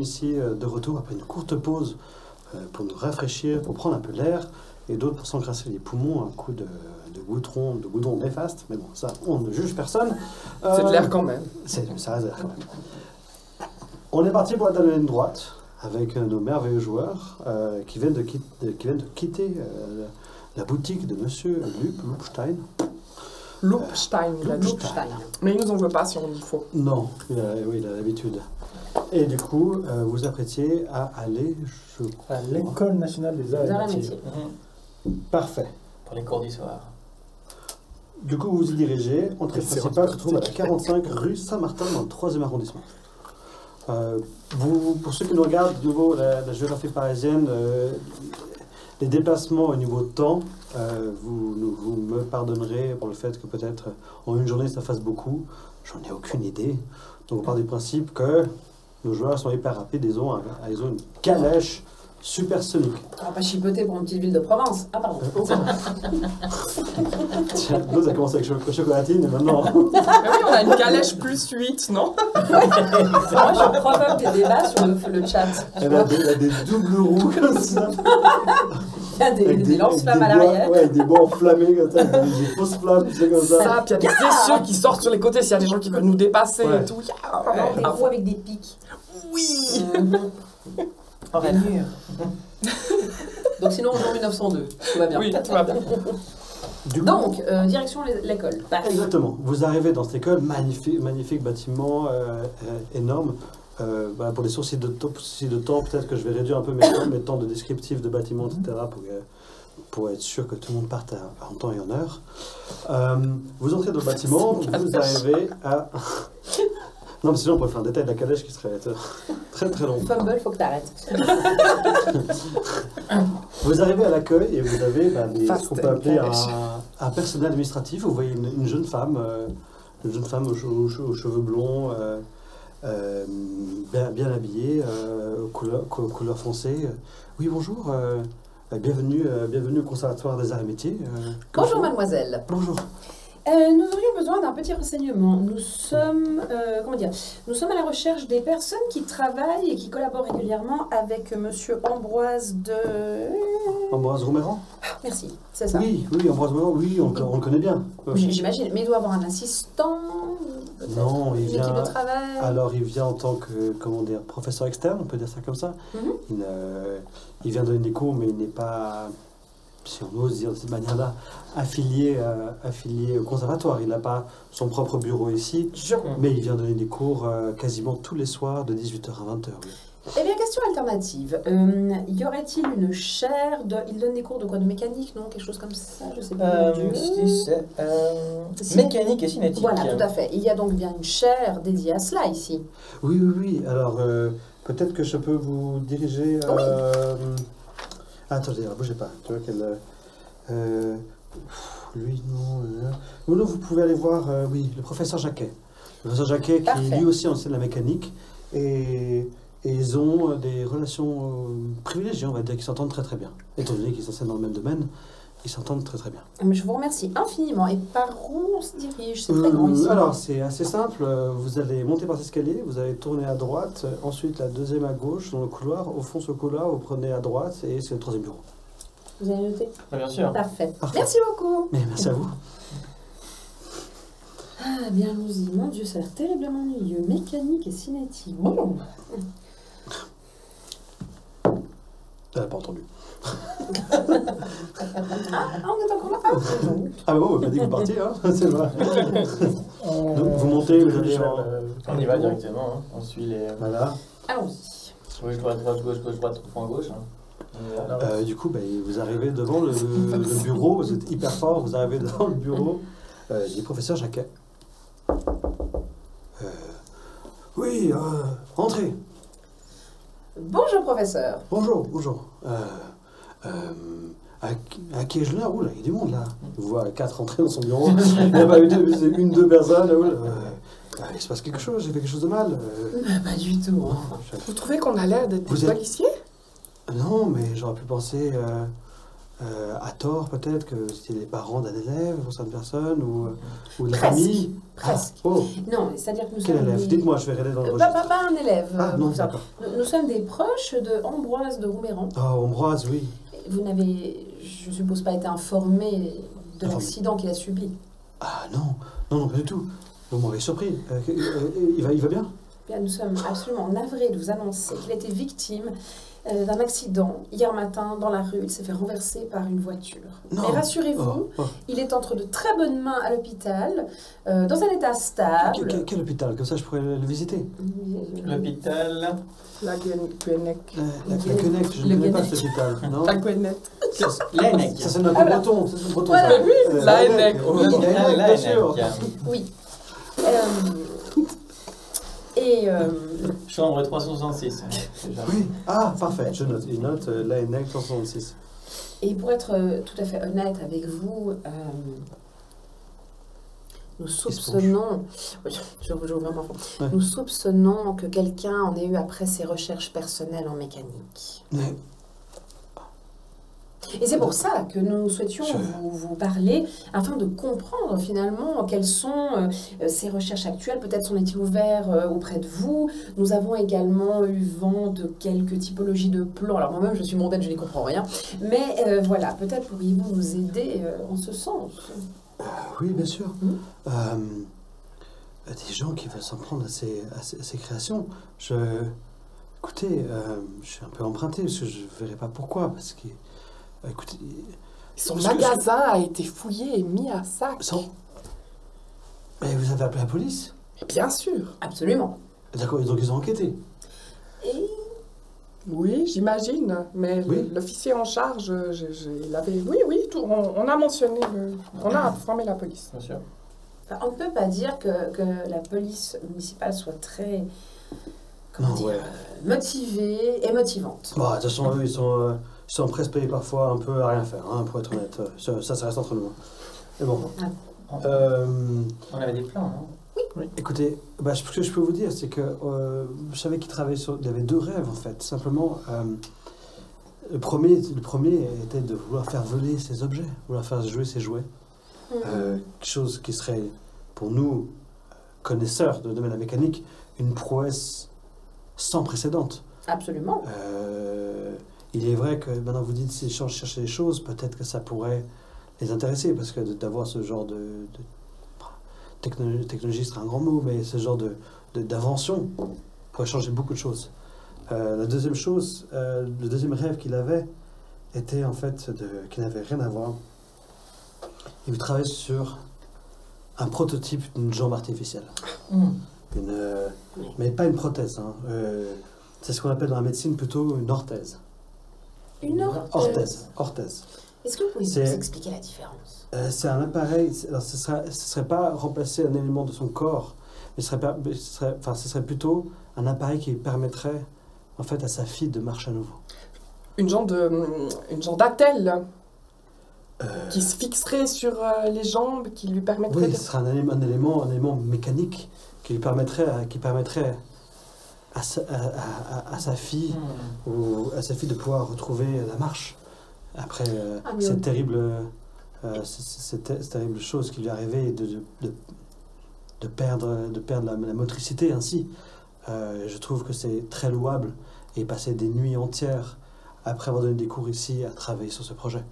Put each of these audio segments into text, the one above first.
ici de retour après une courte pause pour nous rafraîchir, pour prendre un peu l'air, et d'autres pour s'encrasser les poumons, un coup de goudron néfaste. Mais bon, ça, on ne juge personne. C'est de l'air quand même. Ça reste de l'air quand même. On est parti pour la ligne droite avec nos merveilleux joueurs qui viennent de quitter la boutique de Monsieur Lupstein. Lupstein. Mais il nous en veut pas si on dit faux. Non, il a l'habitude. Et du coup, vous apprêtiez à aller, à l'École nationale des arts et métiers. Parfait. Pour les cours du soir. Du coup, vous vous y dirigez. Entrée principale se trouve à la 45 rue Saint-Martin dans le 3e arrondissement. Pour ceux qui nous regardent, de nouveau, la géographie parisienne, les déplacements au niveau de temps, vous me pardonnerez pour le fait que peut-être en une journée ça fasse beaucoup. J'en ai aucune idée. Donc on part du principe que nos joueurs sont hyper rapides, ils ont une calèche supersonique. On va pas chipoter pour une petite ville de Provence. Ah pardon. Tiens, nous ça commence avec chocolatine et maintenant... Mais oui, on a une calèche plus 8, non? Moi je provoque des débats sur le chat. Elle a des doubles roues comme ça. Il y a des lance-flammes à l'arrière. Ouais, des bois enflammés comme ça, des fausses flammes, tu sais, comme ça. Ça, puis il y a des essieux qui sortent sur les côtés s'il y a des gens qui veulent nous dépasser Ouais. et tout. Des roues avec des pics. Oui. En rainure. Donc sinon on joue en 1902. Tout va bien. Oui, tout va bien. Du coup, Donc, direction l'école. Paf. exactement. Vous arrivez dans cette école, magnifique bâtiment, énorme. Voilà, pour des soucis de temps, peut-être que je vais réduire un peu mes temps de descriptif de bâtiments, etc. Pour être sûr que tout le monde parte en temps et en heure. Vous entrez dans le bâtiment, vous arrivez à... Non, mais sinon on pourrait faire un détail de la calèche qui serait très très long. Fumble, faut que t'arrêtes. Vous arrivez à l'accueil et vous avez ce qu'on peut appeler calèche. un personnel administratif. Vous voyez une jeune femme aux cheveux blonds, bien habillée, couleur foncée. Oui, bonjour. Bienvenue au Conservatoire des Arts et Métiers. Bonjour mademoiselle. Bonjour. Nous aurions besoin d'un petit renseignement. Nous sommes à la recherche des personnes qui travaillent et qui collaborent régulièrement avec Monsieur Ambroise de... Ambroise Rouméran? Merci, c'est ça. Oui, Ambroise Rouméran, oui, on le connaît bien. J'imagine, mais il doit avoir un assistant, peut-être Non, il une équipe vient... de travail. Alors, il vient en tant que, professeur externe, on peut dire ça comme ça. Il vient donner des cours, mais il n'est pas, si on ose dire de cette manière-là, affilié au conservatoire. Il n'a pas son propre bureau ici, mais il vient donner des cours quasiment tous les soirs de 18h à 20h. Oui. Eh bien, question alternative. Y aurait-il une chaire de... Il donne des cours de quoi? De mécanique, non? Quelque chose comme ça? Je sais pas. C'est mécanique et cinétique. Voilà, tout à fait. Il y a donc bien une chaire dédiée à cela ici. Oui. Alors, peut-être que je peux vous diriger... Attendez, bougez pas. Tu vois qu'elle... lui, non... Non, vous pouvez aller voir, le professeur Jacquet. Le professeur Jacquet qui, lui aussi, enseigne la mécanique. Et ils ont des relations privilégiées, on va dire, qui s'entendent très très bien. Étant donné qu'ils s'enseignent dans le même domaine, ils s'entendent très très bien. Mais je vous remercie infiniment. Et par où on se dirige? C'est très grand ici. Alors, c'est assez simple. Vous allez monter par cet escalier, vous allez tourner à droite, ensuite la deuxième à gauche dans le couloir. Au fond, ce couloir, vous prenez à droite et c'est le troisième bureau. Vous avez noté? Bien sûr. Parfait. Parfait. Merci beaucoup. Mais merci à vous. Ah, bien, allons-y. Mon Dieu, ça a l'air terriblement ennuyeux. Mécanique et cinétique. Bon. Elle n'a pas entendu. Ah, on est encore là. Ah bon, on m'a dit que vous partiez, hein. C'est vrai. Donc, vous montez, vous allez On y va directement, hein. On suit les... Voilà. Allons-y. Gauche, droite, gauche, droite, tout point gauche. Hein. Du coup, vous arrivez devant le bureau, vous êtes hyper fort, vous arrivez devant le bureau du professeur Jacquet. Oui, entrez. Bonjour, professeur. Bonjour. À qui ai-je l'honneur? Oula, il y a du monde là. Vous voyez 4 entrer dans son bureau. Il n'y a pas deux personnes. Il se passe quelque chose, j'ai fait quelque chose de mal. Pas du tout. Vous trouvez qu'on a l'air d'être des policiers? Non, mais j'aurais pu penser... à tort peut-être que c'était les parents d'un élève ou certaines personnes ou de la Presque. famille. Presque. Ah, oh, Non, c'est-à-dire que nous quel sommes... élève? des- Dites-moi, je vais regarder dans le registre. Pas un élève. Ah non, ça. d'accord. Nous sommes des proches de Ambroise de Rouméran. Ah, Ambroise, oui. Vous n'avez, je suppose, pas été informé de Informé. l'accident qu'il a subi. Ah non, pas du tout. Vous m'avez surpris. Il va bien? Bien, nous sommes absolument navrés de vous annoncer qu'il a été victime d'un accident hier matin dans la rue. Il s'est fait renverser par une voiture. Non. Mais rassurez-vous, Oh. il est entre de très bonnes mains à l'hôpital, dans un état stable. Quel hôpital? Comme ça, je pourrais le visiter. L'hôpital. La Guenec. La Quenec, je ne Le connais pas Guenec. cet hôpital. Non? La Guenette. L'ENEC. Ça sonne un peu voilà. breton. Ça sonne breton, Voilà. ça. Oui, la Guenec. Oui, la Quenec, bien sûr. Oui. Et Chambre 366. Déjà. Oui. Ah, parfait. Je note. Il note l'ANEC 166. Et pour être tout à fait honnête avec vous, nous soupçonnons, je vous vraiment, Ouais. nous soupçonnons que quelqu'un en ait eu après ses recherches personnelles en mécanique. Mais Et c'est pour ça que nous souhaitions Je- vous parler, afin de comprendre finalement quelles sont ces recherches actuelles. Peut-être s'en est-il ouvert auprès de vous. Nous avons également eu vent de quelques typologies de plans. Alors moi-même, je suis mondaine, je n'y comprends rien. Mais voilà, peut-être pourriez-vous nous aider en ce sens. oui, bien sûr. Mhm. Des gens qui veulent s'en prendre à ces créations. Écoutez, je suis un peu emprunté parce que je ne verrai pas pourquoi. Parce que, écoutez, Son Parce que- magasin a été fouillé et mis à sac. mais vous avez appelé la police? Et bien sûr. Absolument. D'accord, donc ils ont enquêté. Et Oui, j'imagine. Mais Oui. l'officier en charge, il avait... Oui, tout, on a mentionné, on a informé la police. Bien sûr. enfin, on ne peut pas dire que la police municipale soit très comment Non, dire, ouais. motivée et motivante. Bon, de toute façon, eux, ils sont presque payés parfois un peu à rien faire, hein, pour être honnête. Ça reste entre nous. Mais bon. On avait des plans, non? Écoutez, ce que je peux vous dire, c'est que je savais qu'il travaillait sur... Il avait deux rêves, en fait. Simplement, le premier était de vouloir faire voler ses objets, vouloir faire jouer ses jouets. Quelque chose qui serait, pour nous, connaisseurs de domaine de la mécanique, une prouesse sans précédente. Absolument. Il est vrai que maintenant vous dites ces gens chercher des choses, peut-être que ça pourrait les intéresser, parce que d'avoir ce genre de technologie serait un grand mot, mais ce genre d'invention pourrait changer beaucoup de choses. La deuxième chose, le deuxième rêve qu'il avait était en fait qui n'avait rien à voir. Il travaillait sur un prototype d'une jambe artificielle. Mais pas une prothèse. Hein. C'est ce qu'on appelle dans la médecine plutôt une orthèse. Une orthèse. Orthèse. Est-ce que vous pouvez nous C'est- expliquer la différence? C'est un appareil. Alors, ce serait pas remplacer un élément de son corps, mais ce serait plutôt un appareil qui permettrait en fait à sa fille de marcher à nouveau. Une genre d'attelle Euh, qui se fixerait sur les jambes, qui lui permettrait oui, de... ce serait un élément mécanique qui lui permettrait à sa fille ou à sa fille de pouvoir retrouver la marche après mais cette on- terrible cette terrible chose qui lui est arrivée de perdre la motricité ainsi. Je trouve que c'est très louable et passer des nuits entières après avoir donné des cours ici à travailler sur ce projet.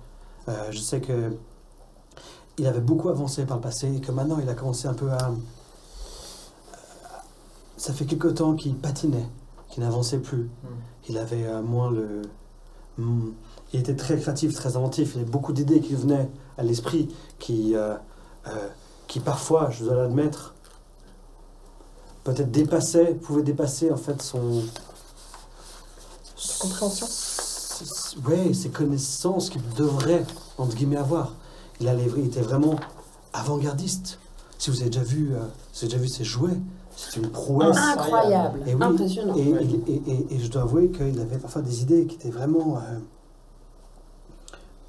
Je sais que il avait beaucoup avancé par le passé et que maintenant il a commencé un peu à... Ça fait quelque temps qu'il patinait, qu'il n'avançait plus. Il avait moins le... Il était très créatif, très inventif. Il y avait beaucoup d'idées qui venaient à l'esprit, qui parfois, je dois l'admettre, peut-être pouvaient dépasser en fait son... compréhension. Oui, ses connaissances qu'il devrait, entre guillemets, avoir. Il était vraiment avant-gardiste. Si vous avez déjà vu ses jouets, c'est une prouesse. Incroyable, Et oui, impressionnant. Et je dois avouer qu'il avait parfois des idées qui étaient vraiment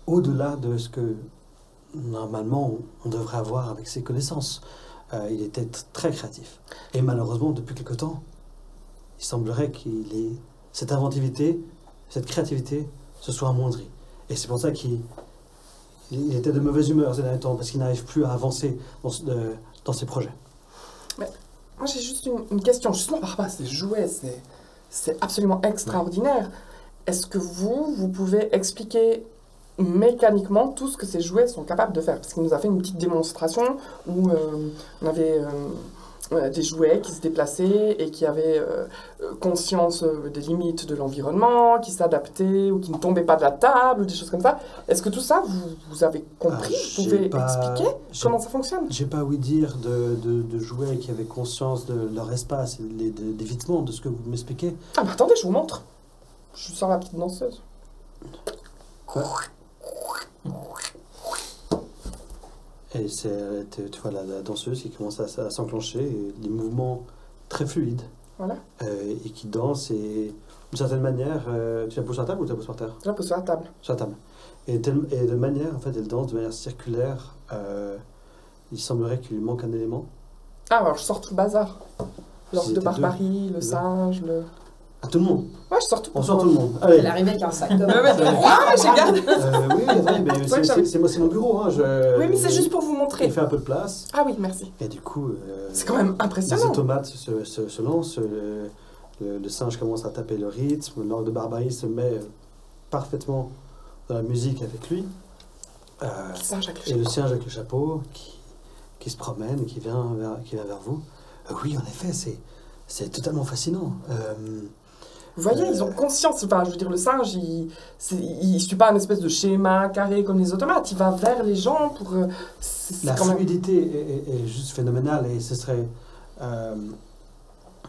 au-delà de ce que normalement on devrait avoir avec ses connaissances. Il était très créatif. Et malheureusement, depuis quelque temps, il semblerait cette inventivité, cette créativité se soit amoindrie. Et c'est pour ça qu'il il était de mauvaise humeur ces derniers temps parce qu'il n'arrive plus à avancer dans ses projets. Moi, j'ai juste une question, justement par rapport à ces jouets, c'est absolument extraordinaire. Est-ce que vous pouvez expliquer mécaniquement tout ce que ces jouets sont capables de faire? Parce qu'il nous a fait une petite démonstration où on avait des jouets qui se déplaçaient et qui avaient conscience des limites de l'environnement, qui s'adaptaient ou qui ne tombaient pas de la table, ou des choses comme ça. Est-ce que tout ça, vous avez compris? Vous pouvez expliquer comment ça fonctionne? J'ai pas ouï dire de jouets qui avaient conscience de leur espace et d'évitement de ce que vous m'expliquez. Ah, mais attendez, je vous montre. Je sors la petite danseuse. Quoi? Et tu vois la danseuse qui commence à s'enclencher, et des mouvements très fluides. Voilà. Et qui danse, et d'une certaine manière, tu la poses sur la table ou tu la poses par terre? Je la pose sur la table. Sur la table. Et de manière, en fait, elle danse de manière circulaire. Il semblerait qu'il lui manque un élément. Ah, alors je sors tout le bazar. L'orque de barbarie, le singe, À tout le monde. Ouais, je sors tout. On sort tout le monde. Allez. Elle arrive avec un sac de Ah, j'ai gardé. Oui, attendez, mais c'est mon bureau. Hein, Oui, mais c'est juste pour vous montrer. Il fait un peu de place. Ah oui, merci. Et du coup... c'est quand même impressionnant. Les automates se lancent, le singe commence à taper le rythme, l'orque de barbarie se met parfaitement dans la musique avec lui. Le singe avec le et chapeau. le singe avec le chapeau qui se promène, qui vient vers vous. Oui, en effet, c'est totalement fascinant. Vous voyez, ils ont conscience. Enfin, je veux dire, le singe, il suit pas un espèce de schéma carré comme les automates. Il va vers les gens pour... La fluidité est juste phénoménale, et ce serait...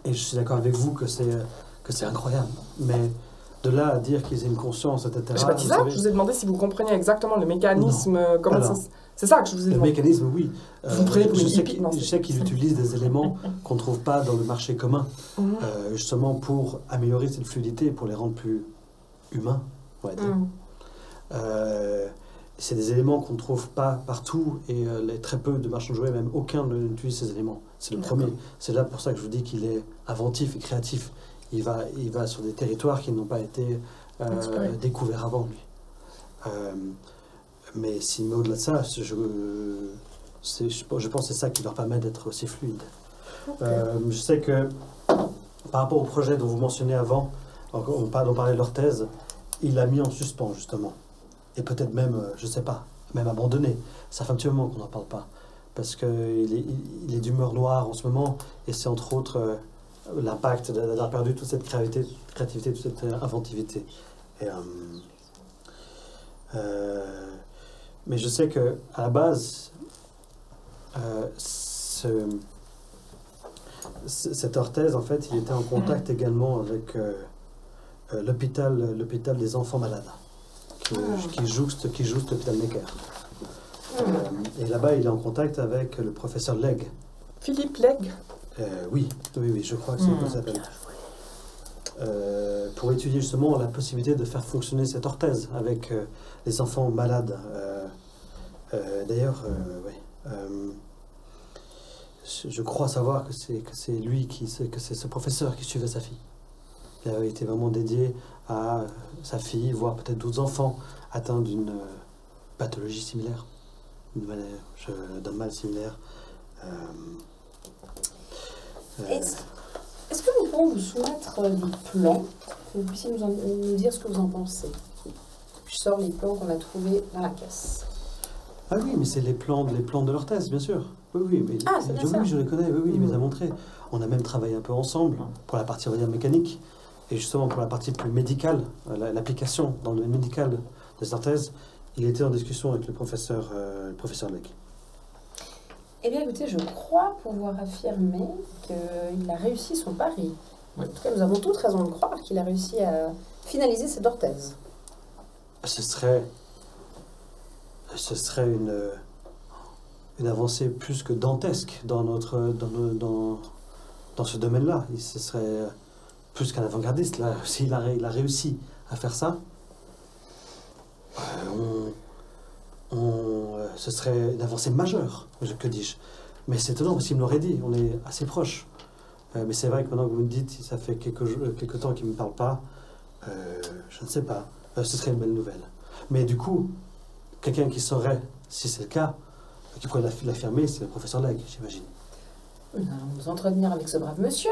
et je suis d'accord avec vous que c'est incroyable. Mais de là à dire qu'ils aient une conscience, etc. J'ai pas dit ça. Je vous ai demandé si vous compreniez exactement le mécanisme, comment ça... C'est ça que je vous ai Le demandé. mécanisme, oui. Vous me prenez pour une hippie, je sais qu'il utilise des éléments qu'on ne trouve pas dans le marché commun, justement pour améliorer cette fluidité, pour les rendre plus humains, on va dire. C'est des éléments qu'on ne trouve pas partout, et très peu de marchands de jouets, même aucun n'utilise ces éléments. C'est le premier. C'est là pour ça que je vous dis qu'il est inventif et créatif. Il va sur des territoires qui n'ont pas été découverts avant lui. Mais au-delà de ça, je pense que c'est ça qui leur permet d'être aussi fluide. Je sais que par rapport au projet dont vous mentionnez avant, on parlait de leur thèse, il l'a mis en suspens justement. Et peut-être même, je ne sais pas, même abandonné. Ça fait un petit moment qu'on n'en parle pas. Parce qu'il est d'humeur noire en ce moment, et c'est entre autres l'impact d'avoir perdu toute cette créativité, toute cette inventivité. Mais je sais qu'à la base, cette orthèse, en fait, il était en contact également avec l'hôpital des enfants malades, qui jouxte l'hôpital Necker. Et là-bas, il est en contact avec le professeur Legge. Philippe Legge. Oui, je crois que c'est comme ça s'appelle. Pour étudier justement la possibilité de faire fonctionner cette orthèse avec les enfants malades. D'ailleurs, je crois savoir que c'est lui que c'est ce professeur qui suivait sa fille. Il avait été vraiment dédié à sa fille, voire peut-être d'autres enfants atteints d'une pathologie similaire, d'un mal similaire. Est-ce que nous pouvons vous soumettre des plans, que vous puissiez nous dire ce que vous en pensez? Je sors les plans qu'on a trouvés dans la caisse. Ah oui, mais c'est les plans de leur thèse, bien sûr. Oui, mais c'est bien ça. Oui, je les connais, oui, il me les a montrés. On a même travaillé un peu ensemble pour la partie, on va dire, mécanique, et justement pour la partie plus médicale, l'application dans le domaine médical de cette thèse, il était en discussion avec le professeur Legge. Eh bien, écoutez, je crois pouvoir affirmer qu'il a réussi son pari. En tout cas, nous avons toutes raison de croire qu'il a réussi à finaliser cette orthèse. Ce serait une avancée plus que dantesque dans ce domaine-là. Ce serait plus qu'un avant-gardiste. Là, s'il a réussi à faire ça, ce serait une avancée majeure, que dis-je. Mais c'est étonnant, parce qu'il me l'aurait dit, on est assez proches. Mais c'est vrai que maintenant que vous me dites, ça fait quelques temps qu'il ne me parle pas, je ne sais pas. Ce serait une belle nouvelle. Mais du coup, quelqu'un qui saurait, si c'est le cas, qui pourrait l'affirmer, c'est le professeur Legge, j'imagine. Nous allons nous entretenir avec ce brave monsieur.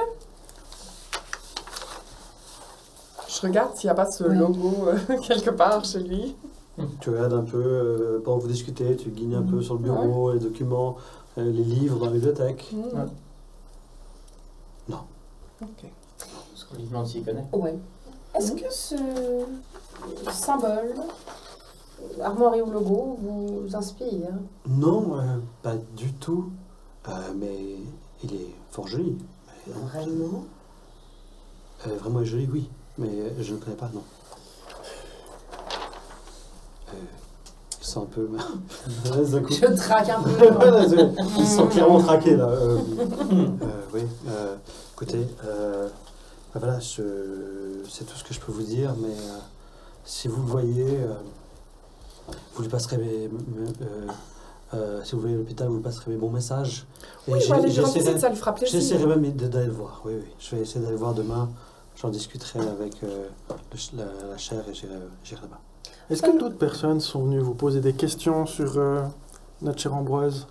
Je regarde s'il n'y a pas ce logo quelque part chez lui. Tu regardes un peu, pendant que vous discutez, tu guignes un peu sur le bureau, les documents, les livres dans la bibliothèque. Ouais. Non. Ok. Parce que Vivement s'y connaît. Ouais. Est-ce que ce symbole, armoirie ou logo, vous inspire? Non, pas du tout. Mais il est fort joli. Vraiment? Vraiment joli, oui. Mais je ne le connais pas, non. Je sens un peu mal à l'aise d'un coup. Je traque un peu. Ils sont clairement traqués là. Oui, écoutez, voilà, c'est tout ce que je peux vous dire, mais si vous le voyez, vous lui passerez si vous voyez l'hôpital, vous lui passerez mes bons messages. Oui, je vais aller lui rendre visite, ça lui fera plaisir. J'essaierai même d'aller le voir, oui. Je vais essayer d'aller le voir demain. J'en discuterai avec la chaire et j'irai là-bas. Est-ce que d'autres personnes sont venues vous poser des questions sur notre chère Ambroise?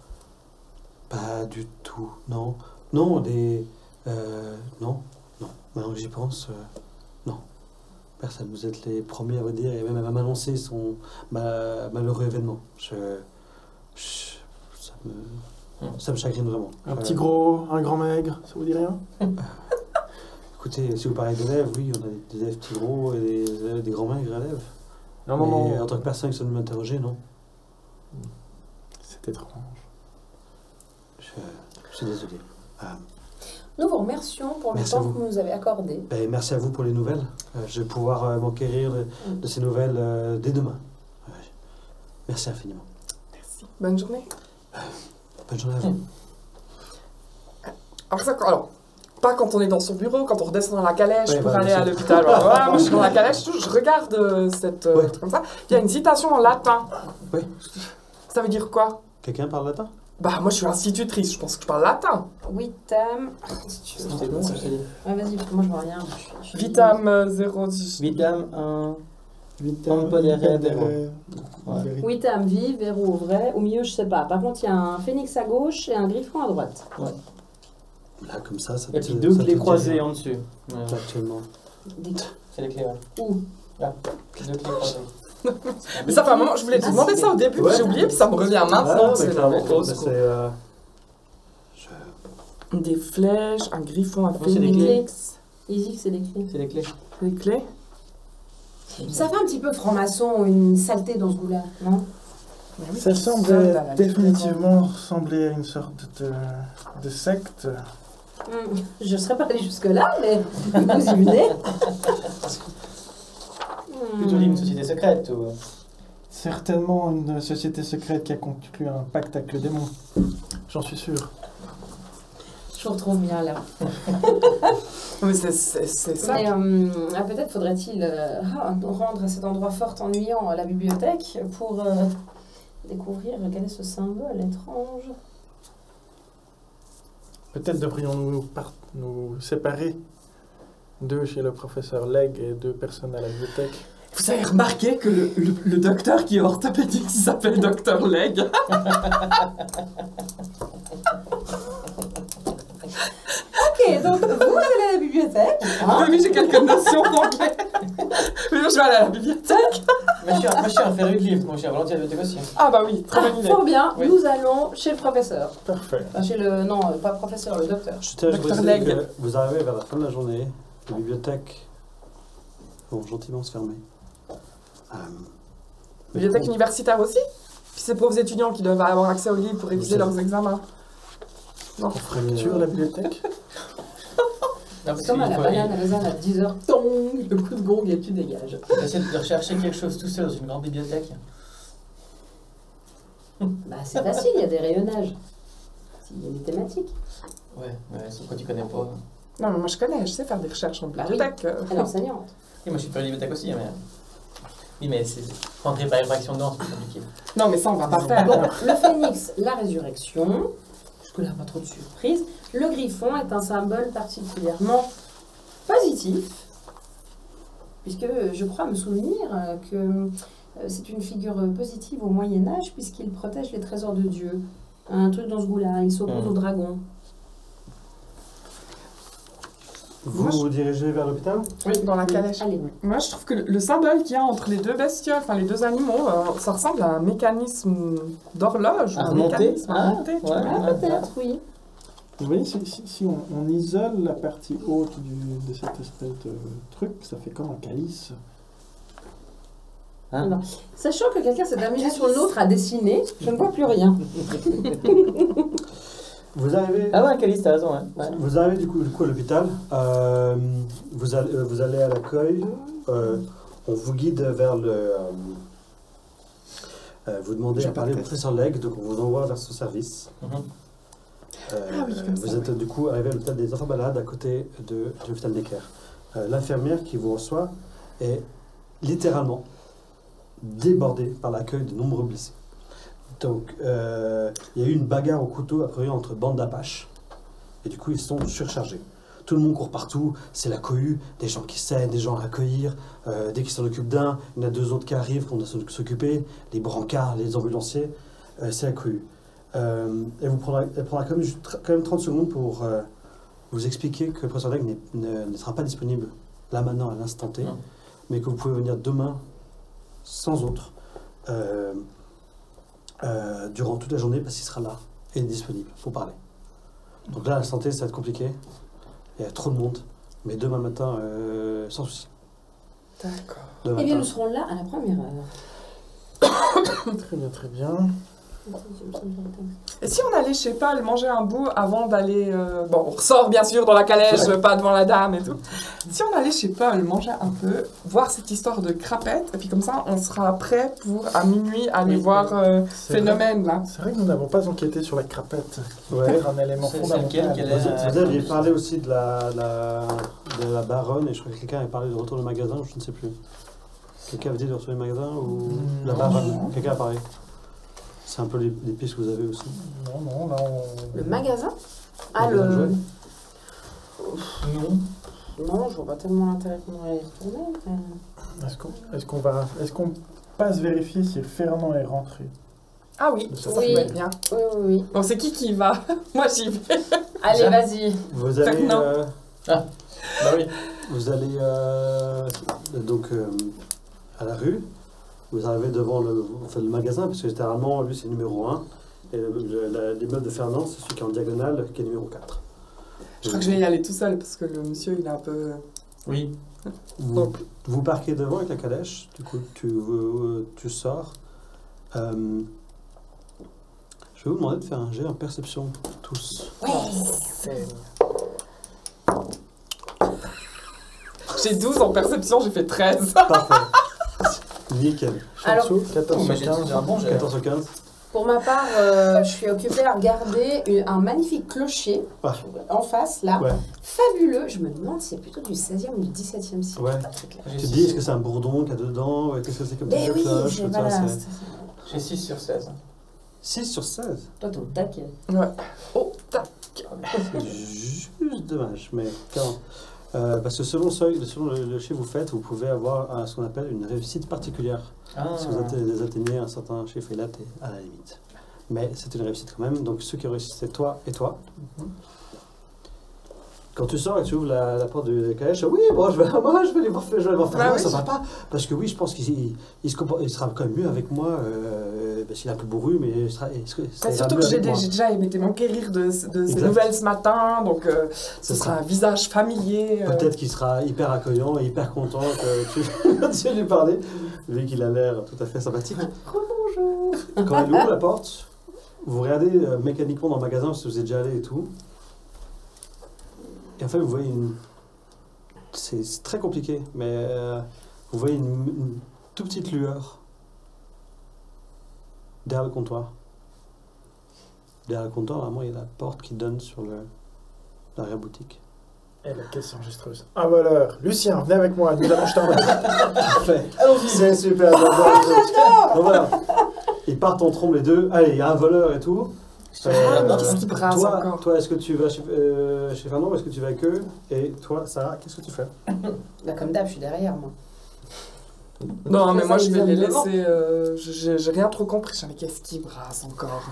Pas du tout, non. Non, non. Maintenant que j'y pense, non. Personne. Vous êtes les premiers à me dire, et même à m'annoncer son malheureux événement. Ça me chagrine vraiment. Un petit gros, un grand maigre, ça vous dit rien? Écoutez, si vous parlez d'élèves, oui, on a des élèves petits gros et des grands maigres élèves. Non, Mais en tant que personne qui sont venus m'interroger, non. C'est étrange. Je suis désolé. Nous vous remercions pour le Merci à temps vous. que vous nous avez accordé. Merci à vous pour les nouvelles. Je vais pouvoir m'enquérir de ces nouvelles dès demain. Ouais. Merci infiniment. Merci. Bonne journée. Bonne journée à vous. Alors, pas quand on est dans son bureau, quand on redescend dans la calèche Ouais, pour bah, aller c'est- à l'hôpital. Voilà, moi je suis dans la calèche, je regarde cette Ouais. truc comme ça. Il y a une citation en latin. Oui. Ça veut dire quoi? Quelqu'un parle latin? Bah moi je suis institutrice, je pense que je parle latin. Vitam. Si tu veux. C'est bon, ça, je te dis. Ouais, vas-y, parce que moi je vois rien. Je suis- Vitam 010. Vitam, un. Vitam, Podere, Podere, Ouais. Vérité. Vitam, vive, Vero, vrai. Au milieu, je sais pas. Par contre, il y a un phénix à gauche et un griffon à droite. Là, comme ça Et te- puis deux ça te clés dit croisées rien. en dessus. Ouais. Actuellement. Des... C'est les clés, ouais. Où? Là. Deux clés croisées. Mais ça fait un moment, je voulais te demander ça au début, Ouais. j'ai oublié, puis ça me revient maintenant. mais C'est la clairement, grosse mais gros. c'est... Des flèches, un griffon, un Ouais, c'est des phénix, clés. Easy, c'est des clés. C'est les clés. des clés. Ça fait un petit peu franc-maçon, une saleté dans ce goût-là, non? Mais oui, Ça tout semble seul, dans la définitivement ressembler à une sorte de secte. Je ne serais pas allée jusque-là, mais vous y venez. Plutôt dit une société secrète ou. Certainement une société secrète qui a conclu un pacte avec le démon. J'en suis sûr. Je vous retrouve bien là. Mais c'est ça. Mais peut-être faudrait-il rendre à cet endroit fort ennuyant la bibliothèque pour découvrir quel est ce symbole étrange. Peut-être devrions-nous nous séparer. Deux chez le professeur Legge et deux personnes à la bibliothèque. Vous avez remarqué que le docteur qui est orthopédique s'appelle Docteur Legge. Ok, donc vous allez à la bibliothèque. Oui, mais j'ai quelques notions d'anglais. Mais moi, je vais aller à la bibliothèque. Moi, je suis un féru de livres, moi, je suis un volontiers de bibliothèque aussi. Ah bah oui, très bonne idée. Fort bien, Oui. nous allons chez le professeur. Parfait. Enfin, chez le... Non, pas professeur, le docteur. Je tiens à Docteur préciser Legge. que vous arrivez vers la fin de la journée, les bibliothèques vont gentiment se fermer. Bibliothèque universitaire aussi. Puis ces pauvres étudiants qui doivent avoir accès aux livres pour réviser Oui. leurs examens. Non. Fracture la bibliothèque. Non, parce C'est comme à qu'il la faut- banane à Lausanne à 10h, tong, le coup de gong et tu dégages. Essayer de rechercher quelque chose tout seul dans une grande bibliothèque. Bah c'est facile, il y a des rayonnages. Il y a des thématiques. Ouais, sauf que tu connais pas. Non, mais moi je connais, je sais faire des recherches en Bah oui. bibliothèque. Elle est enseignante. Et moi, je suis féru de bibliothèque aussi, mais. Oui, mais c'est. Rentrer par effraction dedans, c'est plus compliqué. Non, mais ça on va pas faire. Bon, le phénix, la résurrection. Jusque-là, pas trop de surprise. Le griffon est un symbole particulièrement positif, puisque je crois me souvenir que C'est une figure positive au Moyen-Âge puisqu'il protège les trésors de Dieu. Un truc dans ce goût-là, il s'oppose au dragon. Vous vous dirigez vers l'hôpital? Oui, dans la calèche. Allez. Moi, je trouve que le symbole qu'il y a entre les deux bestioles, enfin les deux animaux, ça ressemble à un mécanisme d'horloge. À un remonter. mécanisme à remonter, tu Ouais. vois. Ah, peut-être, oui. Vous voyez, si on isole la partie haute de cette espèce de truc, ça fait comme un calice. Hein? Sachant que quelqu'un s'est amusé sur le nôtre à dessiner, je ne vois plus rien. Vous arrivez, Ah ouais, Calice, t'as raison. Hein. Ouais. vous arrivez du coup à l'hôpital. Vous allez à l'accueil. On vous guide vers le. Vous demandez J'ai à pas parler de au tête. professeur Legge, donc on vous envoie vers son service. Mhm. Ah oui, comme ça, Vous êtes du coup arrivé à l'hôpital des enfants malades à côté de l'hôpital Necker. L'infirmière qui vous reçoit est littéralement débordée par l'accueil de nombreux blessés. Donc, il y a eu une bagarre au couteau a priori entre bandes d'Apaches et du coup ils sont surchargés. Tout le monde court partout, c'est la cohue, des gens qui saignent, des gens à accueillir. Dès qu'ils s'en occupent d'un, il y en a deux autres qui arrivent, qu'on doit s'occuper, les brancards, les ambulanciers, c'est la cohue. Elle prendra quand même 30 secondes pour vous expliquer que le professeur Legge ne sera pas disponible là maintenant à l'instant T, Non. mais que vous pouvez venir demain sans autre durant toute la journée parce qu'il sera là et disponible pour parler. Donc là, à l'instant T, ça va être compliqué. Il y a trop de monde, mais demain matin, sans souci. D'accord. Demain Eh bien, nous matin. serons là à la première heure. Très bien, très bien. Et si on allait chez Paul manger un bout avant d'aller... bon, on ressort bien sûr dans la calèche, pas devant la dame et tout. Si on allait chez Paul manger un peu, voir cette histoire de crapette, et puis comme ça, on sera prêt pour à minuit aller Oui, voir C'est Phénomène, là. C'est vrai que nous n'avons pas enquêté sur la crapette. Ouais. C'est un élément C'est fondamental. lequel, quel est- Vous aviez parlé aussi de la baronne, et je crois que quelqu'un avait parlé de retour de magasin, ou je ne sais plus. Quelqu'un avait dit de retour du magasin, ou la Non. baronne? Quelqu'un a parlé. C'est un peu les pistes que vous avez aussi. Non, là on... Le magasin. Ah, Magasin de le. jouets. Non. Non, je vois pas tellement l'intérêt qu'on va y retourner. mais- Est-ce qu'on passe vérifier si Fernand est rentré? Ah oui, ça Oui. peut être bien. Oui, oui, oui. Bon, c'est qui y va? Moi, j'y vais. Allez, Ça. vas-y. Vous allez, Fernand. Bah oui. vous allez donc à la rue. Vous arrivez devant le magasin, parce que généralement, lui, c'est numéro 1. Et l'immeuble de Fernand, c'est celui qui est en diagonale, qui est numéro 4. Je crois que je vais y aller tout seul, parce que le monsieur, il est un peu... Oui. Vous parquez devant avec la calèche, du coup, tu sors. Je vais vous demander de faire un jet en perception, tous. J'ai 12 en perception, j'ai fait 13. Parfait. Nickel. Alors, Chanso, 14 Oh, mais sur 15. j'ai un bon jet. 14 sur 15. pour ma part, je suis occupée à regarder un magnifique clocher Ah. en face, là. Ouais. Fabuleux. Je me demande si c'est plutôt du 16e ou du 17e siècle. Ouais. Pas très clair. Tu te dis, est-ce que c'est un bourdon qu'il y a dedans? Qu'est-ce que c'est comme Mais ça, oui, cloche, tout ça, voilà. c'est- J'ai 6 sur 16. 6 sur 16. Toi, t'es au taquet. Oh, tac. C'est juste dommage, mais quand parce que selon le chiffre que vous faites, vous pouvez avoir ce qu'on appelle une réussite particulière. Ah. Si vous atteignez un certain chiffre, et là, tu es à la limite. Mais c'est une réussite quand même. Donc ceux qui réussissent, c'est toi et toi. Quand tu sors et tu ouvres la porte du calèche, oui, bon, je vais aller voir Fernand, Ah oui. ça va pas. Parce que oui, je pense qu'il sera quand même mieux avec moi, parce qu'il est un peu bourru, mais il sera Surtout mieux que j'ai avec moi. déjà aimé m'enquérir de ces Exact. nouvelles ce matin, donc ce C'est sera ça. un visage familier. Peut-être qu'il sera hyper accueillant et hyper content que tu lui parler, vu qu'il a l'air tout à fait sympathique. Rebonjour. Quand il ouvre la porte, vous regardez mécaniquement dans le magasin, parce que vous êtes déjà allé et tout. Et en fait, vous voyez une... C'est très compliqué, mais vous voyez une toute petite lueur derrière le comptoir. Derrière le comptoir, normalement, il y a la porte qui donne sur l'arrière-boutique. Et la caisse enregistreuse. Un voleur. Lucien, venez avec moi, nous allons jeter un œil. Parfait. C'est super. Donc voilà. Ils partent en trombe les deux. Allez, il y a un voleur et tout. Qu'est-ce qui brasse encore? Toi, est-ce que tu vas chez Fernand ou est-ce que tu vas avec eux? Et toi, Sarah, qu'est-ce que tu fais? Bah, comme d'hab, je suis derrière, moi. Non, mais moi je vais les Visiblement. laisser. J'ai rien trop compris. Mais qu'est-ce qui brasse encore?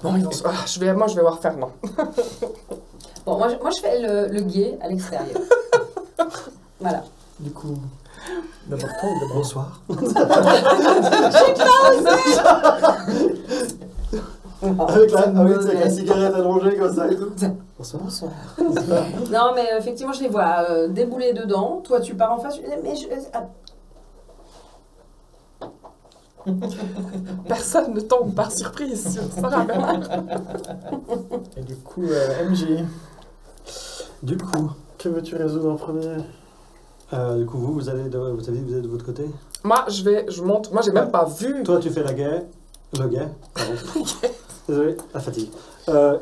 Non, moi je vais voir Fernand. Bon, moi je fais le guet à l'extérieur. Voilà. Du coup, d'abord toi ou d'abord Bonsoir. Avec la cigarette allongée comme ça et tout. Bonsoir. Bonsoir. Non, mais effectivement, je les vois débouler dedans. Toi, tu pars en face. Mais Personne ne tombe par surprise sur Sarah Bernard. Et du coup, MJ, Du coup, que veux-tu résoudre en premier? du coup vous êtes de votre côté. Moi, je monte. Moi, j'ai même pas vu. Toi, tu fais le guet, pardon. Désolé, la fatigue.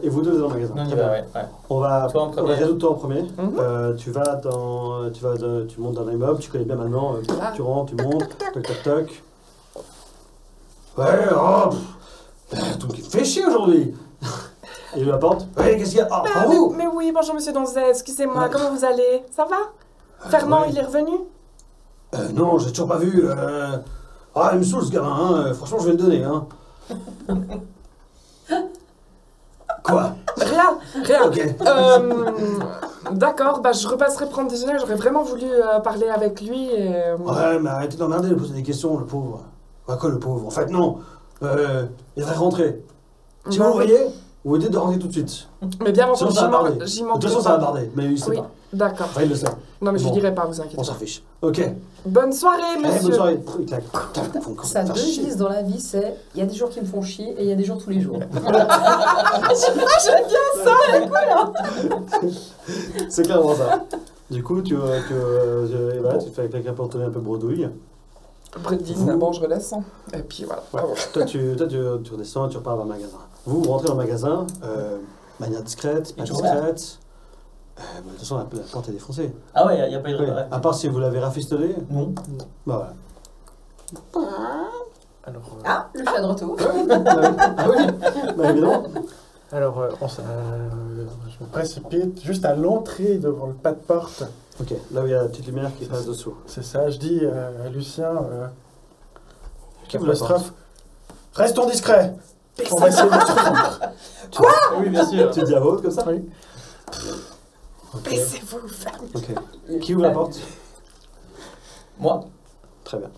Et vous deux, vous êtes dans le magasin. Non, on y Très va, bien. ouais. On va Toi en premier. résoudre toi en premier. Mhm. Tu montes dans l'immeuble, tu connais bien maintenant. Là. Tu rentres, tu montes, toc toc toc. Ouais, oh, tout qui me fait chier aujourd'hui. Il ouvre la porte. Ouais, qu'est-ce qu'il y a? Oh, Ah, bravo. mais oui, bonjour Monsieur Donzet, excusez-moi, Ouais. comment vous allez? Ça va? Fernand, ouais. il est revenu? Non, j'ai toujours pas vu. Ah, il me saoule ce gamin, hein. Franchement, je vais le donner. Hein. Quoi? Rien. Ok. D'accord, bah, je repasserai prendre déjeuner, j'aurais vraiment voulu parler avec lui. Et, Ouais, mais arrêtez d'emmerder, de poser des questions, le pauvre. Bah, quoi, le pauvre? En fait, non. Il devrait rentrer. Si vous bah, le voyez, vous dites de rentrer tout de suite. Mais bien Sinon, entendu, ça va barder. j'y De manquerai toute façon, ça va pas. barder, mais il sait Oui, pas. d'accord. Enfin, il le sait. Non, mais je Bon. lui dirai pas, vous inquiétez On pas. s'en fiche. Ok. Bonne soirée, Allez, monsieur. bonne soirée. Il claque. sa devise dans la vie, c'est il y a des jours qui me font chier et il y a des jours tous les jours. C'est clairement ça. Du coup, voilà, tu fais avec quelqu'un pour tenir un peu bredouille. Bredine, bon, je redescends. Et puis voilà. Ouais. Toi, tu redescends, tu repars vers le magasin. Vous rentrez dans le magasin, manière discrète, pas Et tu repars. discrète. Bah, de toute façon, la porte est défoncée. Ah ouais, il n'y a pas eu de Oui. réparation. À part si vous l'avez rafistolée, Non. bah voilà. Alors, Ah, le chat de retour. Ah oui, bah évidemment. alors je me précipite juste à l'entrée devant le pas de porte. Ok, là où il y a la petite lumière qui passe dessous. C'est ça, je dis à Lucien, Qui vous la apostrophe, restons discrets. On va essayer de le trouver. Oui, bien sûr. Tu dis à voix haute comme ça? Oui. Ok. Laissez-vous fermer. Ok. Qui ouvre la porte? Moi, Très bien.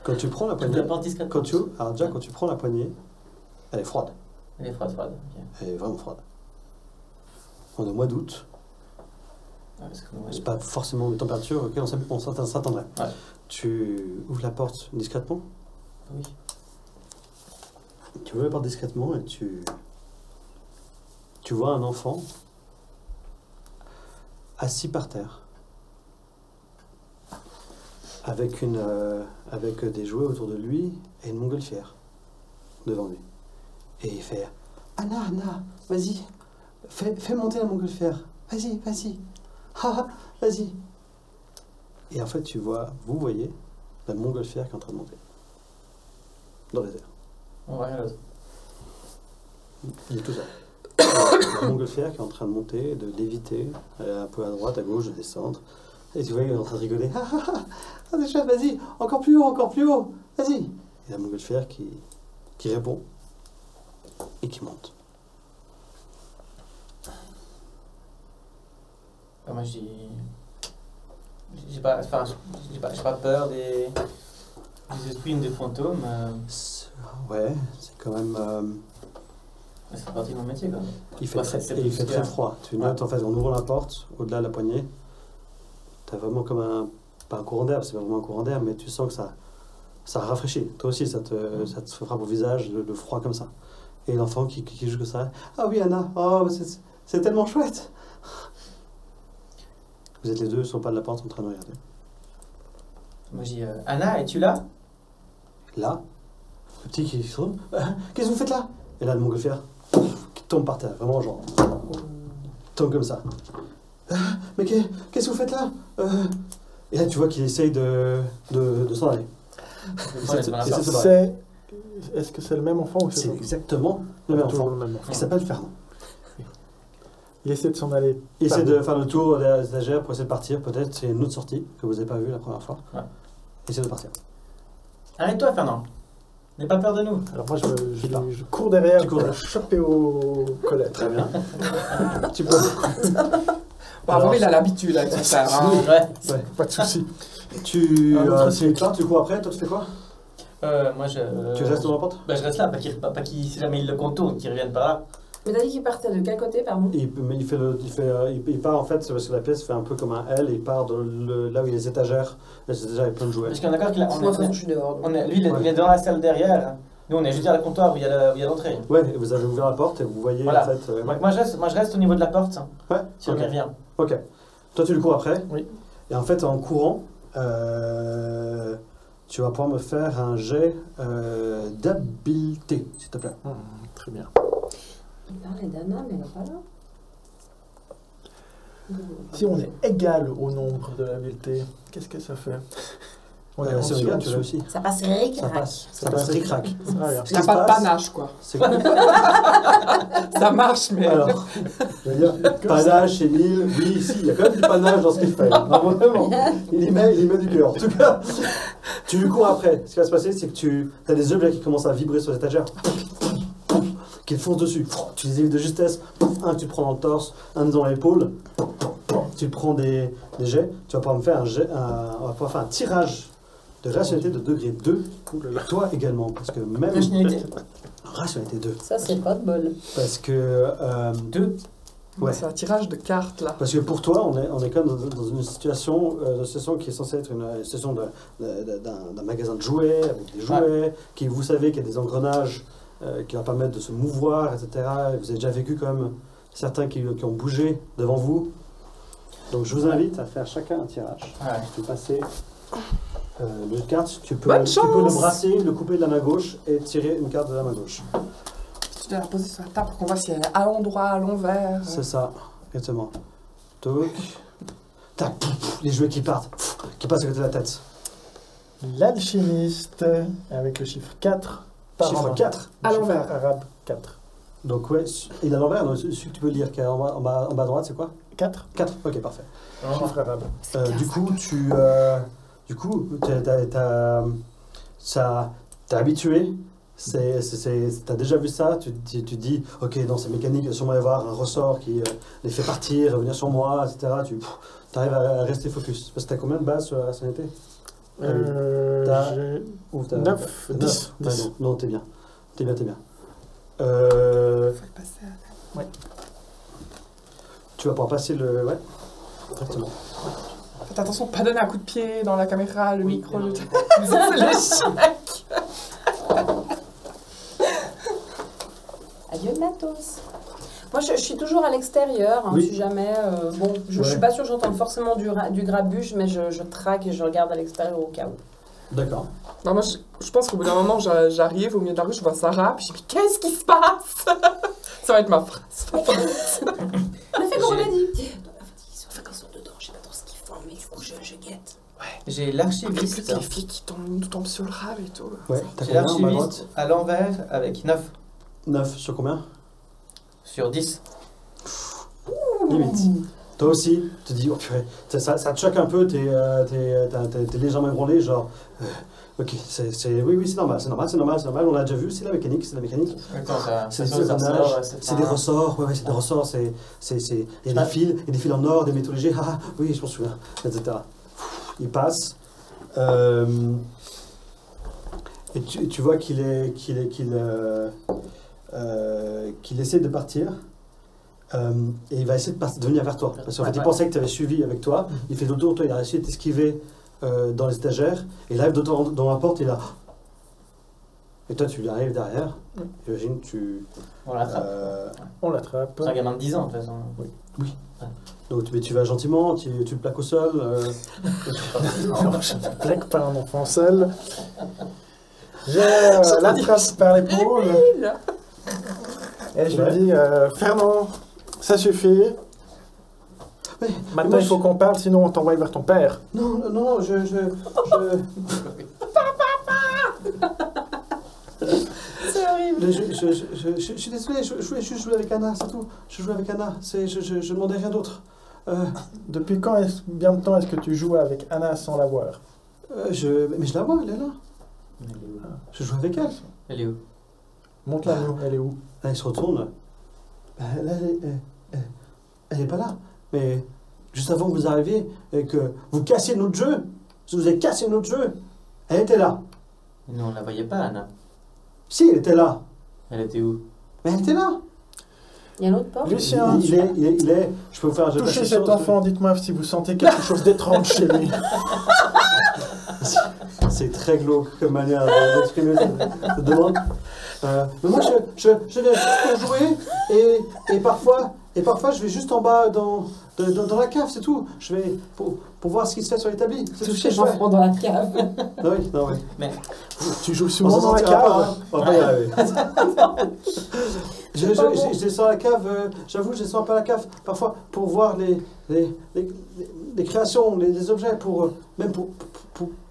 Quand tu prends la je poignée, la porte discrètement. alors déjà quand tu prends la poignée, elle est froide. Elle est froide. Ok. Elle est vraiment froide. On est au mois d'août, Ouais, parce que, ouais. c'est pas forcément une température auquel on s'attendrait. Ouais. Tu ouvres la porte discrètement, Oui. tu ouvres la porte discrètement et tu vois un enfant assis par terre avec des jouets autour de lui et une montgolfière devant lui. Et il fait Anna, vas-y, fais monter la montgolfière, vas-y, haha, vas-y. Et en fait, vous voyez la montgolfière qui est en train de monter dans les airs. On va rien d'autre. Il est tout seul. La montgolfière qui est en train de monter, de léviter, un peu à droite, à gauche, de descendre. Et tu vois, il est en train de rigoler. Ah, ah, ah, ah, c'est chouette, vas-y, encore plus haut, vas-y. Et la montgolfière qui répond et qui monte. Bah, moi, j'ai pas peur des esprits ou des fantômes. Ouais, c'est quand même. Ça fait partie de mon métier, quand même. Il fait, Ouais, très, c'est et il plus fait très clair. froid. Tu notes en fait en ouvrant la porte, au-delà de la poignée, t'as vraiment comme pas un courant d'air, c'est pas vraiment un courant d'air, mais tu sens que ça rafraîchit. Toi aussi, ça te frappe au visage, le froid comme ça. Et l'enfant qui joue que ça. Ah oui, Anna, oh, c'est tellement chouette. Vous êtes les deux sur le pas de la porte en train de regarder. Moi, je dis Anna, es-tu là? Là, le petit qui se retourne. Qu'est-ce que vous faites là? Et là, le montgolfière qui tombe par terre, vraiment genre. Tombe comme ça. Mais qu'est-ce que vous faites là? Et là, tu vois qu'il essaye de s'en aller. Est-ce que c'est le même enfant ou C'est c'est exactement le même toujours enfant. le même enfant? Il s'appelle Fernand. Il essaie de s'en aller. Il essaie de faire le tour des étagères pour essayer de partir. Peut-être c'est une autre sortie que vous n'avez pas vue la première fois. Ouais. essaie de partir. Arrête-toi, Fernand. N'aie pas peur de nous. Alors moi, Tu pars. je cours derrière Tu cours pour derrière. choper au collet. Très bien. Tu peux. Bon, avant, il a l'habitude avec son frère. Hein. Ouais. Pas de souci. Tu, Un autre c'est clair, tu cours après, toi tu fais quoi? Moi, Tu restes devant la porte? Bah, je reste là, pas qu'il, si jamais il le contourne, qu'il revienne par là. Mais t'as dit qu'il partait de quel côté, pardon? Il part en fait, parce que la pièce fait un peu comme un L, et il part là où il y a les étagères. Les étagères, il y a plein de jouets. Parce qu'on est d'accord qu'il a. Moi, de toute façon, je suis dehors. donc. Lui, il est dans la salle derrière. Nous, on est juste à la comptoir où il y a l'entrée. Ouais, et vous avez ouvert la porte et vous voyez Voilà. en fait. Ouais. Moi, je reste au niveau de la porte. Ouais, Si ok. on y revient. Ok. Toi, tu le cours après. Oui. Et en fait, en courant, tu vas pouvoir me faire un jet d'habileté, s'il te plaît. Très bien. Il parlait d'Anna, mais elle n'est pas là. Si on est égal au nombre de l'habileté, qu'est-ce que ça fait? On est en Si on dessous, regarde, en tu dessous. réussis. Ça passe ric Ça passe. Ça passe ric-rac. Ah, bien. Ce Il n'y a qui pas se de passe, panache, quoi. c'est quoi? Ça marche, mais... Alors, je veux dire, panache chez Neil, oui, si, il y a quand même du panache dans ce qu'il fait. Non, vraiment, il y met du cœur. En tout cas, tu lui cours après. Ce qui va se passer, c'est que tu as des objets qui commencent à vibrer sur les étagères, qui te foncent dessus. Tu les évites de justesse. Un que tu prends dans le torse, un dans l'épaule. Tu prends des jets. Tu vas pouvoir me faire on va pouvoir faire un tirage de rationalité de degré 2. Toi également, parce que même... Rationalité. Rationalité 2. Ça, c'est pas de bol. Parce que... 2. Ouais. C'est un tirage de cartes, là. Parce que pour toi, on est quand même dans une situation qui est censée être une situation d'un magasin de jouets, avec des jouets, qui vous savez qu'il y a des engrenages qui leur permettent de se mouvoir, etc. Et vous avez déjà vécu quand même certains qui ont bougé devant vous. Donc je vous invite à faire chacun un tirage. Ouais. Tu peux passer le carte, tu peux Bonne le chance. brasser, le couper de la main gauche et tirer une carte de la main gauche. Tu dois la poser sur la table pour qu'on voit si elle est à l'endroit, à l'envers. C'est ça, exactement. Toc. Tac, les jouets qui partent, qui passent à côté de la tête. L'alchimiste, avec le chiffre 4. par Chiffre an. 4. À Le chiffre l'envers. arabe 4. Donc ouais, il est à l'envers, donc celui que tu peux lire qui est en bas à droite, c'est quoi? 4. 4, ok, parfait. Chiffre arabe. Du coup, t'es habitué, t'as déjà vu ça, tu dis, ok, dans ces mécaniques, il va sûrement y avoir un ressort qui les fait partir, revenir sur moi, etc. Tu arrives à rester focus. Parce que t'as combien de bases sur la rationalité? T'as- J'ai Ou t'as- 9, t'as 10. Ouais, non, t'es bien. T'es bien. Faut le passer à la table. Tu vas pouvoir passer le... Ouais, exactement. Faites attention, pas donner un coup de pied dans la caméra, le Oui, micro, non, le... non. Ça, c'est l'échec. Adieu le matos. Moi, je suis toujours à l'extérieur, hein, Oui. si jamais. Bon, je Ouais. suis pas sûre que j'entende forcément du grabuge, mais je traque et je regarde à l'extérieur au cas où. D'accord. Non, moi, je pense qu'au bout d'un moment, j'arrive au milieu de la rue, je vois Sarah, puis je dis, mais qu'est-ce qui se passe? Ça va être ma phrase. On a fait comme on a dit. Ils sont vacances dedans, je sais pas trop ce qu'ils font, mais du coup, je guette. J'ai Plus l'archiviste. que les filles qui nous tombent sur le rab et tout. Ouais, t'as J'ai combien en bas à droite? l'archiviste à l'envers avec 9 9 sur combien? sur 10. Limite. Toi aussi, tu te dis, oh purée, ça te choque un peu, t'es légèrement ébranlé, genre, ok, oui, c'est normal, on l'a déjà vu, c'est la mécanique. C'est des engrenages, c'est des ressorts, ouais, c'est des ressorts, il y a des fils en or, des métaux légers, ah oui, je m'en souviens, etc. Il passe, et tu vois qu'il essaie de partir. Et il va essayer de venir vers toi. Parce qu'en fait, il pensait que tu avais suivi avec toi. Il fait le tour de toi, il a essayé de t'esquiver dans les étagères. Et il arrive dans la porte, il a. Et toi, tu lui arrives derrière. J'imagine, On l'attrape. On l'attrape. C'est un gamin de 10 ans, de toute façon. Donc, mais tu vas gentiment, tu le plaques au sol. Non, je ne plaque pas un enfant seul. Je l'attrape par l'épaule et je lui dis Fernand, ça suffit. Mais Maintenant, moi, il faut qu'on parle, sinon on t'envoie vers ton père. Non, je... C'est horrible. Je suis désolé, je voulais juste jouer avec Anna, c'est tout. Je jouais avec Anna, je demandais rien d'autre. Depuis combien de temps est-ce que tu joues avec Anna sans la voir? Mais je la vois, elle est là. Elle est où? Je joue avec elle. Elle est où? Montre-la nous, elle est où? Là, il se retourne. Là, elle est pas là. Mais juste avant que vous arriviez et que vous cassiez notre jeu, vous avez cassé notre jeu, elle était là. Nous, on la voyait pas, Anna. Si, elle était là. Elle était où? Mais elle était là. Il y a l'autre porte. Lucien, Il est. Je peux vous faire un jeu de touchez perception, cet enfant, dites-moi si vous sentez quelque chose d'étrange chez lui. C'est très glauque comme manière d'exprimer cette demande. Mais moi, je viens juste pour jouer et parfois, je vais juste en bas dans la cave, c'est tout. Je vais pour voir ce qui se fait sur l'établi. C'est tout ce que Toucher je fais. l'enfant dans la cave. Non, oui. Mais Tu joues On souvent s'en dans la sortira cave? pas, hein. On va pas y arriver. Je descends à la cave, j'avoue, je descends un peu à la cave parfois pour voir les créations, les objets, même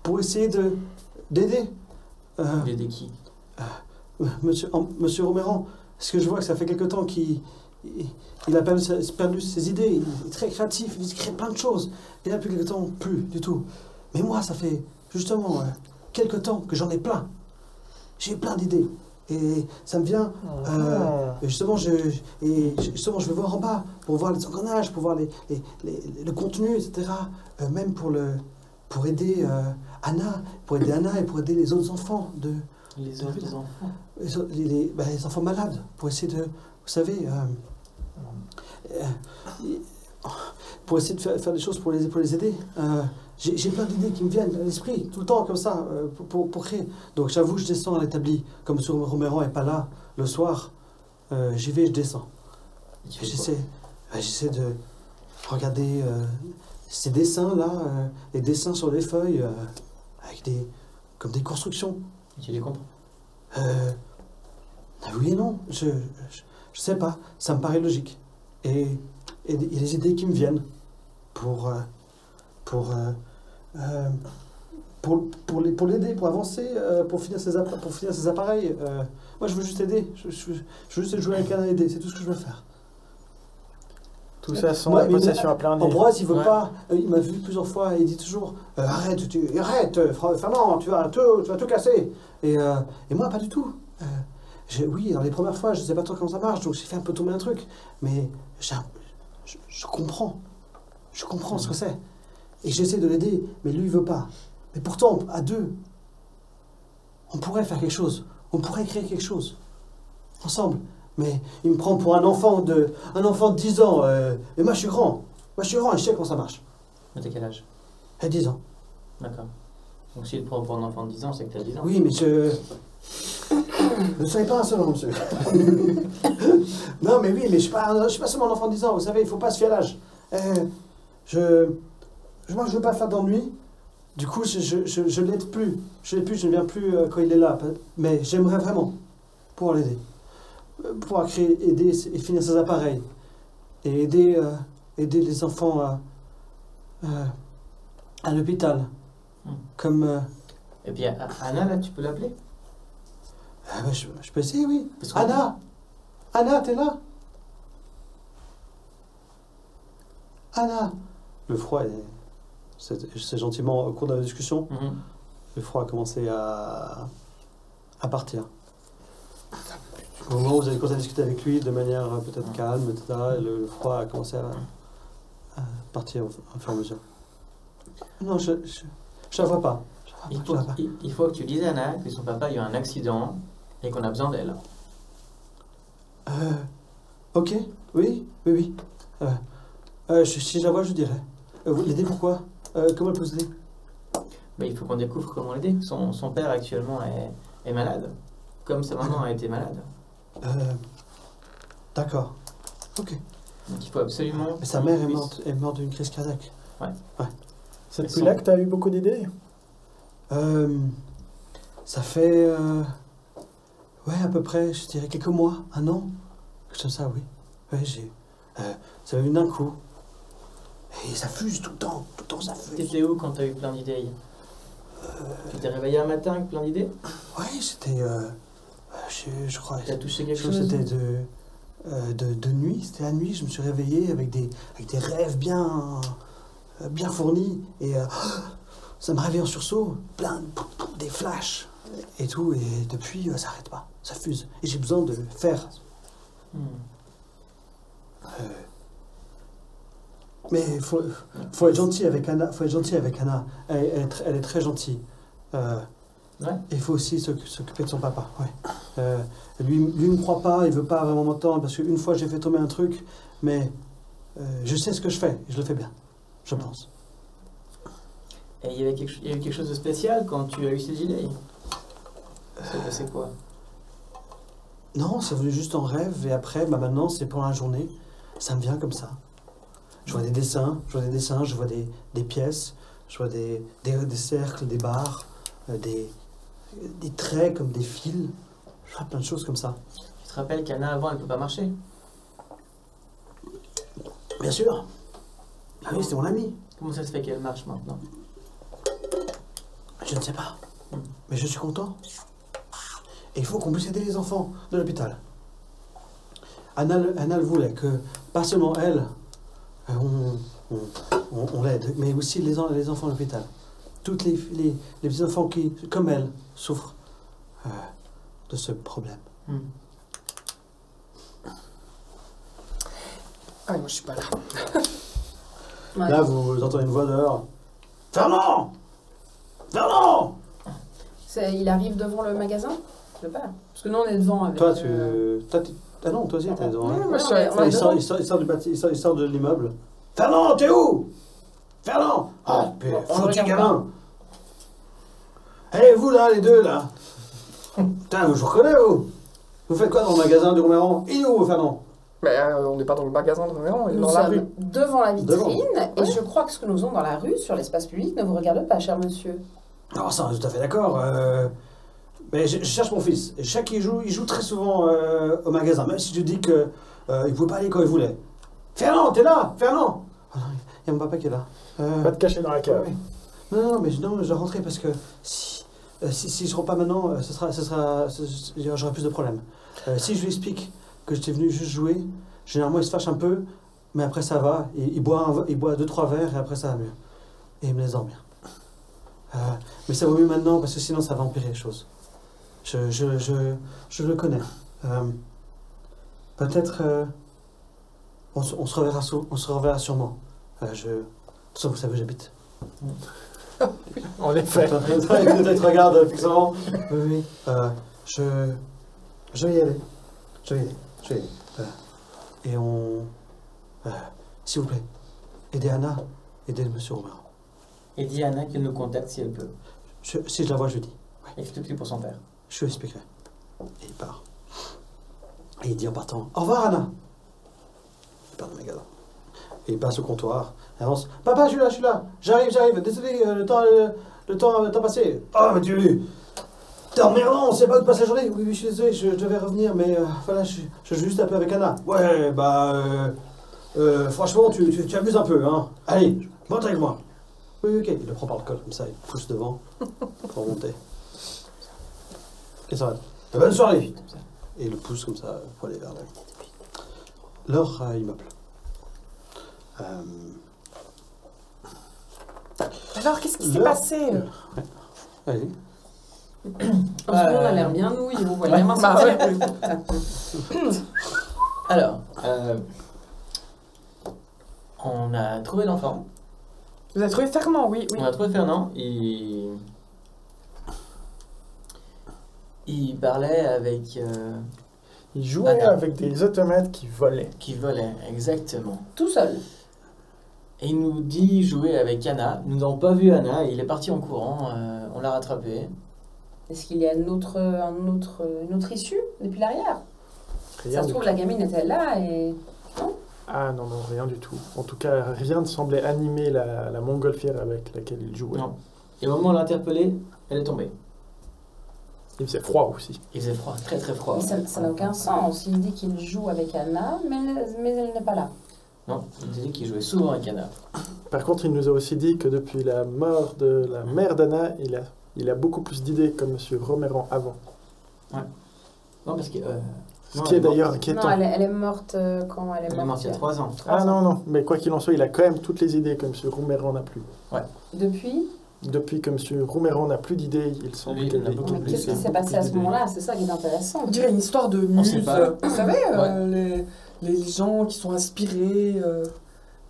pour essayer d'aider. d'aider qui? Monsieur Roméran, ce que je vois que ça fait quelque temps qu'il a perdu ses idées, il est très créatif, il crée plein de choses. Et là, depuis quelque temps, plus du tout. Mais moi, ça fait justement quelque temps que j'en ai plein. J'ai plein d'idées. Et ça me vient, et justement, je vais voir en bas pour voir les engrenages, pour voir le contenu, etc. Même pour aider Anna, et pour aider les autres enfants Les autres enfants. les enfants malades, pour essayer de, vous savez, pour essayer de faire des choses pour les aider. J'ai plein d'idées qui me viennent à l'esprit, tout le temps comme ça, pour créer. Donc j'avoue, je descends à l'établi, comme M. Roméran n'est pas là le soir, j'y vais, je descends. Et tu fais J'essaie de regarder ces dessins-là, les dessins sur les feuilles, avec comme des constructions. quoi? Et tu les comprends? Oui et non, je sais pas, ça me paraît logique. Et les idées qui me viennent pour l'aider, pour avancer, pour finir ses appareils. Moi, je veux juste aider. Je veux juste jouer avec Anna et aider. C'est tout ce que je veux faire. Tout ça sans Moi, la mais possession à plein nez. Ambroise, il veut Ouais. pas. Il m'a vu plusieurs fois et il dit toujours arrête, Fernand, tu vas tout casser. Et moi, pas du tout. Oui, dans les premières fois, je sais pas trop comment ça marche, donc j'ai fait un peu tomber un truc. Mais je comprends. Je comprends ce que c'est. Et j'essaie de l'aider, mais lui, il veut pas. Mais pourtant, à deux, on pourrait faire quelque chose. On pourrait créer quelque chose. Ensemble. Mais il me prend pour un enfant de 10 ans. Mais moi, je suis grand. Et je sais comment ça marche. Mais t'as quel âge? À 10 ans. D'accord. Donc s'il te prend pour un enfant de 10 ans, c'est que t'as 10 ans. Oui, mais ne soyez pas insolent, monsieur. Non, mais oui, mais je suis pas seulement un enfant de 10 ans. Vous savez, il faut pas se fier à l'âge. Moi, je veux pas faire d'ennui. Du coup, je l'aide plus. Je ne viens plus quand il est là. Mais j'aimerais vraiment pouvoir l'aider. Pouvoir aider et finir ses appareils. Et aider les enfants à l'hôpital. Comme... Et puis Anna, là, tu peux l'appeler? je peux essayer, oui. Parce que- Anna, t'es là? Anna. Le froid, c'est gentiment au cours de la discussion, Mhm. le froid a commencé à partir. Au moment où vous avez commencé à discuter avec lui de manière peut-être calme, etc., le froid a commencé à partir au fur et à mesure. Non, je la vois pas. Je la vois pas. Il faut que tu dises à Anna que son papa a eu un accident et qu'on a besoin d'elle. Ok, oui. Si je la vois, je dirais. L'aider pourquoi? Comment elle peut vous aider? Mais il faut qu'on découvre comment l'aider. Son père actuellement est malade, comme sa maman a été malade. D'accord. Ok. Donc il faut absolument... Mais sa mère est morte d'une crise cardiaque. C'est depuis là que tu as eu beaucoup d'idées? Ça fait... à peu près, je dirais quelques mois, un an. Quelque chose comme ça, oui. Ça m'est venu d'un coup. Et ça fuse tout le temps ça fuse. T'étais où quand t'as eu plein d'idées? Tu t'es réveillé un matin avec plein d'idées? Ouais, c'était... je crois... T'as touché quelque Je crois que chose? c'était de nuit, c'était la nuit, je me suis réveillé avec des rêves bien fournis et ça me réveille en sursaut, des flashs et tout, et depuis, ça n'arrête pas, ça fuse. Et j'ai besoin de le faire. Mais il faut être gentil avec Anna. Elle est très gentille. Il faut aussi s'occuper de son papa. Ouais. Lui ne me croit pas, il veut pas vraiment m'entendre parce qu'une fois j'ai fait tomber un truc, mais je sais ce que je fais et je le fais bien, je pense. Et il y a eu quelque chose de spécial quand tu as eu ces idées. C'est quoi? Non, c'est venu juste en rêve et après, maintenant c'est pour la journée, ça me vient comme ça. Je vois des dessins, je vois des pièces, je vois des cercles, des barres, des traits comme des fils, je vois plein de choses comme ça. Tu te rappelles qu'Anna avant elle peut pas marcher? Bien sûr. Ah oui, c'était mon ami. Comment ça se fait qu'elle marche maintenant? Je ne sais pas, mais je suis content. Et il faut qu'on puisse aider les enfants de l'hôpital. Anna le voulait, que pas seulement elle, on l'aide, mais aussi les enfants de l'hôpital. Toutes les petits enfants qui, comme elle, souffrent de ce problème. Ah, moi je suis pas là. Ouais. Là, vous entendez une voix dehors. Fernand! Fernand! Il arrive devant le magasin? Je sais pas. Parce que nous, on est devant avec... Toi, ah non, toi aussi, t'es devant. Non, hein. moi je suis on est devant. Il sort de l'immeuble. Fernand, t'es où? Fernand! Ah, on foutu regarde gamin! Hé, vous là, les deux là! Putain, je vous reconnais, vous! Vous faites quoi dans le magasin du Roméron? Il est où, Fernand? Mais on n'est pas dans le magasin de Roméron, on est Nous dans la sommes rue. devant la vitrine, Devant. et Ouais. je crois que ce que nous faisons dans la rue, sur l'espace public, ne vous regarde pas, cher monsieur. Alors ça, on est tout à fait d'accord. Mais je cherche mon fils. Et je sais qu'il joue très souvent au magasin, même si je dis que il pouvait pas aller quand il voulait. Fernand, t'es là? Fernand! Ah non, il y a mon papa qui est là. Va te cacher dans la cave. Ouais. Non, mais je dois rentrer parce que si je rentre pas maintenant, j'aurai plus de problèmes. Si je lui explique que j'étais venu juste jouer, généralement il se fâche un peu, mais après ça va. Il boit 2-3 verres et après ça va mieux. Et il me laisse dormir. Mais ça vaut mieux maintenant parce que sinon ça va empirer les choses. Je le connais. Peut-être on se reverra sûrement. De toute façon, vous savez où j'habite. En effet. Peut-être regarde fixement. Oui. Je vais y aller. Je vais y aller. Et s'il vous plaît, aidez Anna, aidez Monsieur Romain. Et dis à Anna qu'elle nous contacte si elle peut. Si je la vois, je lui dis. Et que tout pour son père. Je lui expliquerai. Et il part. Et il dit en partant, au revoir Anna. Il part dans le magasin. Et il passe au comptoir. Il avance. Papa, je suis là. J'arrive. Désolé, le temps passé. Oh, mais t'es emmerdant, on sait pas où passer la journée. Oui, je suis désolé, je devais revenir, mais voilà, je joue juste un peu avec Anna. Ouais, franchement, tu abuses un peu, hein. Allez, monte avec moi. Oui, ok. Il le prend par le col, comme ça, il pousse devant pour monter. Et ça va. Bonne soirée. Et il le pousse comme ça pour aller vers leur immeuble. Alors, qu'est-ce qui s'est passé? Allez. Parce qu'on a l'air bien nouilles, vous voyez vraiment Bah ça. ouais. Alors, on a trouvé l'enfant. Vous avez trouvé Fernand, oui. On a trouvé Fernand. Il parlait avec... Il jouait Anna. avec des automates qui volaient. qui volait, exactement. Tout seul. Et il nous dit jouer avec Anna. Nous n'avons pas vu Anna, il est parti en courant, on l'a rattrapé. Est-ce qu'il y a une autre issue depuis l'arrière? Rien Ça se du trouve, tout. la gamine était là et... Ah non, rien du tout. En tout cas, rien ne semblait animer la montgolfière avec laquelle il jouait. Non. Et au moment où on l'a interpellée, elle est tombée. Il faisait froid aussi. Il faisait froid, très très froid. Mais ça n'a aucun sens. Il dit qu'il joue avec Anna, mais elle n'est pas là. Non, il disait qu'il jouait souvent avec Anna. Par contre, il nous a aussi dit que depuis la mort de la mère d'Anna, il a beaucoup plus d'idées comme M. Roméran avant. Non, parce que... Ce non, qui est elle est d'ailleurs morte. inquiétant. Non, elle est morte quand elle est Elle est morte il y a 3 ans. Ah non, mais quoi qu'il en soit, il a quand même toutes les idées que M. Roméran n'a plus. Depuis Depuis que M. Rouméran n'a plus d'idées, il semble Oui, que il en a beaucoup Mais plus, qu'est-ce qui hein. s'est passé à ce moment-là? C'est ça qui est intéressant. On dirait une histoire de On sait muse. pas. Vous savez, les gens qui sont inspirés,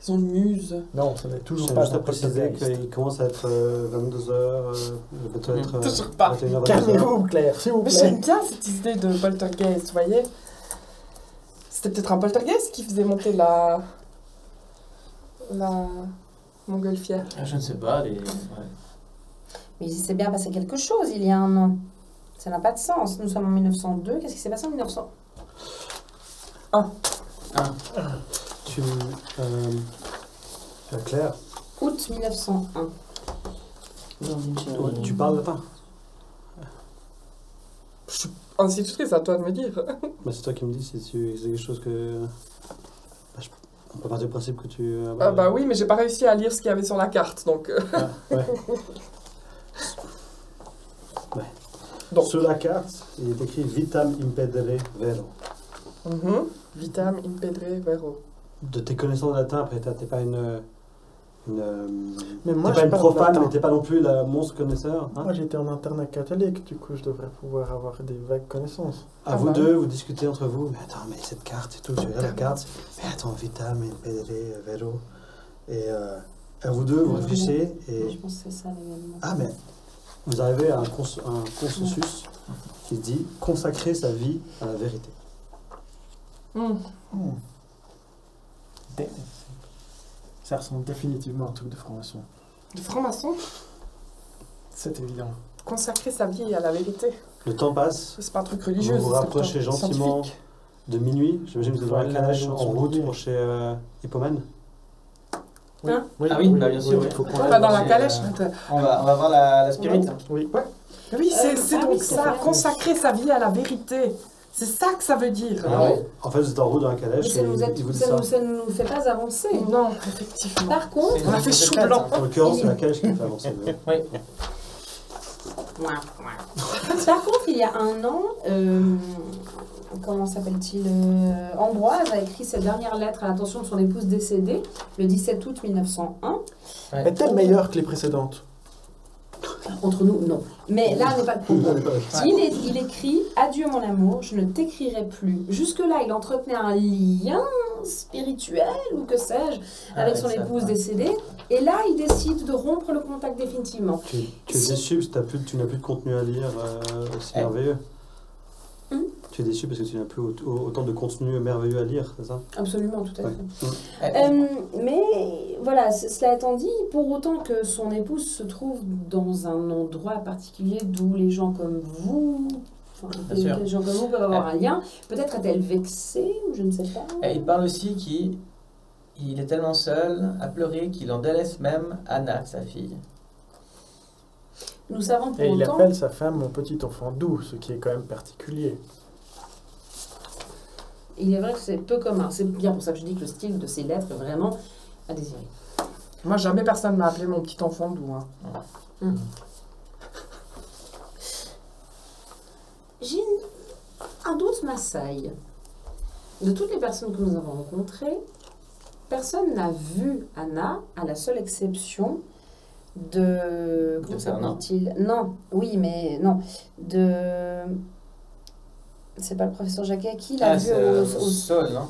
ils ont une muse. Non, ce n'est Je toujours tiens pas juste à un préciser poltergeist. qu'il commence à être 22h, bientôt être Toujours pas. 21h. Calmez-vous, Claire, s'il vous Mais plaît. j'aime bien cette idée de poltergeist, vous voyez. C'était peut-être un poltergeist qui faisait monter la montgolfière. Ah, je ne sais pas. Ouais. Mais il s'est bien passé quelque chose il y a un an. Ça n'a pas de sens. Nous sommes en 1902. Qu'est-ce qui s'est passé en 1900? Tu, Claire, Août 1901. tu parles latin? Institutrice, à toi de me dire. Bah, c'est toi qui me dis si c'est quelque chose que... on peut partir du principe que tu... Ah bah oui, mais j'ai pas réussi à lire ce qu'il y avait sur la carte, donc... Ah, ouais. Donc. Sur la carte, il est écrit Vitam impedere vero. Vitam impedre vero. De tes connaissances de latin, après, t'es pas Mais moi, t'es pas je une parle profane, latin. mais t'es pas non plus la monstre connaisseur. Hein? Moi, j'étais en internat catholique, du coup, je devrais pouvoir avoir des vagues connaissances. À vous deux, vous discutez entre vous. Mais attends, mais cette carte et tout, tu regardes la carte. Mais attends, Vitam impedere vero. Et à vous deux, vous réfléchissez et... Je pense que c'est ça également. Ah, mais vous arrivez à un consensus qui dit consacrer sa vie à la vérité. Ça ressemble définitivement à un truc de franc-maçon. Du franc-maçon, C'est évident. consacrer sa vie à la vérité. Le temps passe, C'est pas un truc religieux, vous vous c'est rapprochez plutôt gentiment scientifique. de minuit. J'imagine que vous êtes dans la Voilà, calèche ils en sont route liés. pour chez Hippomène. Hein? Ah oui, bah, bien sûr, oui. Il faut qu'on Pas aille dans la chez, calèche. On va voir la spirit. Oui. Oui, c'est Ah donc oui, c'est ça, vrai. consacrer sa vie à la vérité. C'est ça que ça veut dire. Ah oui. En fait, vous êtes en route dans la Mais calèche ça et nous, il vous dit ça. ça ne nous fait pas avancer. Non, effectivement. Par contre, On a fait chou blanc. En l'occurrence, c'est la calèche qui me fait avancer. mais- par contre, il y a un an, comment s'appelle-t-il, Ambroise a écrit cette dernière lettre à l'attention de son épouse décédée, le 17 août 1901. Est-elle meilleure que les précédentes? Entre nous, non. Mais là n'est pas le propos. Il écrit « Adieu mon amour, je ne t'écrirai plus ». Jusque-là, il entretenait un lien spirituel, ou que sais-je, avec son épouse décédée. Et là, il décide de rompre le contact définitivement. Tu es déçu parce que tu n'as plus de contenu à lire aussi merveilleux. Tu es déçu parce que tu n'as plus autant de contenu merveilleux à lire, c'est ça? Absolument, tout à Ouais. fait. Mais voilà, cela étant dit, pour autant que son épouse se trouve dans un endroit particulier d'où les gens comme vous, Bien sûr. les gens comme vous peuvent avoir un lien, peut-être est-elle vexée ou je ne sais pas. Et il parle aussi qu'il est tellement seul à pleurer qu'il en délaisse même Anna, sa fille. Nous savons pour Et il autant. appelle sa femme mon petit enfant doux, ce qui est quand même particulier. Il est vrai que c'est peu commun. C'est bien pour ça que je dis que le style de ces lettres est vraiment à désirer. Moi, jamais personne m'a appelé mon petit enfant doux. Hein. J'ai un doute m'assaille. De toutes les personnes que nous avons rencontrées, personne n'a vu Anna, à la seule exception de... Comment s'appelle-t-il? Non, oui, mais non. De... C'est pas le professeur Jacquet qui l'a vu au sol, non?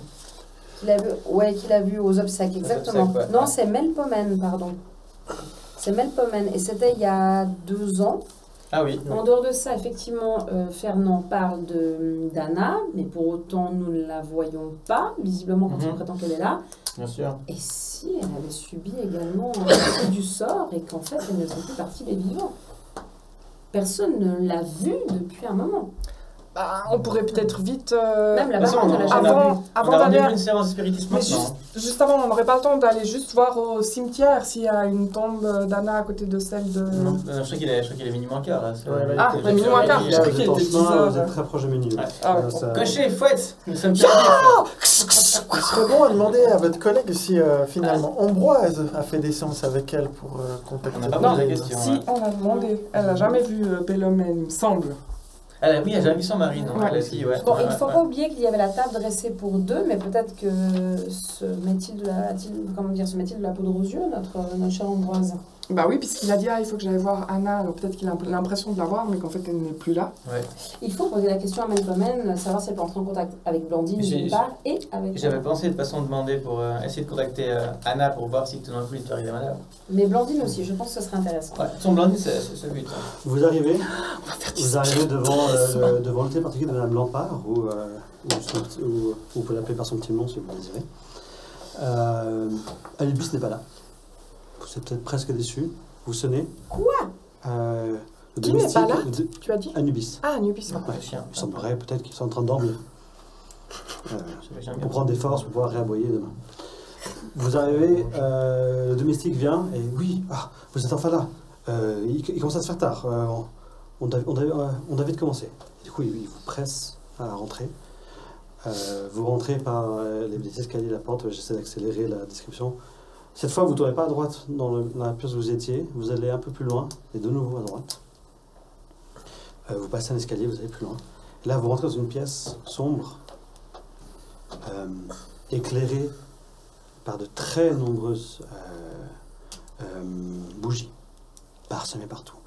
Qu'il a vu aux obsèques, exactement. obsèques, ouais. Non, c'est Melpomène, pardon. C'est Melpomène, et c'était il y a 2 ans. Ah oui. En dehors de ça, effectivement, Fernand parle d'Anna, mais pour autant, nous ne la voyons pas, visiblement, quand il prétend qu'elle est là. Bien sûr. Et si elle avait subi également un coup du sort et qu'en fait, elle ne fait plus partie des vivants? Personne ne l'a vue depuis un moment. Bah, on pourrait peut-être vite... Même la De toute façon, baronne, elle a jamais avant- vu. avant on a d'aller rendez-vous à- une séance de spiritisme Mais maintenant. juste avant, on n'aurait pas le temps d'aller juste voir au cimetière s'il y a une tombe d'Anna à côté de celle de... Non, je crois qu'il est minuit moins quart là. Ouais, Ah, c'est- minuit moins quart, c'est- je crois Vous qu'il êtes en était chemin, 10 heures. vous êtes très proche de minuit. Ouais. Ah ouais. Ça- Cochez, fouette. Nous sommes perdus. Il serait bon à demander à votre collègue si finalement Ambroise a fait des séances avec elle pour contacter. On n'a pas Non, posé la question. Si, hein. on a demandé. Elle n'a jamais vu Bellomène, il me semble. Oui, elle a jamais vu son mari, non? Ouais. Elle a dit, ouais. Bon, il ne Ouais, faut ouais. pas oublier qu'il y avait la table dressée pour 2, mais peut-être que se met-il de la peau de rose yeux, notre cher Ambroise. Bah oui, puisqu'il a dit, ah, il faut que j'aille voir Anna, alors peut-être qu'il a l'impression de la voir, mais qu'en fait, elle n'est plus là. Ouais. Il faut poser la question à Manpomen, savoir si elle peut entrer en contact avec Blandine d'une part et avec... J'avais pensé de toute façon demander pour essayer de contacter Anna pour voir si tout d'un coup il peut arriver à Anna. Mais Blandine aussi, je pense que ce serait intéressant. Ouais, son Blandine, c'est le but. Hein. Vous arrivez devant le thé particulier de Madame Lampard, ou vous pouvez l'appeler par son petit nom si vous le désirez. Anubis n'est pas là. Vous êtes peut-être presque déçu. Vous sonnez. Quoi Le Qui n'est pas là domestique Tu as dit Anubis. Ah, Anubis. Ouais, le chien. Il semblerait peut-être qu'ils sont en train de dormir. J'aime bien. Pour prendre des forces, pour pouvoir réaboyer demain. Vous arrivez, le domestique vient et oui, vous êtes enfin là. Il commence à se faire tard. On devait commencer. Du coup, il vous presse à rentrer. Vous rentrez par les escaliers de la porte. J'essaie d'accélérer la description. Cette fois, vous ne tournez pas à droite dans la pièce où vous étiez. Vous allez un peu plus loin et de nouveau à droite. Vous passez un escalier, vous allez plus loin. Et là, vous rentrez dans une pièce sombre, éclairée par de très nombreuses bougies, parsemées partout.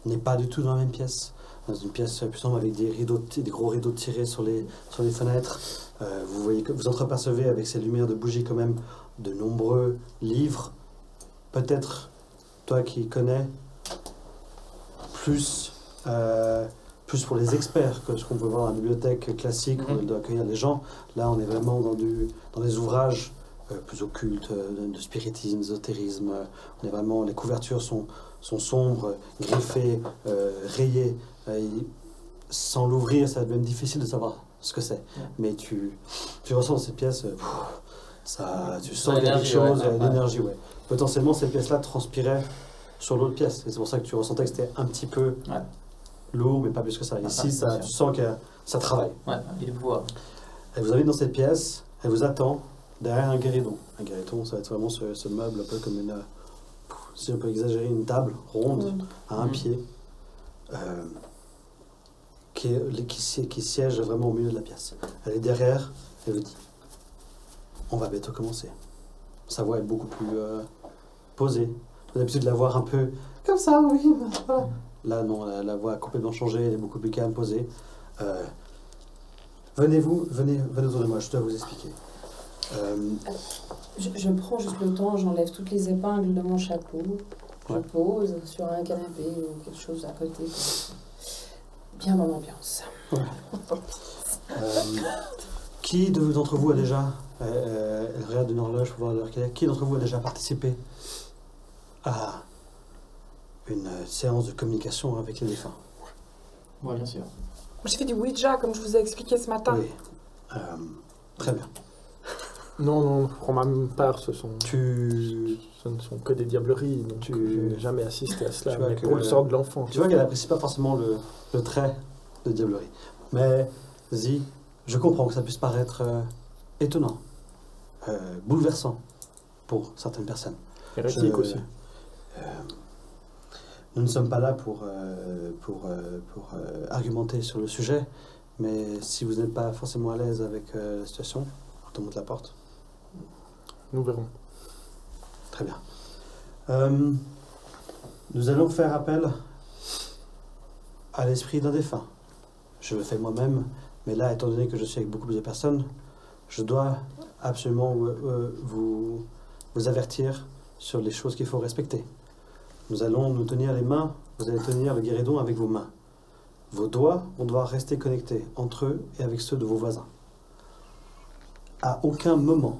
On n'est pas du tout dans la même pièce. Dans une pièce plus sombre avec des gros rideaux tirés sur les fenêtres. Vous entrepercevez avec ces lumières de bougies quand même de nombreux livres. Peut-être, toi qui connais, plus pour les experts que ce qu'on peut voir dans la bibliothèque classique où elle doit accueillir les gens. Là, on est vraiment dans des ouvrages plus occultes, de spiritisme, d'ésotérisme. On est vraiment, les couvertures sont sombres, griffées, rayées. Sans l'ouvrir, ça devient difficile de savoir ce que c'est. Mais tu ressens dans cette pièce, tu sens quelque chose, l'énergie, ouais. Potentiellement, cette pièce-là transpirait sur l'autre pièce. Et c'est pour ça que tu ressentais que c'était un petit peu lourd, mais pas plus que ça. Ici, tu sens que ça travaille. Ouais, il est pouvoir. Elle vous invite dans cette pièce, elle vous attend derrière un guéridon. Un guéridon, ça va être vraiment ce meuble un peu comme une, si on peut exagérer, une table ronde à un pied. Qui siège vraiment au milieu de la pièce. Elle est derrière, elle vous dit on va bientôt commencer. Sa voix est beaucoup plus posée. Vous avez l'habitude de la voir un peu comme ça, oui. Voilà. Là, non, la voix a complètement changé, elle est beaucoup plus calme, posée. Venez autour de moi, je dois vous expliquer. Je prends juste le temps, j'enlève toutes les épingles de mon chapeau, je pose sur un canapé ou quelque chose à côté. Bien dans l'ambiance. Ouais. Qui d'entre vous a déjà, elle regarde une horloge pour voir l'heure qu'elle est, qui d'entre vous a déjà participé à une séance de communication avec les défunts? Oui, bien sûr. J'ai fait du Ouija, comme je vous ai expliqué ce matin. Oui. Très bien. Non, pour ma part, ce ne sont que des diableries, donc je n'ai jamais assisté à cela, mais pour le sort de l'enfant. Tu vois qu'elle n'apprécie pas forcément le trait de diablerie. Mais, je comprends que ça puisse paraître étonnant, bouleversant pour certaines personnes. Hérétique aussi. Nous ne sommes pas là pour argumenter sur le sujet, mais si vous n'êtes pas forcément à l'aise avec la situation, on te montre la porte. Nous verrons. Très bien. Nous allons faire appel à l'esprit d'un défunt. Je le fais moi-même, mais là, étant donné que je suis avec beaucoup plus de personnes, je dois absolument vous avertir sur les choses qu'il faut respecter. Nous allons nous tenir les mains, vous allez tenir le guéridon avec vos mains. Vos doigts vont devoir rester connectés entre eux et avec ceux de vos voisins. À aucun moment,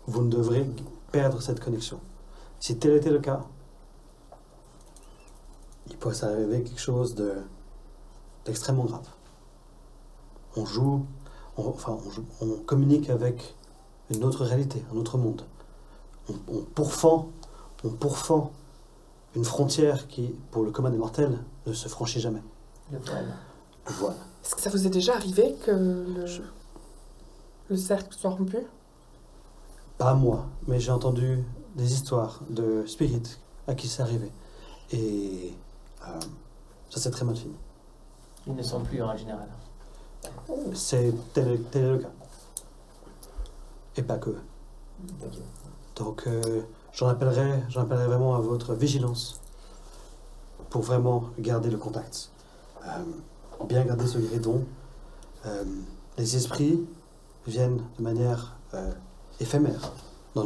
vous ne devrez perdre cette connexion. Si tel était le cas, il pourrait s'arriver quelque chose d'extrêmement grave. On communique avec une autre réalité, un autre monde. On pourfend une frontière qui, pour le commun des mortels, ne se franchit jamais. Le poil. Voilà. Est-ce que ça vous est déjà arrivé que le cercle soit rompu? Pas moi, mais j'ai entendu des histoires de spirites à qui c'est arrivé. Et ça s'est très mal fini. Ils ne sont plus en général. Tel est le cas. Et pas que. Ok. Donc, j'en appellerai vraiment à votre vigilance pour vraiment garder le contact. Bien garder ce guéridon. Les esprits viennent de manière éphémère de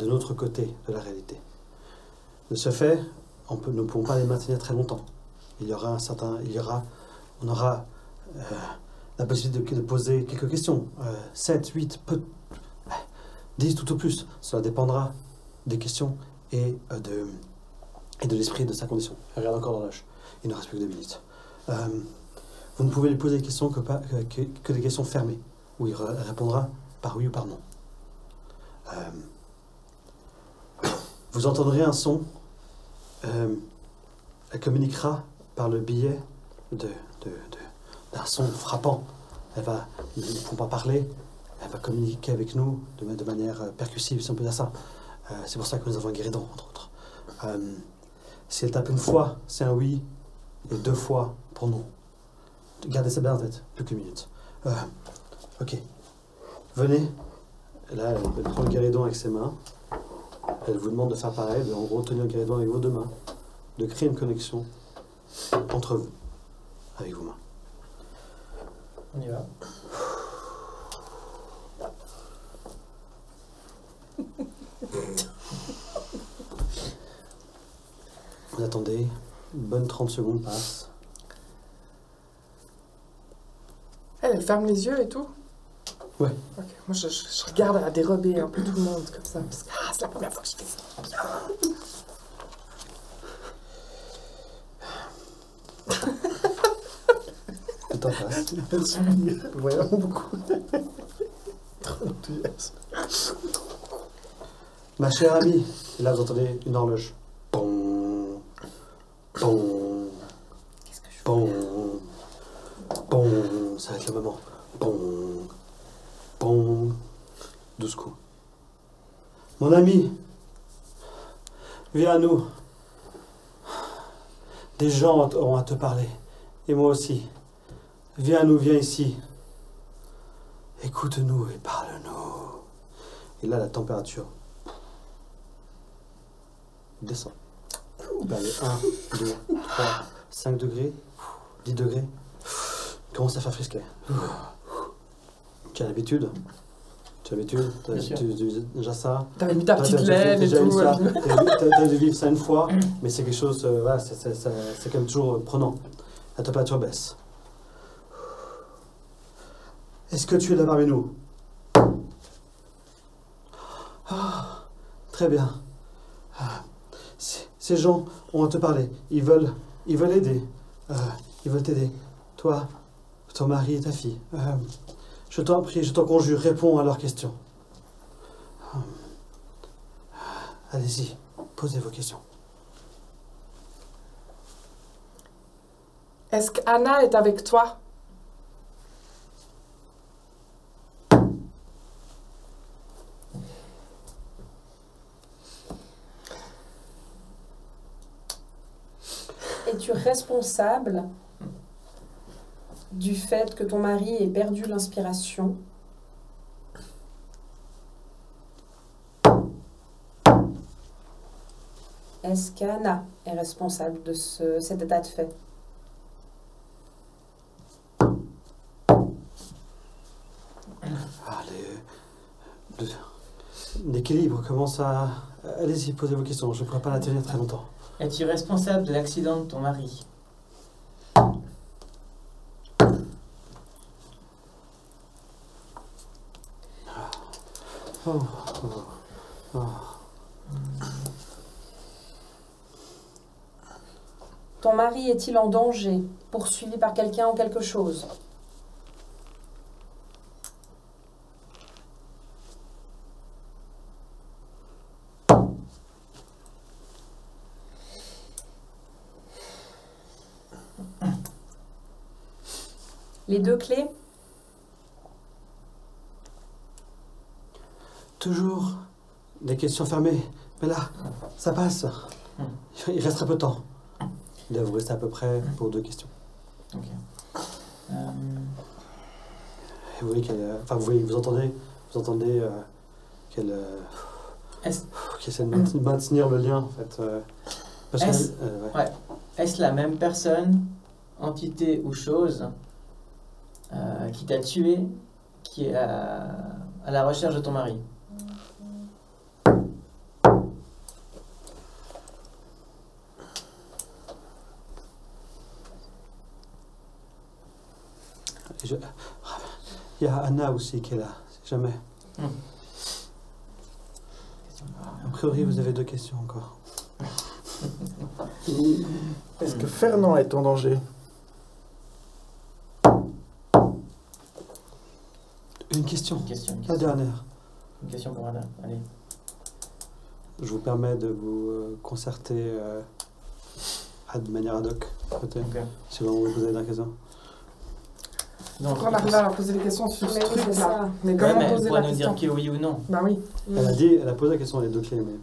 notre côté de la réalité. De ce fait, nous ne pouvons pas les maintenir très longtemps. On aura la possibilité de poser quelques questions. 7, 8, 10 tout au plus. Cela dépendra des questions et de l'esprit de sa condition. Regarde encore l'horloge. Il ne reste plus que 2 minutes. Vous ne pouvez lui poser des questions que des questions fermées, où il répondra par oui ou par non. Vous entendrez un son. Elle communiquera par le biais d'un son frappant. Ils ne pourront pas parler. Elle va communiquer avec nous de manière percussive, si on peut dire ça. C'est pour ça que nous avons un guéridon, entre autres. Si elle tape une fois, c'est un oui, et 2 fois pour non. Gardez ça bien en tête, plus qu'une minute. Ok. Venez. Là, elle prend le guéridon avec ses mains. Elle vous demande de faire pareil, en gros, tenir le guéridon avec vos 2 mains, de créer une connexion entre vous, avec vos mains. On y va. Vous attendez, une bonne 30 secondes passent. Elle ferme les yeux et tout? Ouais. Ok, moi je regarde à dérober un peu tout le monde comme ça, parce que c'est la première fois que je fais ça. Le temps passe. Elle sourit vraiment beaucoup. Trop enthousiaste. Ma chère amie, et là vous entendez une horloge. Bon, bon, bon, bon, ça va être le moment. Bon, bon, 12 coups. Mon ami, viens à nous. Des gens auront à te parler, et moi aussi. Viens à nous, viens ici. Écoute-nous et parle-nous. Et là, la température descend. Allez, 1, 2, 3, 5 degrés, 10 degrés. Commence à faire frisquet. Tu as l'habitude? Tu as l'habitude? Déjà ça? T'avais mis ta petite laine et tout. T'as dû vivre ça une fois, mais c'est quelque chose, voilà, c'est quand même toujours prenant. La température baisse. Est-ce que tu es là parmi nous? Ah, très bien. Ces gens ont à te parler. Ils veulent aider. Ils veulent t'aider. Toi, ton mari et ta fille. Je t'en prie, je t'en conjure, réponds à leurs questions. Allez-y, posez vos questions. Est-ce qu'Anna est avec toi? Es-tu responsable du fait que ton mari ait perdu l'inspiration? Est-ce qu'Anna est responsable de cet état de fait? L'équilibre commence à... Allez-y, posez vos questions, je ne pourrai pas la tenir très longtemps. Es-tu responsable de l'accident de ton mari? Oh. Ton mari est-il en danger, poursuivi par quelqu'un ou quelque chose? Les 2 clés? Toujours des questions fermées. Mais là, ça passe. Il reste très peu de temps. Il doit vous rester à peu près pour 2 questions. Ok. Et vous voyez qu'elle... Enfin, vous entendez qu'elle... qui essaie de maintenir le lien, en fait. Parce Est-ce ouais. est-ce la même personne, entité ou chose qui t'a tué, qui est à la recherche de ton mari? Il y a Anna aussi qui est là, si jamais. A priori, vous avez 2 questions encore. Est-ce que Fernand est en danger? Une question. La dernière. Une question pour Anna. Allez. Je vous permets de vous concerter de manière ad hoc, peut-être, Ok. si vous poser la question. Donc, Pourquoi on arrive à poser des questions sur ce Mais oui, c'est truc-là? ça. Mais ouais, comment mais elle poser pourrait la nous question? dire que oui ou non. Bah oui. Elle a posé la question, les 2 clés, mais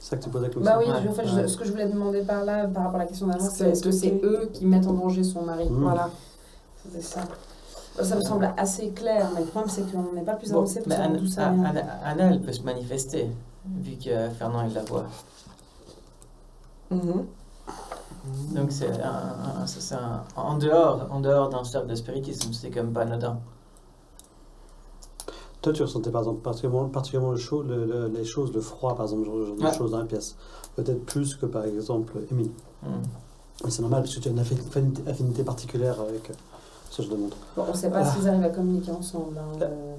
c'est ça que tu posais la question. Bah oui, Ouais. en fait, ce que je voulais demander par là, par rapport à la question d'avant, C'est c'est est-ce que c'est deux eux qui mettent en danger son mari? Voilà. C'est ça. Ça me semble assez clair, mais le problème c'est qu'on n'est pas plus Bon, avancé pour mais savoir d'où ça vient. Anna, elle peut se manifester, vu que Fernand, il la voit. Mhm. Donc c'est en dehors d'un cercle de spiritisme, c'est comme pas anodin. Toi, tu ressentais par exemple particulièrement le chaud, les choses, le froid, par exemple, genre de Ouais. choses dans la pièce. Peut-être plus que par exemple Émile. Mm. Mais c'est normal parce que tu as une affinité particulière avec ce genre de monde. Bon, on ne sait pas Ah. s'ils arrivent à communiquer ensemble,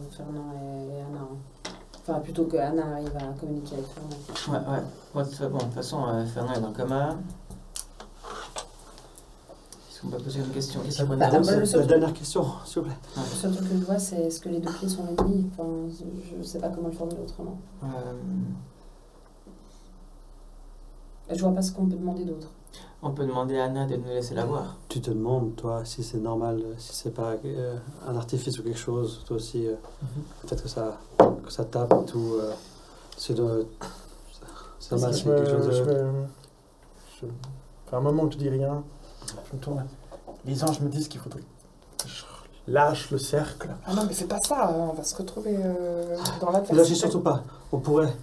Fernand et Anna. Hein. Enfin, plutôt que Anna arrive à communiquer avec Fernand. Ouais. Bon, de toute façon, Fernand est dans le coma. Est-ce qu'on peut poser une question? Qu'est-ce qu'on Bah, a le La seul dernière question, s'il vous plaît. Le seul truc que je vois, c'est est-ce que les 2 clés sont ennemis? Enfin, je ne sais pas comment le formuler autrement. Et je vois pas ce qu'on peut demander d'autre. On peut demander à Anna de nous laisser la voir. Tu te demandes, toi, si c'est normal, si c'est pas un artifice ou quelque chose, toi aussi, le fait que ça tape et tout, c'est normal, c'est quelque chose de... Ça fait un moment que je dis rien. Je me tourne. Les anges me disent qu'il faudrait que je lâche le cercle. Ah non, mais fais pas ça, on va se retrouver dans Ne l'adversité. lâchez surtout pas, on pourrait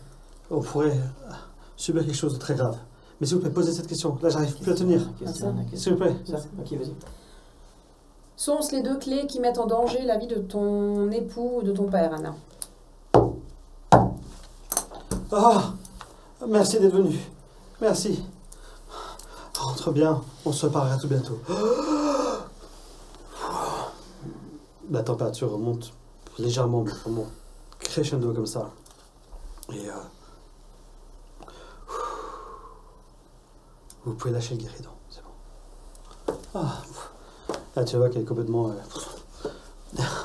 subir quelque chose de très grave. Mais s'il vous plaît, posez cette question, là j'arrive plus à tenir, s'il vous plaît. Ça, ok, vas-y. Sont-ce les 2 clés qui mettent en danger la vie de ton époux ou de ton père, Anna? Ah, merci d'être venu, merci. Rentre bien, on se reparlera tout bientôt. La température remonte légèrement, vraiment crescendo comme ça. Et vous pouvez lâcher le guéridon, c'est bon. Ah, là tu vois qu'elle est complètement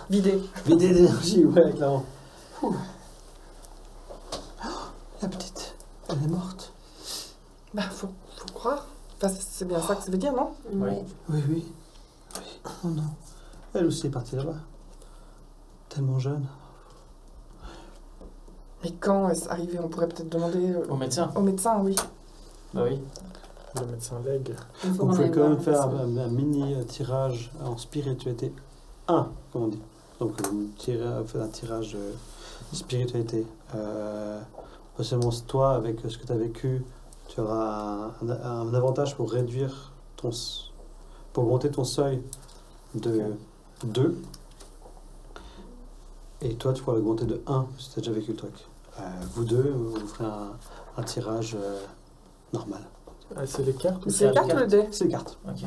Vidé. vidée d'énergie, ouais, clairement. La petite, elle est morte. Bah, faut croire. Enfin, c'est bien ça que ça veut dire, non? Oui. Oui. Oh non. Elle aussi est partie là-bas. Tellement jeune. Mais quand est-ce arrivé? On pourrait peut-être demander Au médecin. au médecin, oui. Bah oui. Le médecin lègue. Il faut Vous qu'on pouvez aille quand voir même un faire médecin. un mini tirage en spiritualité 1, comme on dit. Donc un tirage de spiritualité. Potentiellement, toi, avec ce que tu as vécu, tu auras un avantage pour réduire pour augmenter ton seuil de 2. Et toi, tu pourras l'augmenter de 1, parce que tu as déjà vécu le truc. Vous deux, vous ferez un tirage normal. Ah, c'est les cartes ou C'est les cartes ou le dé? C'est les cartes. Ok.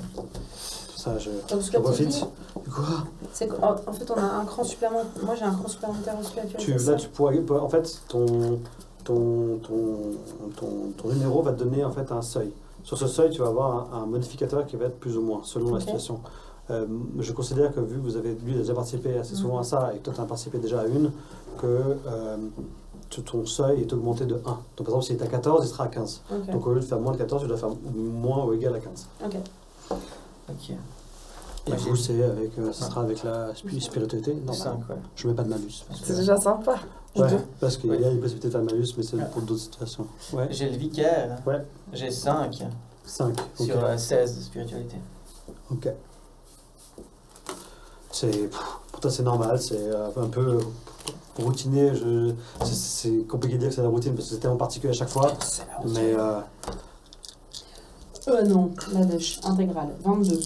Ça, je Donc, ce que tu profite. dis, Du coup, c'est qu'en fait, on a un cran supplémentaire. Moi, j'ai un cran supplémentaire en spiritualité. là, tu pourras... En fait, ton numéro va te donner en fait un seuil. Sur ce seuil, tu vas avoir un modificateur qui va être plus ou moins, selon la Ok. situation. Je considère que vu que lui a déjà participé assez souvent à ça, et que toi, tu as participé déjà à une, que ton seuil est augmenté de 1. Donc, par exemple, s'il est à 14, il sera à 15. Ok. Donc, au lieu de faire moins de 14, tu dois faire moins ou égal à 15. Ok. Ok. Et Ouais, vous, c'est avec, ça sera avec la spiritualité. Non, 5, ouais. je mets pas de malus. C'est déjà sympa. Ouais, Deux. parce qu'il y a une possibilité de faire malus, mais c'est Ouais. pour d'autres situations. Ouais, J'ai le vicaire. Ouais. J'ai 5 5. sur 16 de spiritualité. Ok. Pour toi, c'est normal, c'est un peu routinier. C'est compliqué de dire que c'est la routine parce que c'est tellement particulier à chaque fois. Mais non, la dèche intégrale, 22.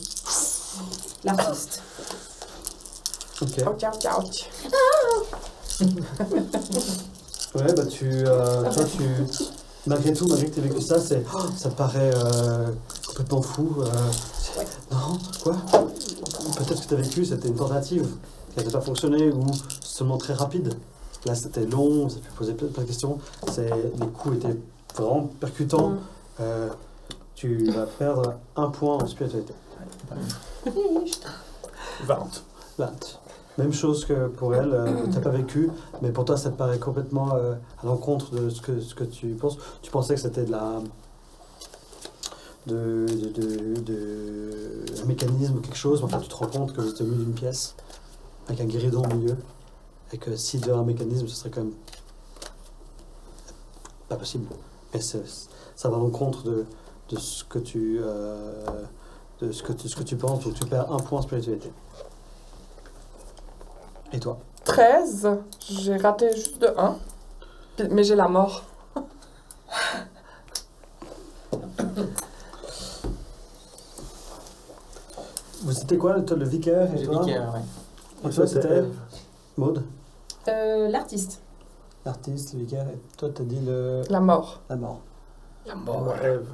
L'artiste. ok. Ouch, ouch, ouch. Ouais, bah malgré tout, malgré que tu aies vécu ça, ça te paraît complètement fou. Ouais. Non, quoi? Peut-être que tu as vécu, c'était une tentative qui n'a pas fonctionné ou seulement très rapide. Là, c'était long, ça a pu poser plein de questions. Les coups étaient vraiment percutants. Tu vas perdre 1 point en spiritualité. 20. 20. Même chose que pour elle, tu n'as pas vécu, mais pour toi ça te paraît complètement à l'encontre de ce que tu penses. Tu pensais que c'était un mécanisme ou quelque chose, mais en fait tu te rends compte que vous êtes au milieu d'une pièce, avec un guéridon au milieu, et que s'il devait y avoir un mécanisme, ce serait quand même pas possible. Mais ça va à l'encontre de ce que tu penses, donc tu perds 1 point en spiritualité. Et toi? 13. J'ai raté juste de 1. Mais j'ai la mort. C'était quoi le vicaire et Le toi? vicaire, ouais. Et toi c'était Maud? L'artiste. L'artiste, le vicaire, et toi t'as dit La mort. la mort. La Moi, Ève.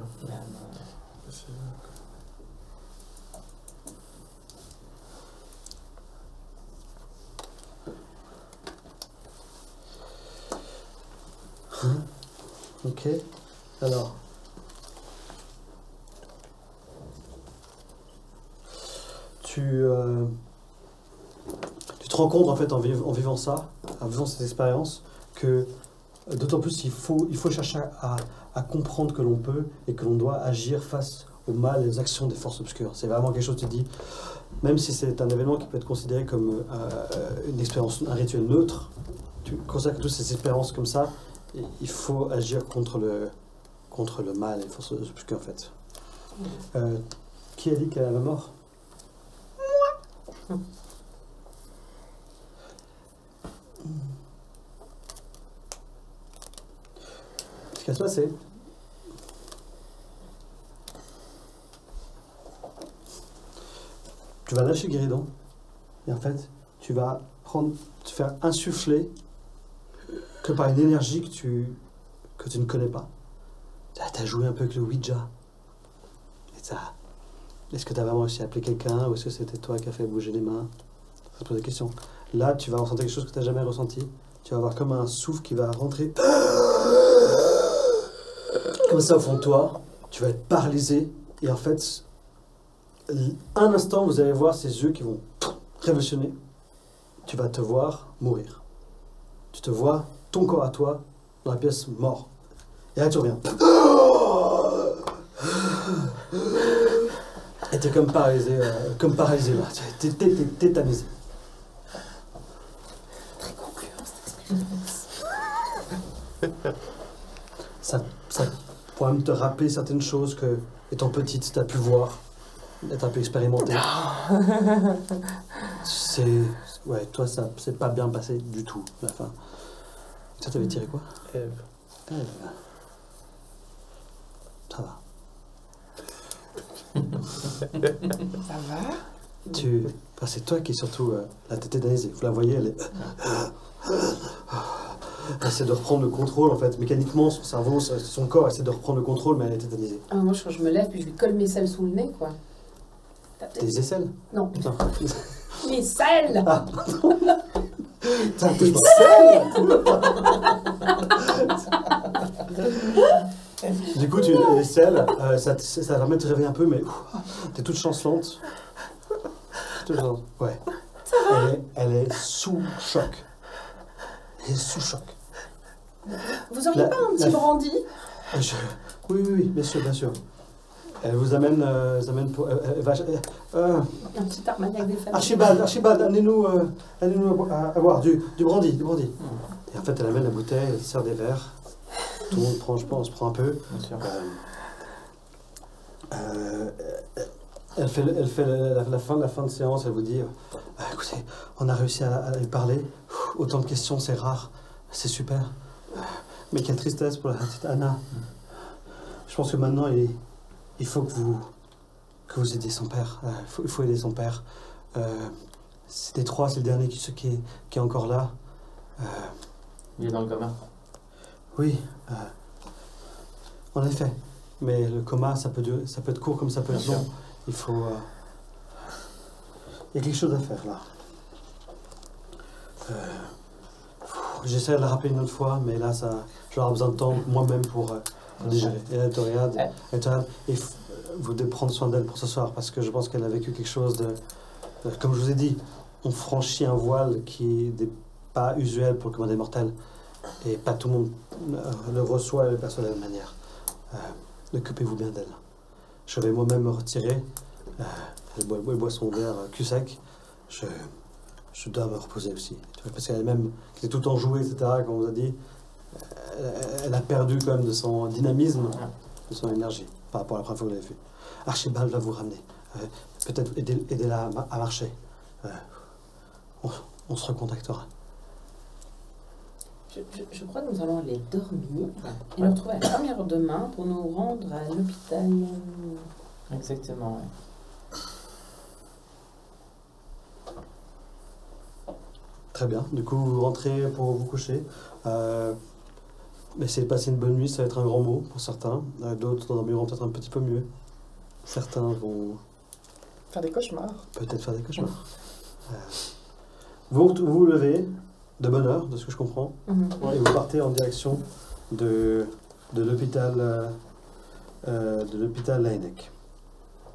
Ok. Alors. Tu te rends compte en fait en vivant ça, en vivant cette expérience, que d'autant plus il faut chercher à comprendre que l'on peut et que l'on doit agir face au mal et aux actions des forces obscures. C'est vraiment quelque chose que tu dis, même si c'est un événement qui peut être considéré comme une expérience, un rituel neutre, tu consacres toutes ces expériences comme ça, et il faut agir contre le mal et les forces obscures en fait. Qui a dit qu'elle a la mort? Ce qui va se passer, tu vas lâcher Guéridon et en fait tu vas te faire insuffler que par une énergie que tu ne connais pas. Tu as joué un peu avec le Ouija. Et ça, est-ce que tu as vraiment réussi à appeler quelqu'un ou est-ce que c'était toi qui as fait bouger les mains? Ça te pose des questions. Là, tu vas ressentir quelque chose que tu n'as jamais ressenti. Tu vas avoir comme un souffle qui va rentrer comme ça au fond de toi. Tu vas être paralysé et en fait, un instant, vous allez voir ces yeux qui vont révolutionner. Tu vas te voir mourir. Tu te vois, ton corps à toi, dans la pièce mort. Et là, tu reviens. Et t'es comme paralysé là. T'es tétanisé. Très concluant cette expérience. Ça pourra même te rappeler certaines choses que, étant petite, t'as pu voir, être un peu expérimenté. Ouais, toi, ça s'est pas bien passé du tout, à la fin. Ça t'avait tiré quoi? Ève. Ève. Ça va. Ça va? C'est toi qui est surtout la tête tétanisée. Vous la voyez, elle essaie de reprendre le contrôle en fait. Mécaniquement, son cerveau, son corps essaie de reprendre le contrôle, mais elle est tétanisée. Ah, moi, je me lève puis je lui colle mes selles sous le nez, quoi. Des aisselles? Non. Non. Mes selles! Ah. T'as des aisselles? Du coup, les aisselles, ça permet de te réveiller un peu, mais t'es toute chancelante. Ouais. Elle est sous choc. Elle est sous choc. Vous auriez pas un petit brandy? Oui, bien sûr. Elle vous amène pour... Un petit armagnac des femmes. Archibald, amenez-nous à boire du brandy. Et en fait, elle amène la bouteille, elle sert des verres. Tout le monde prend, je pense, prend un peu. Bien sûr. Elle fait la fin de séance, elle vous dit Écoutez, on a réussi à lui parler. Autant de questions, c'est rare. C'est super. Mais quelle tristesse pour la petite Anna. Je pense que maintenant, il faut que vous aidiez son père. Il faut aider son père. C'était 3, c'est le dernier qui est encore là. Il est dans le coma. Oui, en effet. Mais le coma, ça peut être court comme ça peut être long. Il faut... il y a quelque chose à faire là. J'essaie de le rappeler une autre fois, mais là, j'aurai besoin de temps moi-même pour digérer. Et elle te regarde, et vous devez prendre soin d'elle pour ce soir, parce que je pense qu'elle a vécu quelque chose de... Comme je vous ai dit, on franchit un voile qui n'est pas usuel pour le commun des mortels, et pas tout le monde le reçoit et le perçoit de la même manière. Occupez-vous bien d'elle. Je vais moi-même me retirer. Elle boit son verre cul sec. Je dois me reposer aussi. Parce qu'elle-même, qui était tout le temps jouée, etc., comme on vous a dit, elle a perdu quand même de son dynamisme, de son énergie, par rapport à la première fois que vous l'avez vue. Archibald va vous ramener. Peut-être aidez-la à marcher. On se recontactera. Je crois que nous allons aller dormir et nous retrouver à la première heure demain pour nous rendre à l'hôpital. Exactement, ouais. Très bien. Du coup, vous rentrez pour vous coucher. Essayez de passer une bonne nuit, ça va être un grand mot pour certains. D'autres dormiront peut-être un petit peu mieux. Certains vont... Faire des cauchemars. Peut-être faire des cauchemars. Vous vous levez de bonne heure, de ce que je comprends, et vous partez en direction de l'hôpital Laennec.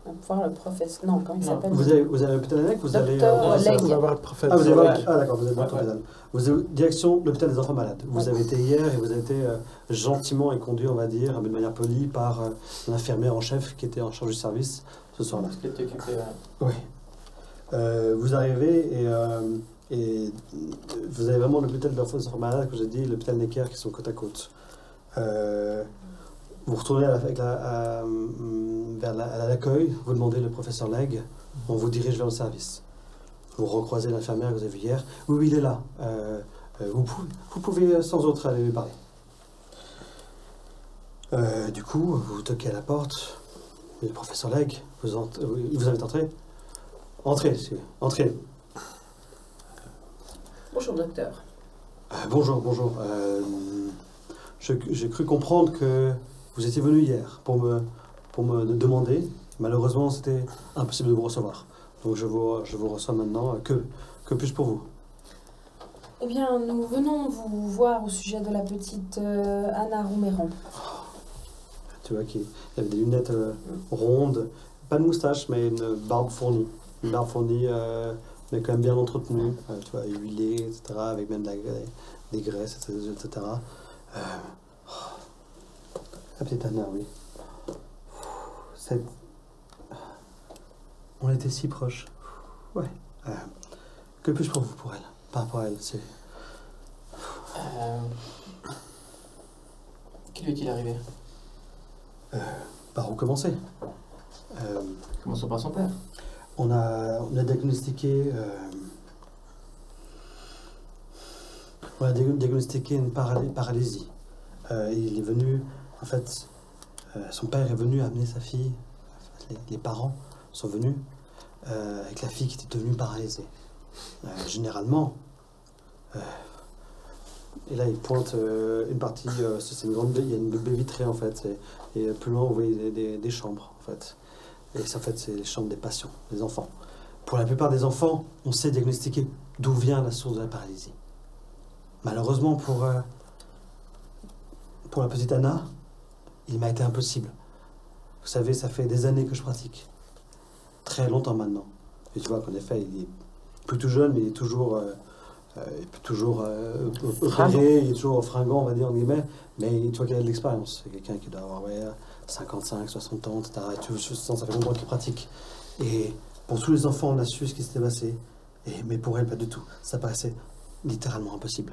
On va voir le professeur. Non, comment il s'appelle? Vous allez à l'hôpital Laennec, vous allez... Docteur Legge. Vous allez voir le prophète. Ah, vous allez voir... Ah, d'accord, vous êtes dans l'hôpital. Vous allez direction l'hôpital des enfants malades. Vous avez été hier et vous avez été gentiment conduit, on va dire, mais de manière polie, par l'infirmière en chef qui était en charge du service ce soir-là. Parce qu'elle t'occupait, Oui. Vous arrivez et vous avez vraiment l'hôpital des enfants malades, que j'ai dit, l'hôpital Necker qui sont côte à côte. Vous retournez vers l'accueil, vous demandez le professeur Legge, on vous dirige vers le service. Vous recroisez l'infirmière que vous avez vue hier. Oui, il est là. Vous pouvez sans autre aller lui parler. Du coup, vous toquez à la porte. Et le professeur Legge, il vous invite à entrer. Entrez. Bonjour, docteur. Bonjour. J'ai cru comprendre que vous étiez venu hier pour me demander. Malheureusement, c'était impossible de vous recevoir. Donc je vous reçois maintenant. Que puis-je pour vous? Eh bien, nous venons vous voir au sujet de la petite Anna Rouméran. Tu vois qu'il avait des lunettes rondes, pas de moustache, mais une barbe fournie. Une barbe fournie, mais quand même bien entretenue, tu vois, huilée, etc., avec même des graisses, etc. La petite Anna, oui. On était si proches. Ouais. Que puis-je pour vous, pour elle? Par rapport à elle, c'est... Qui lui est-il arrivé? Par où commencer? Commençons par son père. On a diagnostiqué... on a diagnostiqué une paralysie. Il est venu... En fait, son père est venu amener sa fille. Les parents sont venus avec la fille qui était devenue paralysée. Généralement... et là, il pointe une partie... c'est une grande... Il y a une baie vitrée, en fait. Et plus loin, vous voyez des chambres, en fait. Et ça, en fait, c'est les chambres des patients, des enfants. Pour la plupart des enfants, on sait diagnostiquer d'où vient la source de la paralysie. Malheureusement, pour la petite Anna, il m'a été impossible. Vous savez, ça fait des années que je pratique. Très longtemps maintenant. Et tu vois qu'en effet, il est plus tout jeune, mais il est toujours... opéré, il est toujours fringant, on va dire, en guillemets, mais tu vois qu'il a de l'expérience. C'est quelqu'un qui doit avoir 55, 60 ans, etc. Et tu sens, ça fait longtemps qu'il pratique. Et pour tous les enfants, on a su ce qui s'était passé, mais pour elle, pas du tout. Ça paraissait littéralement impossible.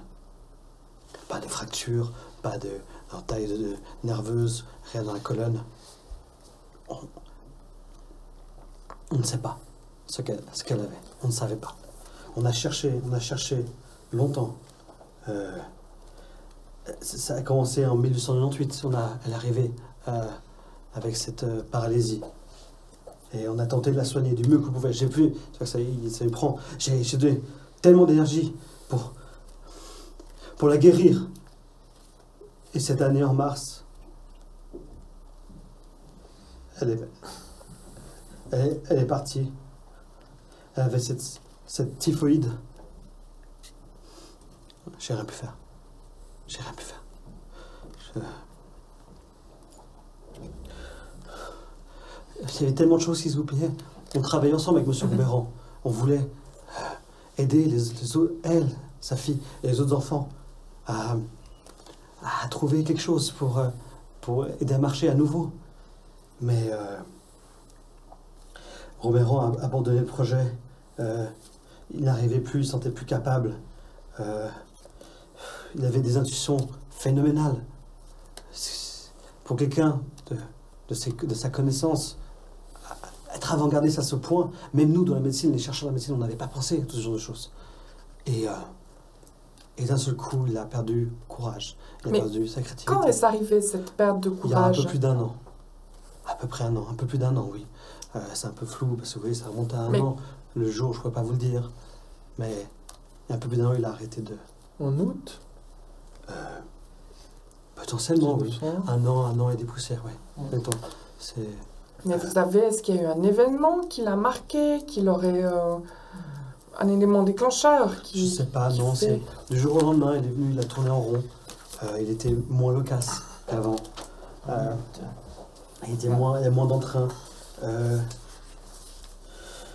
Pas de fracture, pas d'entaille nerveuse, rien dans la colonne. On ne sait pas ce qu'elle avait. On ne savait pas. On a cherché longtemps. Ça a commencé en 1898. Elle est arrivée avec cette paralysie. Et on a tenté de la soigner du mieux qu'on pouvait. J'ai vu, ça lui prend. J'ai donné tellement d'énergie pour la guérir. Et cette année, en mars, elle est partie. Elle avait cette typhoïde. J'ai rien pu faire. Il y avait tellement de choses qui se gouppillaient. On travaillait ensemble avec M. Robéran. On voulait aider elle, sa fille, et les autres enfants à trouver quelque chose pour aider à marcher à nouveau. Mais Robéran a abandonné le projet. Il n'arrivait plus, il ne se sentait plus capable. Il avait des intuitions phénoménales. Pour quelqu'un de sa connaissance, être avant-gardiste à ce point, même nous, dans la médecine, les chercheurs de la médecine, on n'avait pas pensé à tout ce genre de choses. Et d'un seul coup, il a perdu courage. Il a perdu sa créativité. Quand est-ce arrivé cette perte de courage? Il y a un peu plus d'un an. À peu près un an. Un peu plus d'un an, oui. C'est un peu flou, parce que vous voyez, ça remonte à un an. Le jour, je ne pourrais pas vous le dire. Mais il y a un peu plus d'un an, il a arrêté de... En août potentiellement, oui. Un an et des poussières, oui. Mais vous savez, est-ce qu'il y a eu un événement qui l'a marqué, qu'il aurait un élément déclencheur Je ne sais pas, non. C'est du jour au lendemain, il est venu, il a tourné en rond. Il était moins loquace qu'avant. Il y a moins d'entrain.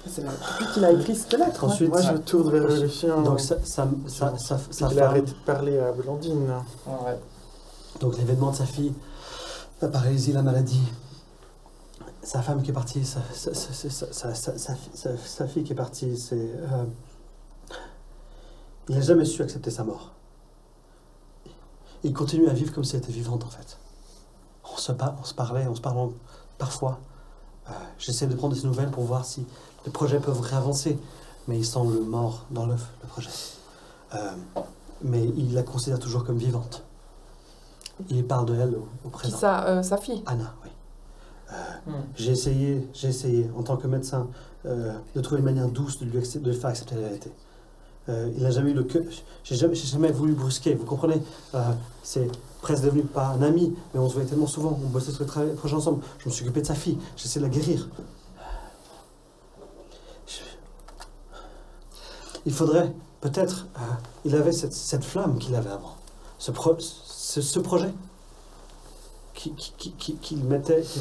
C'est depuis qu'il a écrit cette lettre. Ensuite, moi, je tourne vers le chien. Donc, sa il a arrêté de parler à Blandine. Ouais. Donc, l'événement de sa fille, la paralysie, la maladie. Sa femme qui est partie, sa fille qui est partie, il n'a jamais su accepter sa mort. Il continue à vivre comme si elle était vivante, en fait. On se parlait parfois. J'essaie de prendre des nouvelles pour voir si les projets peuvent réavancer, mais il semble mort dans l'œuf, le projet. Mais il la considère toujours comme vivante. Il parle de elle au présent. Qui sa fille? Anna, oui. J'ai essayé, en tant que médecin, de trouver une manière douce de lui faire accepter la réalité. Il n'a jamais eu le cœur. J'ai jamais voulu brusquer, vous comprenez? C'est presque devenu pas un ami, mais on se voyait tellement souvent, on bossait sur le projet ensemble. Je me suis occupé de sa fille, j'essaie de la guérir. Il faudrait, peut-être, il avait cette flamme qu'il avait avant, ce projet qui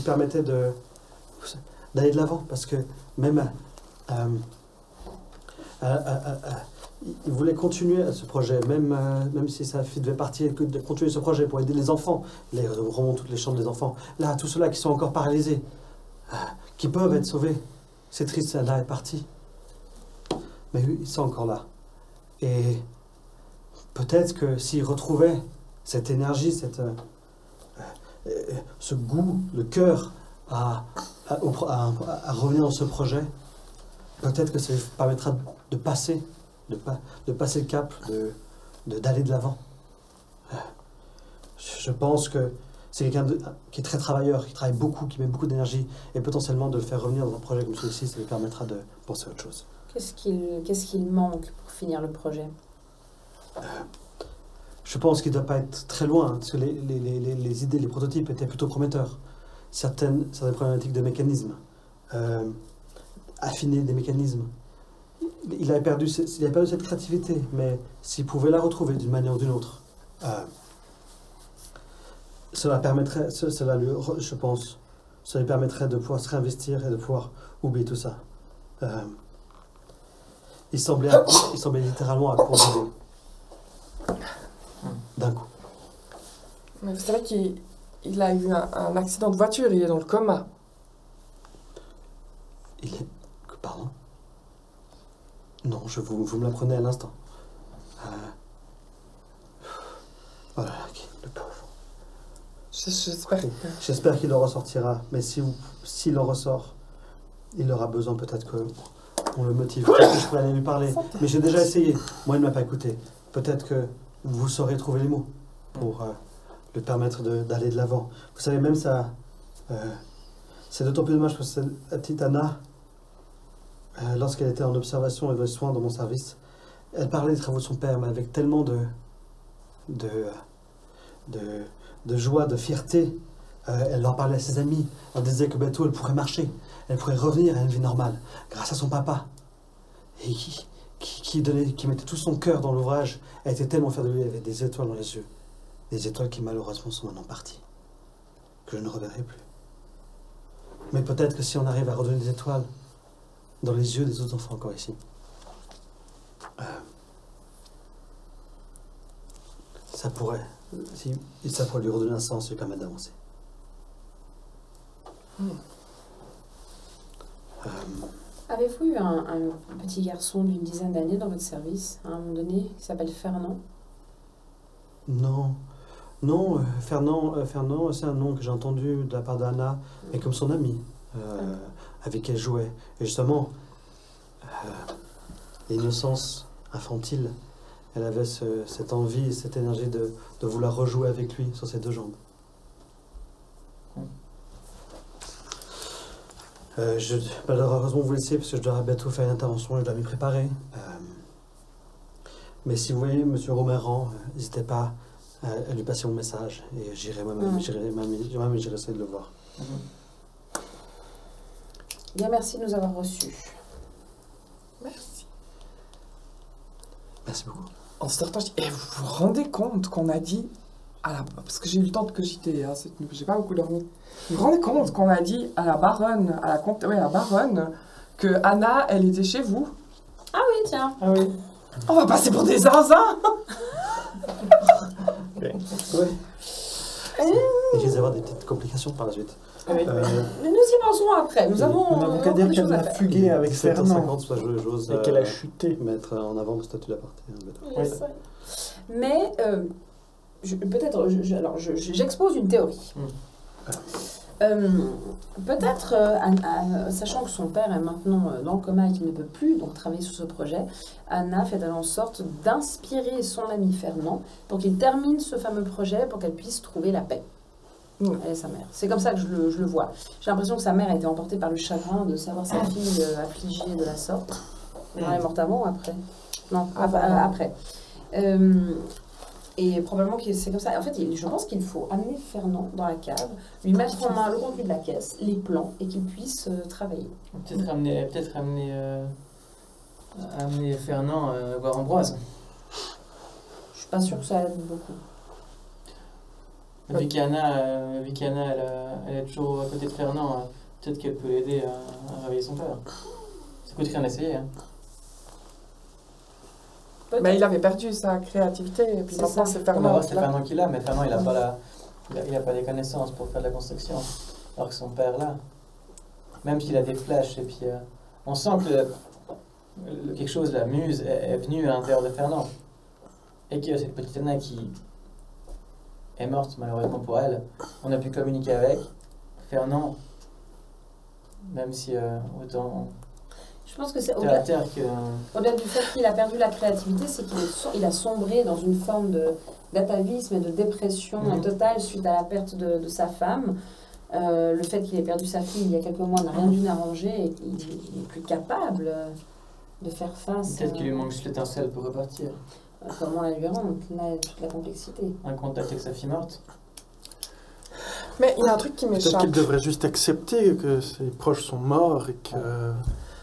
permettait d'aller de l'avant, parce que même il voulait continuer à ce projet, même si sa fille devait partir, de continuer ce projet pour aider les enfants. Là, il remonte toutes les chambres des enfants. Là, tous ceux-là qui sont encore paralysés, qui peuvent être sauvés. C'est triste, celle-là est partie. Mais oui, ils sont encore là. Et peut-être que s'il retrouvait cette énergie, ce goût, le cœur à revenir dans ce projet, peut-être que ça lui permettra de passer le cap, d'aller de l'avant. Je pense que c'est quelqu'un qui est très travailleur, qui travaille beaucoup, qui met beaucoup d'énergie, et potentiellement de le faire revenir dans un projet comme celui-ci, ça lui permettra de penser à autre chose. Qu'est-ce qu'il manque pour finir le projet? Je pense qu'il ne doit pas être très loin, parce que les idées, les prototypes étaient plutôt prometteurs. Certaines problématiques de mécanismes, affiner des mécanismes. Il avait perdu cette créativité, mais s'il pouvait la retrouver d'une manière ou d'une autre, cela lui permettrait de pouvoir se réinvestir et de pouvoir oublier tout ça. Il semblait littéralement à court d'idées. D'un coup. Mais vous savez qu'il a eu un accident de voiture, il est dans le coma. Pardon? Non, vous me l'apprenez à l'instant. Voilà, le pauvre. J'espère qu'il en ressortira, mais s'il en ressort, il aura besoin peut-être qu'on le motive. Peut-être que je pourrais aller lui parler. Mais j'ai déjà essayé. Moi, il ne m'a pas écouté. Peut-être que vous saurez trouver les mots pour lui permettre d'aller de l'avant. Vous savez, même ça... c'est d'autant plus dommage parce que la petite Anna, lorsqu'elle était en observation et de soins dans mon service, elle parlait des travaux de son père, mais avec tellement de joie, de fierté. Elle en parlait à ses amis. Elle disait que bientôt elle pourrait marcher. Elle pourrait revenir à une vie normale, grâce à son papa. Et qui mettait tout son cœur dans l'ouvrage. Elle était tellement fière de lui, elle avait des étoiles dans les yeux. Des étoiles qui malheureusement sont maintenant parties. Que je ne reverrai plus. Mais peut-être que si on arrive à redonner des étoiles dans les yeux des autres enfants encore ici, ça pourrait lui redonner un sens et lui permettre d'avancer. Avez-vous eu un petit garçon d'une dizaine d'années dans votre service, à un moment donné, qui s'appelle Fernand? Non, Fernand, c'est un nom que j'ai entendu de la part d'Anna, et comme son ami, avec qui elle jouait. Et justement, l'innocence infantile, elle avait cette envie, cette énergie de vouloir rejouer avec lui sur ses deux jambes. Malheureusement, vous laissez parce que je dois bientôt faire une intervention et je dois m'y préparer. Mais si vous voyez M. Romeran, n'hésitez pas à lui passer mon message et j'irai essayer de le voir. Bien, merci de nous avoir reçus. Merci. Merci beaucoup. En sortant, je dis, vous vous rendez compte qu'on a dit, parce que j'ai eu le temps de cogiter, cette nuit, j'ai pas beaucoup dormi. Vous vous rendez compte qu'on a dit à la baronne, à la baronne, que Anna, elle était chez vous? Ah oui, tiens. Ah oui. On va passer pour des zinzins. Oui. Et je vais avoir des petites complications par la suite. Nous y pensons après. Nous avons qu'à dire qu'elle a fugué avec Fernand. 7h50, j'ose et qu'elle a chuté. mettre en avant le statut d'aparté. Mais peut-être, j'expose une théorie. Peut-être, sachant que son père est maintenant dans le coma et qu'il ne peut plus donc travailler sur ce projet, Anna fait en sorte d'inspirer son ami Fernand pour qu'il termine ce fameux projet pour qu'elle puisse trouver la paix. Elle et sa mère. C'est comme ça que je le vois. J'ai l'impression que sa mère a été emportée par le chagrin de savoir sa fille affligée de la sorte. Elle est morte avant ou après? Non, après. Et probablement que c'est comme ça. En fait, je pense qu'il faut amener Fernand dans la cave, lui mettre en main le contenu de la caisse, les plans, et qu'il puisse travailler. Peut-être amener Fernand voir Ambroise. Je suis pas sûre que ça aide beaucoup. Vicana, elle est toujours à côté de Fernand. Peut-être qu'elle peut l'aider à réveiller son père. Ça coûte rien d'essayer. Hein. Mais il avait perdu sa créativité, et puis maintenant c'est Fernand. C'est Fernand qui l'a, mais Fernand il n'a pas, les connaissances pour faire de la construction. Alors que son père l'a. Même s'il a des flèches, et puis on sent que quelque chose, la muse, est venue à l'intérieur de Fernand. Et que cette petite Anna qui est morte malheureusement pour elle, on a pu communiquer avec Fernand, même si autant... Je pense que c'est au-delà du fait qu'il a perdu la créativité, c'est qu'il a sombré dans une forme d'atavisme et de dépression totale suite à la perte de sa femme. Le fait qu'il ait perdu sa fille il y a quelques mois n'a rien dû n'arranger et qu'il n'est plus capable de faire face. Peut-être qu'il lui manque juste l'étincelle pour repartir. Comment la lui rendre toute la complexité. Un contact avec sa fille morte. Mais il y a un truc qui m'échappe. Peut-être qu'il devrait juste accepter que ses proches sont morts et que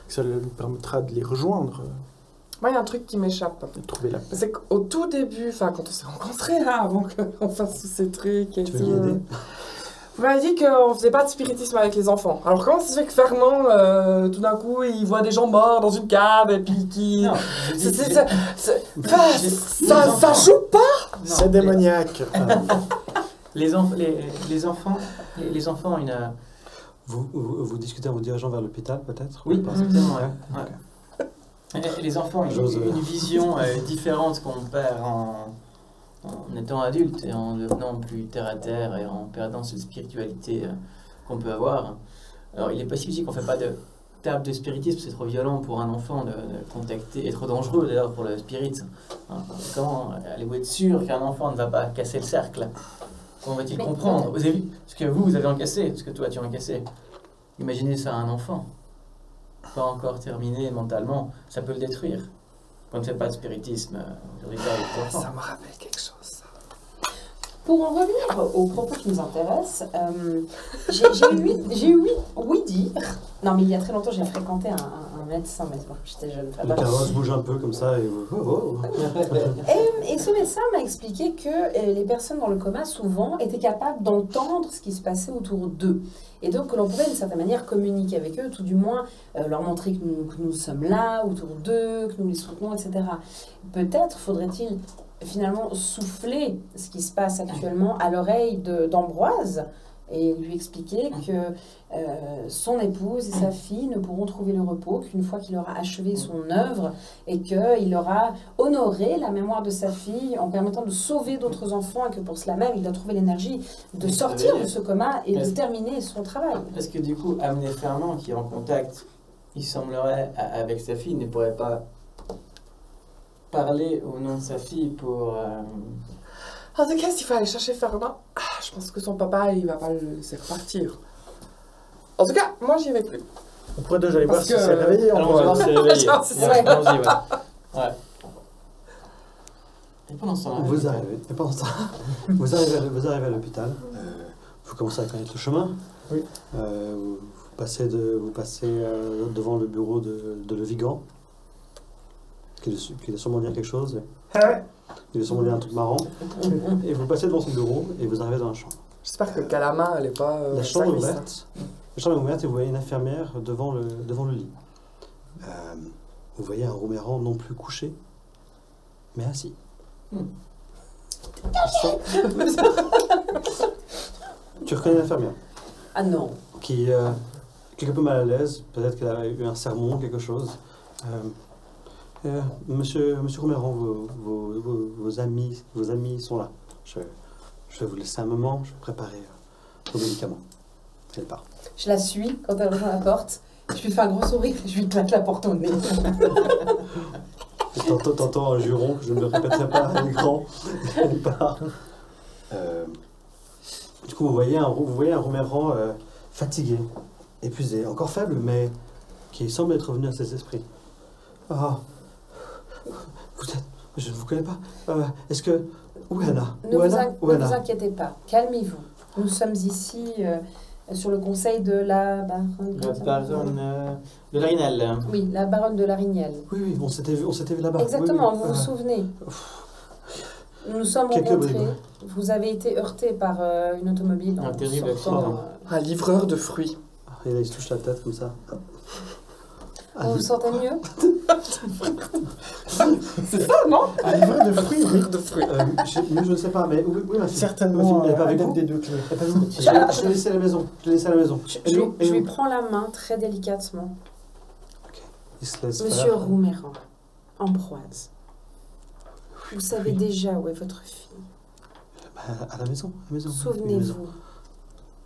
ça lui permettra de les rejoindre. Moi, il y a un truc qui m'échappe. De trouver la paix. C'est qu'au tout début, quand on s'est rencontrés, avant qu'on fasse tous ces trucs et tout... Vous m'avez dit qu'on ne faisait pas de spiritisme avec les enfants. Alors comment ça se fait que Fernand, tout d'un coup, il voit des gens morts dans une cave et puis qui... Non, ça joue pas. C'est démoniaque. Les enfants, une... Vous discutez en vous dirigeant vers l'hôpital, peut-être? Oui, exactement. Les enfants ont une vision différente qu'on perd en étant adulte et en devenant plus terre à terre et en perdant cette spiritualité qu'on peut avoir. Alors, il est possible aussi qu'on ne fait pas de terme de spiritisme, c'est trop violent pour un enfant de contacter, et trop dangereux d'ailleurs pour le spirit. Hein, comment allez-vous être sûr qu'un enfant ne va pas casser le cercle? Comment va-t-il comprendre? Vous avez vu ce que vous avez encaissé, ce que toi tu as encaissé. Imaginez ça à un enfant, pas encore terminé mentalement, ça peut le détruire. Quand on ne fait pas de spiritisme, avec les enfants. Ça me rappelle quelque chose. Pour en revenir aux propos qui nous intéressent, j'ai eu oui dire. Non, mais il y a très longtemps, j'ai fréquenté un médecin, mais bon, j'étais jeune. Le carrosse bouge un peu comme ça et... Et ce médecin m'a expliqué que les personnes dans le coma, souvent, étaient capables d'entendre ce qui se passait autour d'eux. Et donc, que l'on pouvait, d'une certaine manière, communiquer avec eux, tout du moins leur montrer que nous sommes là, autour d'eux, que nous les soutenons, etc. Peut-être faudrait-il finalement souffler ce qui se passe actuellement à l'oreille d'Ambroise et lui expliquer que son épouse et sa fille ne pourront trouver le repos qu'une fois qu'il aura achevé son œuvre et qu'il aura honoré la mémoire de sa fille en permettant de sauver d'autres enfants et que pour cela même il doit trouver l'énergie de sortir de ce coma et de terminer son travail. Parce que du coup, Amné Fernand qui est en contact, il semblerait, avec sa fille, ne pourrait pas parler au nom de sa fille pour... En tout cas, s'il faut aller chercher Fernand, je pense que son papa, il va pas le laisser repartir. En tout cas, moi, j'y vais plus. On pourrait déjà aller voir si c'est réveillé. Allons voir si c'est réveillé. Allons-y, ouais. Et pendant ce temps-là... Vous arrivez à l'hôpital. Vous commencez à connaître le chemin. Oui. Vous passez devant le bureau de Le Vigan. Qui va sûrement dire quelque chose. Il va sûrement dire un truc marrant. Et vous passez devant son bureau et vous arrivez dans la chambre. J'espère que Calama, elle est pas... La chambre est ouverte. La chambre est ouverte et vous voyez une infirmière devant le lit. Vous voyez un Rouméran non plus couché, mais assis. Tu reconnais l'infirmière? Ah non. Qui est quelque peu mal à l'aise. Peut-être qu'elle a eu un sermon, quelque chose. Monsieur Rouméran, vos amis sont là. Je vais vous laisser un moment, je vais préparer vos médicaments. Elle part. Je la suis quand elle rejoint la porte. Je lui fais un gros sourire et je lui claque la porte au nez. T'entends un juron que je ne répéterai pas à l'écran. Elle part. Du coup, vous voyez un Rouméran fatigué, épuisé, encore faible, mais qui semble être revenu à ses esprits. Ah, je ne vous connais pas. Est-ce que... Où est Anna? Ne vous inquiétez pas, calmez-vous. Nous sommes ici sur le conseil de la baronne... La baronne de Larignel. Oui, la baronne de Larignel. Oui, on s'était vu là-bas. Exactement, oui. vous vous souvenez. Nous nous sommes rencontrés. Vous avez été heurté par une automobile. Un terrible accident. Un livreur de fruits. Et là, il se touche la tête comme ça. Vous vous sentez mieux? C'est ça, non? Un livreur de fruits, oui. Je ne sais pas, mais oui, ma fille. Certainement, elle n'est pas avec avec vous. des deux clés. Je l'ai laissé à la maison. Je lui prends la main très délicatement. Il se laisse Monsieur faire. Rouméran, Ambroise, vous savez déjà où est votre fille. À la maison. Souvenez-vous,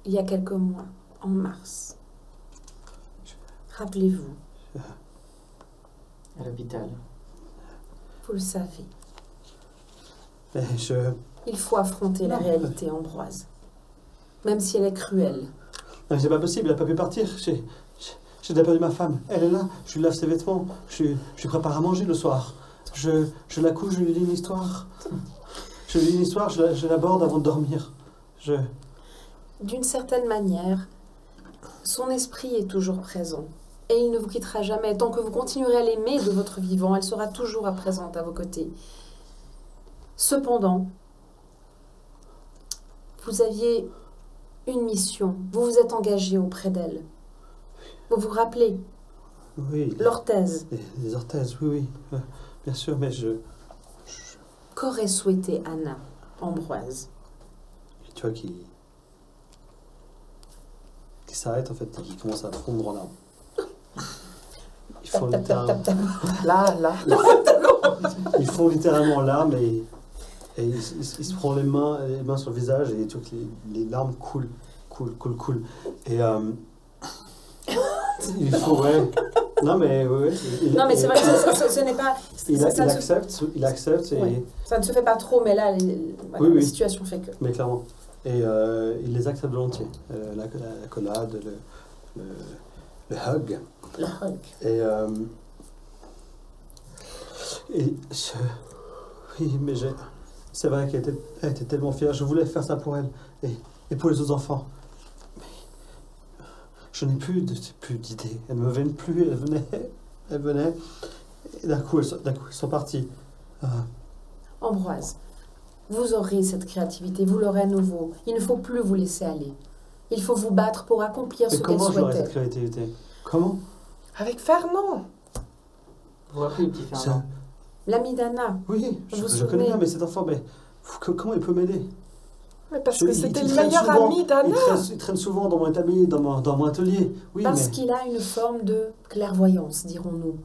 il y a quelques mois, en mars. Rappelez-vous. À l'hôpital. Vous le savez. Il faut affronter la réalité, Ambroise. Même si elle est cruelle. C'est pas possible, elle n'a pas pu partir. J'ai déjà perdu ma femme. Elle est là, je lui lave ses vêtements. Je lui prépare à manger le soir. Je la couche, je lui lis une histoire. Je l'aborde avant de dormir. D'une certaine manière, son esprit est toujours présent. Et il ne vous quittera jamais. Tant que vous continuerez à l'aimer de votre vivant, elle sera toujours présente à vos côtés. Cependant, vous aviez une mission. Vous vous êtes engagé auprès d'elle. Vous vous rappelez? Oui. L'orthèse. Les orthèses, oui. Bien sûr, mais Qu'aurait souhaité Anna, Ambroise? Et tu vois qui s'arrête en fait, qui commence à fondre en larmes. Ils font littéralement... Là. Ils font littéralement en larmes et il se prend les mains sur le visage et tu vois que les larmes coulent. Et Il faut, ouais. Non, mais oui. Non, mais c'est vrai que ce n'est pas... Il accepte et... Oui. Ça ne se fait pas trop, mais là, la situation fait que... Mais clairement. Et il les accepte volontiers. La collade, le hug. Le hug. Oui, mais c'est vrai qu'elle était tellement fière. Je voulais faire ça pour elle et pour les autres enfants. Mais je n'ai plus d'idées. Elles ne me viennent plus. Elles venaient. Et d'un coup, ils sont partis. Ambroise, vous aurez cette créativité, vous l'aurez à nouveau. Il ne faut plus vous laisser aller. Il faut vous battre pour accomplir ce qu'elle souhaitait. Comment j'aurai cette créativité? Comment? Avec Fernand. Vous rappelez le petit Fernand? L'ami d'Anna. Oui, je connais bien, mais cet enfant, comment il peut m'aider? Mais parce que c'était le meilleur ami d'Anna. Il traîne souvent dans mon établi, dans mon atelier. Oui, parce qu'il a une forme de clairvoyance, dirons-nous.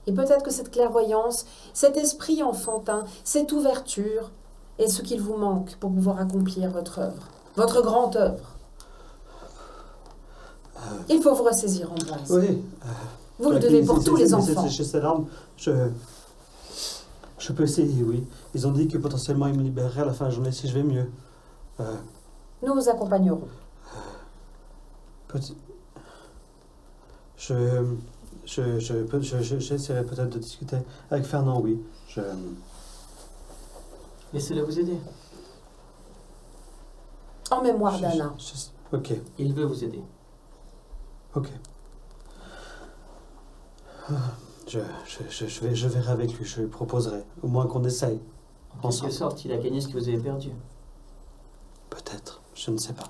Et peut-être que cette clairvoyance, cet esprit enfantin, cette ouverture est ce qu'il vous manque pour pouvoir accomplir votre œuvre, votre grande œuvre. Il faut vous ressaisir, Ambroise. Oui. Vous le devez pour tous les enfants. Chez cette arme, je peux essayer, oui. Ils ont dit que potentiellement ils me libéreraient à la fin de la journée si je vais mieux. Nous vous accompagnerons. J'essaierai peut-être de discuter avec Fernand, oui. Laissez-le vous aider. En mémoire d'Anna. Ok. Il veut vous aider. Ok. Je verrai avec lui, je lui proposerai. Au moins qu'on essaye. En quelque sorte, il a gagné ce que vous avez perdu. Peut-être, je ne sais pas.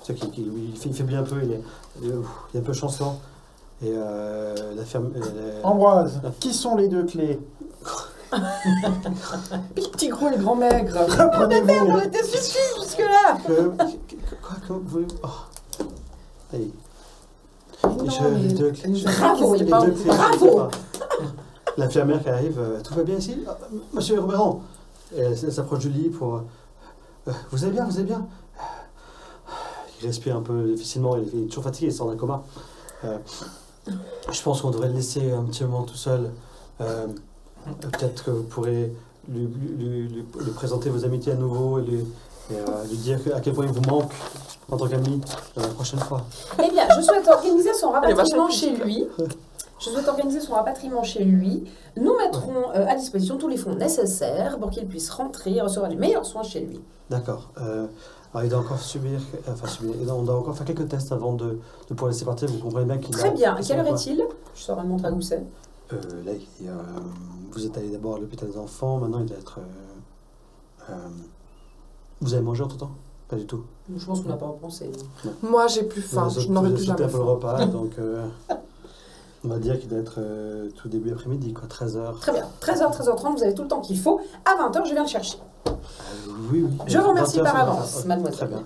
Il faiblit un peu, il est un peu chancelant. Et la ferme... Ambroise, qui sont les deux clés? Le petit gros et le grand maigre. Reprenez-vous. On était suffisants jusque-là. Quoi vous... Allez. Bravo. L'infirmière qui arrive, tout va bien ici? Monsieur Robert, elle s'approche du lit pour... vous allez bien, vous allez bien? Il respire un peu difficilement, il est toujours fatigué, il sort d'un coma. Je pense qu'on devrait le laisser un petit moment tout seul. Peut-être que vous pourrez lui présenter vos amitiés à nouveau et lui dire à quel point il vous manque en tant qu'ami la prochaine fois. Eh bien, je souhaite organiser son rapatriement chez lui. Nous mettrons à disposition tous les fonds nécessaires pour qu'il puisse rentrer et recevoir les meilleurs soins chez lui. D'accord. Alors il doit encore on doit encore faire quelques tests avant de pouvoir laisser partir. Vous comprenez bien qu'il Très bien. À quelle heure est-il? Je saurai montrer où c'est. Là, vous êtes allé d'abord à l'hôpital des enfants, maintenant il doit être... vous avez mangé entre-temps? Pas du tout. Je pense qu'on n'a pas pensé. Moi, j'ai plus faim. Je n'aurais plus jamais un peu le faim. repas, donc on va dire qu'il doit être tout début après-midi, quoi, 13h. Très bien. 13h, 13h30, vous avez tout le temps qu'il faut. À 20h, je viens le chercher. Oui. Je vous remercie par avance, mademoiselle. Très bien,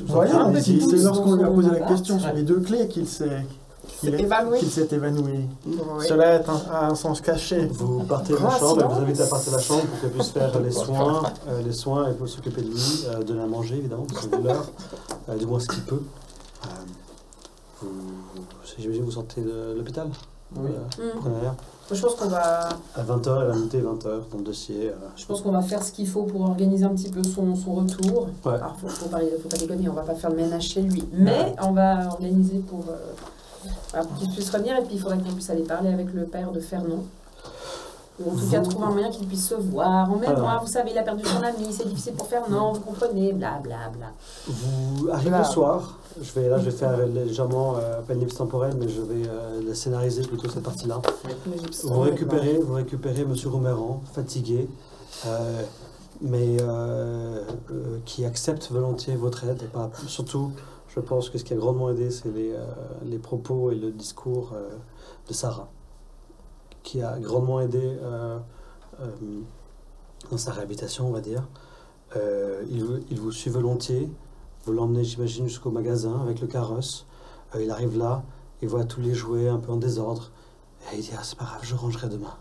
Vous voyez, c'est lorsqu'on lui a posé la question sur les deux clés qu'il s'est évanoui. Oui. Cela a un sens caché. Vous partez de la chambre, elle vous invite à partir de la chambre pour qu'elle puisse faire les soins, elle peut s'occuper de lui, donner à manger évidemment, parce que c'est l'heure, du moins ce qu'il peut. J'imagine que vous sortez de l'hôpital? Oui. Prenez l'air. Je pense qu'on va... À 20h, elle a noté 20h dans le dossier. Je pense qu'on va faire ce qu'il faut pour organiser un petit peu son retour. Ouais. Alors, faut pas déconner, on va pas faire le ménage chez lui. Mais on va organiser pour qu'il puisse revenir. Et puis il faudrait qu'on puisse aller parler avec le père de Fernand. Ou en tout cas trouver un moyen qu'il puisse se voir. En mémoire, vous savez, il a perdu son ami, c'est difficile pour Fernand, vous comprenez, blablabla. Vous arrivez le soir. Je vais faire légèrement pas une ellipse temporelle, mais je vais la scénariser plutôt cette partie-là. Vous récupérez Monsieur Romeran, fatigué, mais qui accepte volontiers votre aide. Et pas, surtout, je pense que ce qui a grandement aidé, c'est les propos et le discours de Sarah, qui a grandement aidé dans sa réhabilitation, on va dire. Il vous suit volontiers. Vous l'emmenez, j'imagine, jusqu'au magasin avec le carrosse. Il arrive là, il voit tous les jouets un peu en désordre. Et il dit, c'est pas grave, je rangerai demain.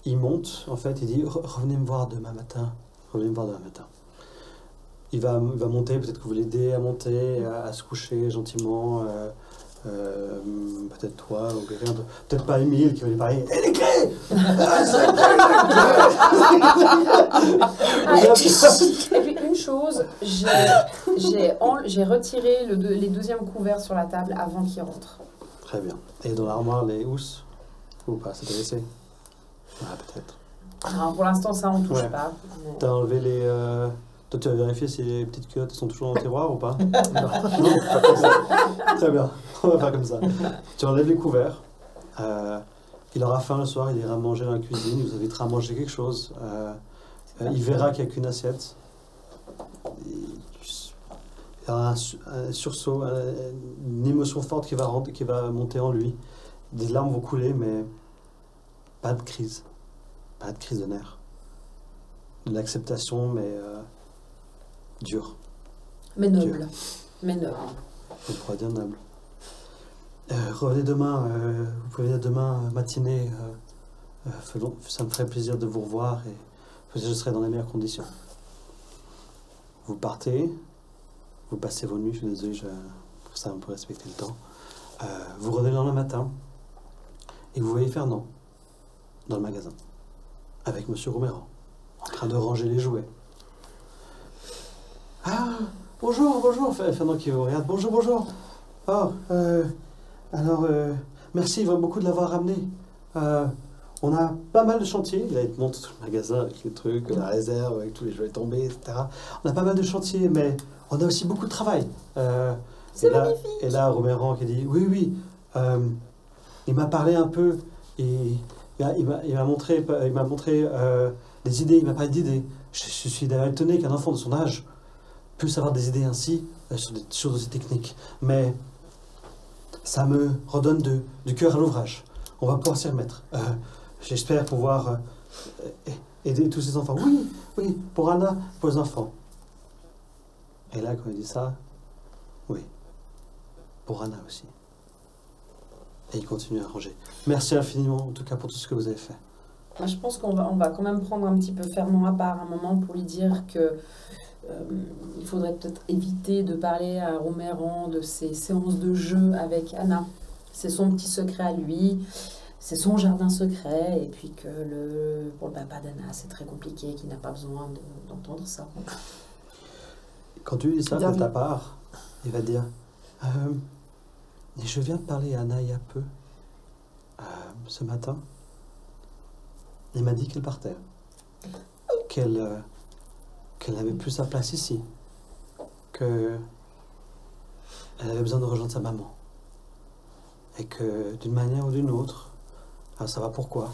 Il monte, en fait, il dit, revenez me voir demain matin. revenez me voir demain matin. Il va monter, peut-être que vous l'aidez à monter, à se coucher gentiment. Peut-être toi ou quelqu'un d'autre. Peut-être pas Émile qui va lui parler. Et les clés Et puis une chose, j'ai retiré les deuxièmes couverts sur la table avant qu'il rentre. Très bien. Et dans l'armoire, les housses ou pas? C'est laissé? Ah, peut-être. Non, pour l'instant, ça, on ne touche pas. Mais... T'as enlevé les... Toi, tu as vérifié si les petites culottes sont toujours dans le tiroir ou pas? Non. Très bien. On va faire comme ça. Tu enlèves les couverts. Il aura faim le soir, il ira manger dans la cuisine, il vous invitera à manger quelque chose. Il verra qu'il n'y a qu'une assiette. Il y aura un sursaut, une émotion forte qui va monter en lui. Des larmes vont couler, mais pas de crise. Pas de crise de nerfs. De l'acceptation, mais dure. Mais noble. Mais noble. On pourrait dire noble. Revenez demain, vous pouvez venir demain matinée. Ça me ferait plaisir de vous revoir et je serai dans les meilleures conditions. Vous partez, vous passez vos nuits, je suis désolé, pour ça on peut respecter le temps. Vous revenez le lendemain matin et vous voyez Fernand dans le magasin avec Monsieur Roméran en train de ranger les jouets. Ah, bonjour, Fernand qui vous regarde. Bonjour. Oh, alors, merci beaucoup de l'avoir ramené. On a pas mal de chantiers. Là, il te montre tout le magasin avec les trucs, la réserve, avec tous les jouets tombés, etc. On a pas mal de chantiers, mais on a aussi beaucoup de travail. C'est magnifique. Et là, Roméran qui dit, oui, il m'a parlé un peu, et il m'a montré des idées, il m'a parlé d'idées. Je suis d'ailleurs étonné qu'un enfant de son âge puisse avoir des idées ainsi, sur des choses aussi techniques. Mais ça me redonne du cœur à l'ouvrage. On va pouvoir s'y remettre. J'espère pouvoir aider tous ces enfants. Oui, pour Anna, pour les enfants. Et là, quand il dit ça, oui, pour Anna aussi. Et il continue à ranger. Merci infiniment, en tout cas, pour tout ce que vous avez fait. Moi, je pense qu'on va quand même prendre un petit peu Fernand à part un moment pour lui dire que il faudrait peut-être éviter de parler à Roméran de ses séances de jeu avec Anna. C'est son petit secret à lui, c'est son jardin secret, et puis que pour le papa d'Anna, c'est très compliqué, qu'il n'a pas besoin d'entendre ça. Quand tu dis ça de ta part, il va dire je viens de parler à Anna il y a peu, ce matin. Elle m'a dit qu'elle partait, qu'elle n'avait plus sa place ici, qu'elle avait besoin de rejoindre sa maman, et que d'une manière ou d'une autre, ça va pourquoi,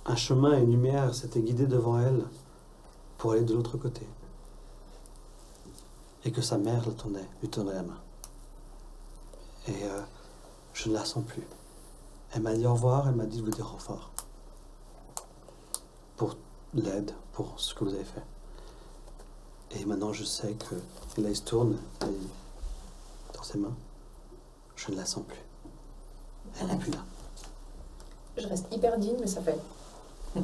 un chemin et une lumière s'étaient guidés devant elle pour aller de l'autre côté, et que sa mère lui tendait la main. Et je ne la sens plus. Elle m'a dit au revoir, elle m'a dit de vous dire au revoir. Pour l'aide, pour ce que vous avez fait. Et maintenant, je sais que là, il se tourne dans ses mains. Je ne la sens plus. Elle n'est plus là. Je reste hyper digne, mais ça fait... Et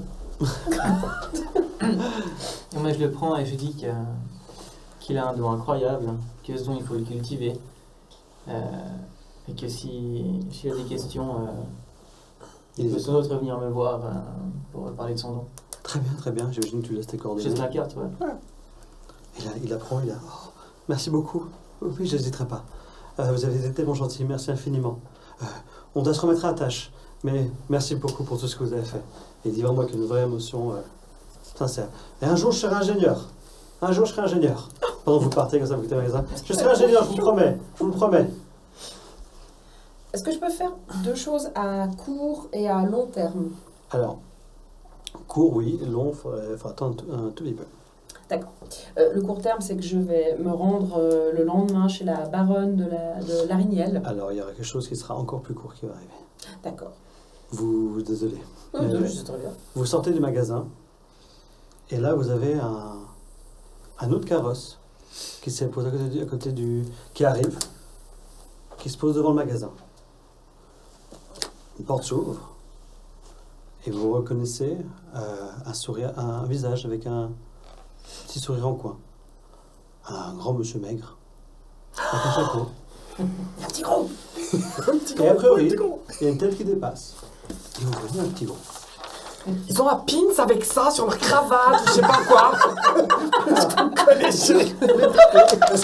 moi, je le prends et je dis qu'il a un don incroyable, que ce don, il faut le cultiver. Et que s'il a des questions, il peut sans doute revenir me voir pour parler de son don. Très bien. J'imagine que tu laisses tes coordonnées. J'ai ma carte, ouais. Et là, il apprend, oh, merci beaucoup. Oui, je n'hésiterai pas. Vous avez été tellement gentil, merci infiniment. On doit se remettre à la tâche, mais merci beaucoup pour tout ce que vous avez fait. Et il dit vraiment qu'une vraie émotion sincère. Et un jour, je serai ingénieur. Pendant que vous partez comme ça, vous quittez le magasin. Je serai ingénieur, je vous le promets. Est-ce que je peux faire deux choses à court et à long terme? Alors, court, oui. Long, il faut attendre un tout petit peu. D'accord. Le court terme, c'est que je vais me rendre le lendemain chez la baronne de Larignel. Alors, il y aura quelque chose qui sera encore plus court qui va arriver. D'accord. Désolé. Je très bien. Vous sortez du magasin, et là, vous avez un autre carrosse qui s'est posé à côté qui arrive, qui se pose devant le magasin. Une porte s'ouvre, Et vous reconnaissez un visage avec un petit sourire en coin. Un grand monsieur maigre, avec un chapeau. Un petit gros. Et a priori, il y a une tête qui dépasse. Et vous voyez un petit gros. Ils ont un pins avec ça sur leur cravate, je sais pas quoi. Est-ce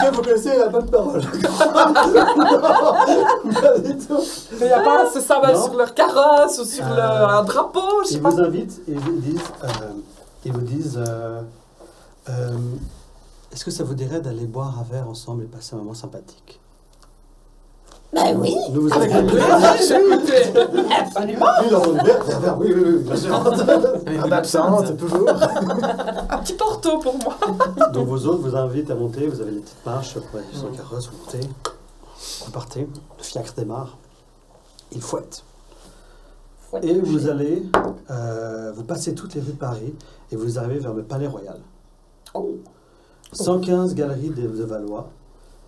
que vous connaissez la bonne parole? Mais il n'y a pas ce symbole sur leur carrosse ou sur un drapeau, je sais pas. Ils vous invitent et ils vous disent est-ce que ça vous dirait d'aller boire un verre ensemble et passer un moment sympathique? Ben oui. Nous vous Avec invitons. Absolument. Oui, dans un verre, oui, bien sûr. Un absinthe, toujours. Un petit porto pour moi. Donc vos autres vous invitent à monter, vous avez les petites marches, pour aller sur le carrosse, vous montez, vous partez, le fiacre démarre, il fouette. Et vous allez, vous passez toutes les rues de Paris et vous arrivez vers le Palais Royal. Oh. 115 galeries de Valois,